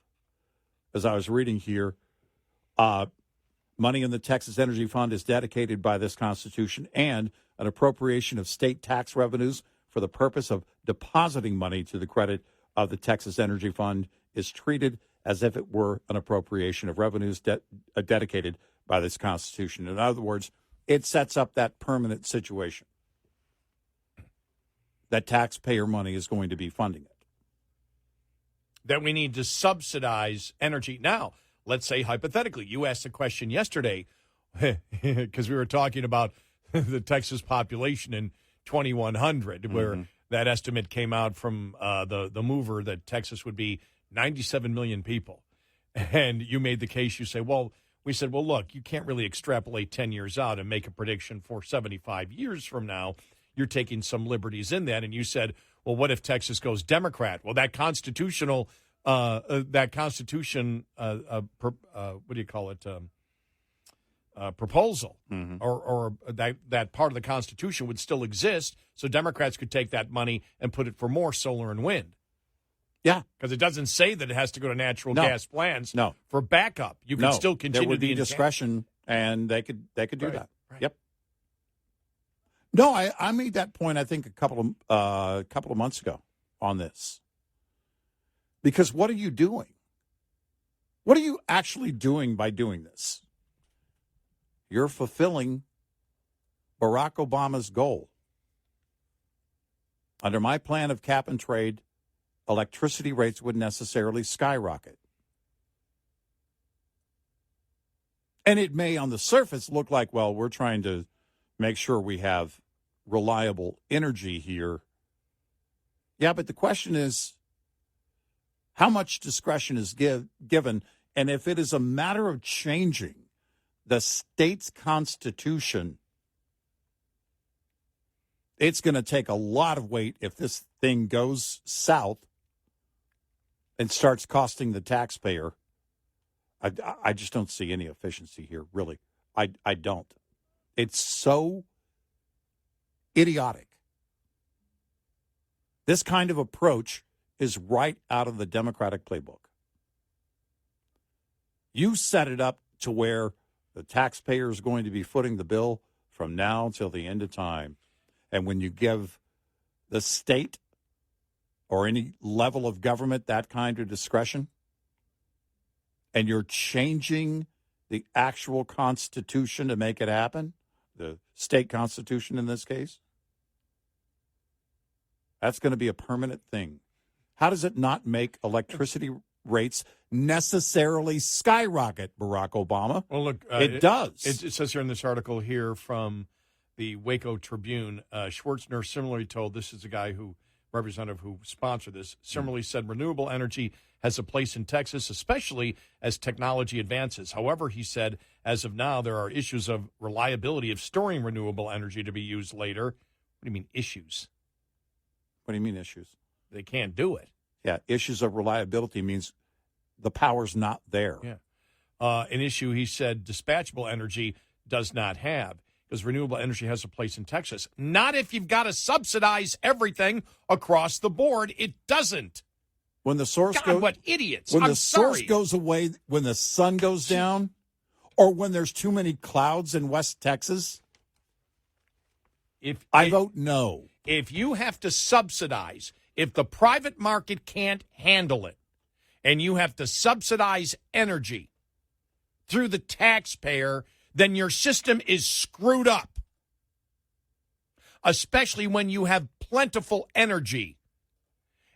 As I was reading here, money in the Texas Energy Fund is dedicated by this Constitution and an appropriation of state tax revenues for the purpose of depositing money to the credit of the Texas Energy Fund is treated as if it were an appropriation of revenues dedicated by this Constitution. In other words, it sets up that permanent situation that taxpayer money is going to be funding it. That we need to subsidize energy. Now, let's say hypothetically, you asked a question yesterday because we were talking about the Texas population in 2100, where that estimate came out from the mover that Texas would be 97 million people. And you made the case, you say, we said, look, you can't really extrapolate 10 years out and make a prediction for 75 years from now. You're taking some liberties in that. And you said, well, what if Texas goes Democrat? Well, that constitution, what do you call it? Proposal or that part of the Constitution would still exist. So Democrats could take that money and put it for more solar and wind. Yeah. Because it doesn't say that it has to go to natural gas plants for backup. You can still continue there would be discretion, and they could do that. Right. Yep. No, I made that point, I think, a couple of months ago on this. Because what are you doing? What are you actually doing by doing this? You're fulfilling Barack Obama's goal. Under my plan of cap and trade, electricity rates would necessarily skyrocket. And it may, on the surface, look like, well, we're trying to make sure we have reliable energy here. Yeah, but the question is, how much discretion is given? And if it is a matter of changing the state's constitution, it's going to take a lot of weight if this thing goes south and starts costing the taxpayer. I just don't see any efficiency here, really. I don't. It's so idiotic. This kind of approach is right out of the Democratic playbook. You set it up to where the taxpayer is going to be footing the bill from now until the end of time. And when you give the state or any level of government that kind of discretion, and you're changing the actual Constitution to make it happen, the state Constitution in this case, that's going to be a permanent thing. How does it not make electricity rates necessarily skyrocket, Barack Obama? Well, look, it does. It says here in this article here from the Waco Tribune, Schwartzner similarly told, this is a guy who, representative who sponsored this, similarly said renewable energy has a place in Texas, especially as technology advances. However, he said, as of now, there are issues of reliability of storing renewable energy to be used later. What do you mean issues? What do you mean issues? They can't do it. Yeah, issues of reliability means the power's not there. Yeah. An issue, he said, dispatchable energy does not have, because renewable energy has a place in Texas. Not if you've got to subsidize everything across the board. It doesn't. When the source God, what idiots. When the source goes away, when the sun goes down, or when there's too many clouds in West Texas, I vote no. If you have to subsidize, if the private market can't handle it, and you have to subsidize energy through the taxpayer, then your system is screwed up, especially when you have plentiful energy.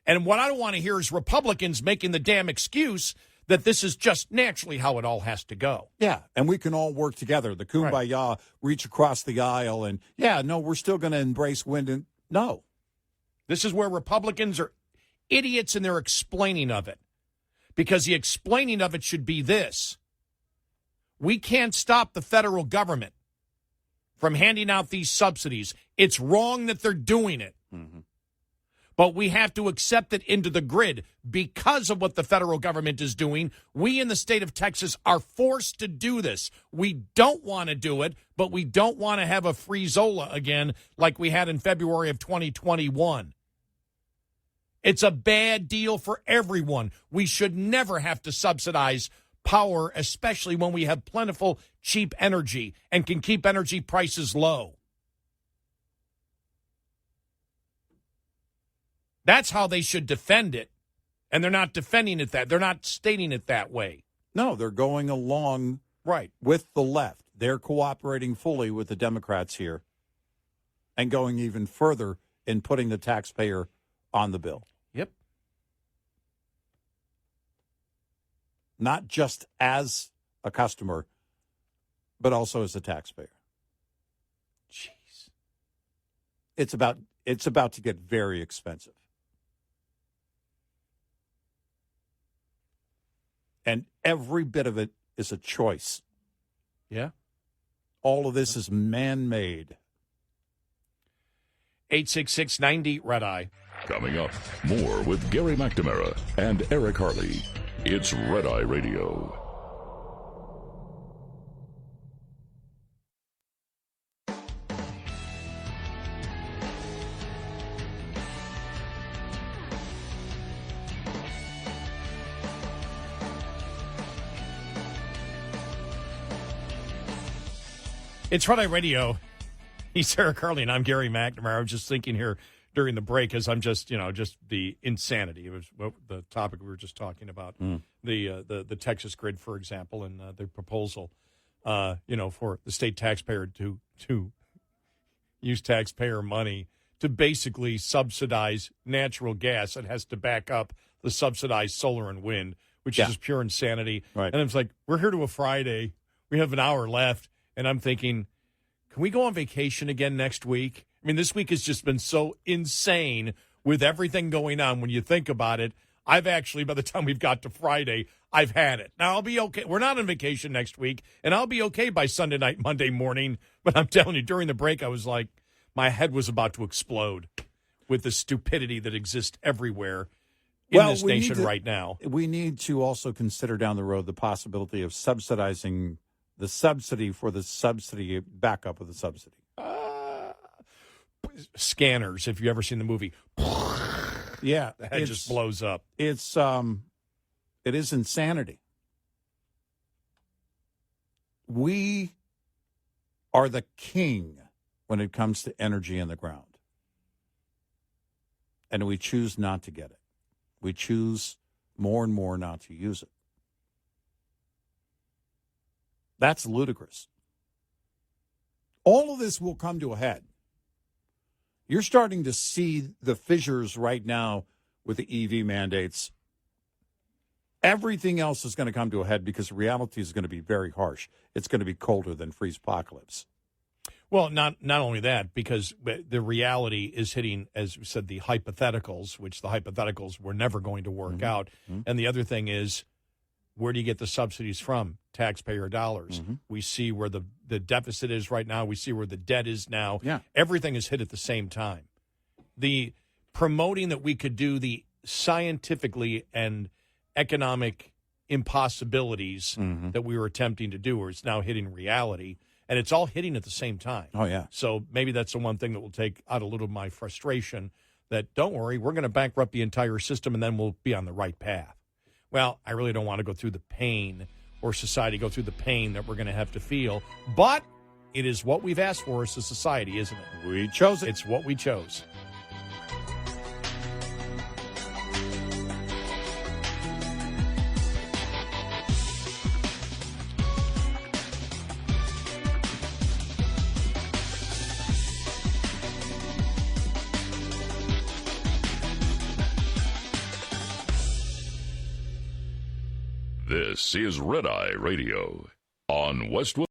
And what I don't want to hear is Republicans making the damn excuse that this is just naturally how it all has to go. Yeah, and we can all work together. The kumbaya, reach across the aisle, and, we're still going to embrace wind. And no. This is where Republicans are idiots in their explaining of it. Because the explaining of it should be this. We can't stop the federal government from handing out these subsidies. It's wrong that they're doing it. Mm-hmm. But we have to accept it into the grid because of what the federal government is doing. We in the state of Texas are forced to do this. We don't want to do it, but we don't want to have a free Zola again like we had in February of 2021. It's a bad deal for everyone. We should never have to subsidize power, especially when we have plentiful, cheap energy and can keep energy prices low. That's how they should defend it, and they're not defending it that. They're not stating it that way. No, they're going along right with the left. They're cooperating fully with the Democrats here and going even further in putting the taxpayer on the bill. Yep. Not just as a customer, but also as a taxpayer. Jeez. It's about to get very expensive. And every bit of it is a choice. Yeah. All of this is man-made. 866-90-RED-EYE. Coming up, more with Gary McNamara and Eric Harley. It's Red Eye Radio. It's Red Eye Radio. He's Eric Harley, and I'm Gary McNamara. I was just thinking here during the break as I'm just the insanity. It was the topic we were just talking about, the Texas grid, for example, and the proposal, for the state taxpayer to use taxpayer money to basically subsidize natural gas. It has to back up the subsidized solar and wind, which is just pure insanity. Right. And it's like, we're here to a Friday. We have an hour left. And I'm thinking, can we go on vacation again next week? I mean, this week has just been so insane with everything going on. When you think about it, I've actually, by the time we've got to Friday, I've had it. Now, I'll be okay. We're not on vacation next week, and I'll be okay by Sunday night, Monday morning. But I'm telling you, during the break, I was like, my head was about to explode with the stupidity that exists everywhere in this nation right now. We need to also consider down the road the possibility of subsidizing the subsidy for the subsidy backup of the subsidy. Scanners, if you've ever seen the movie. Yeah. The head just blows up. It is insanity. We are the king when it comes to energy in the ground. And we choose not to get it. We choose more and more not to use it. That's ludicrous. All of this will come to a head. You're starting to see the fissures right now with the EV mandates. Everything else is going to come to a head because reality is going to be very harsh. It's going to be colder than freeze apocalypse. Well, not only that, because the reality is hitting, as we said, the hypotheticals, which the hypotheticals were never going to work out. Mm-hmm. And the other thing is, where do you get the subsidies from? Taxpayer dollars. Mm-hmm. We see where the deficit is right now. We see where the debt is now. Yeah. Everything is hit at the same time. The promoting that we could do the scientifically and economic impossibilities that we were attempting to do, or it's now hitting reality, and it's all hitting at the same time. Oh, yeah. So maybe that's the one thing that will take out a little of my frustration, that don't worry, we're going to bankrupt the entire system, and then we'll be on the right path. Well, I really don't want to go through the pain, or society go through the pain that we're going to have to feel. But it is what we've asked for as a society, isn't it? We chose it. It's what we chose. This is Red Eye Radio on Westwood.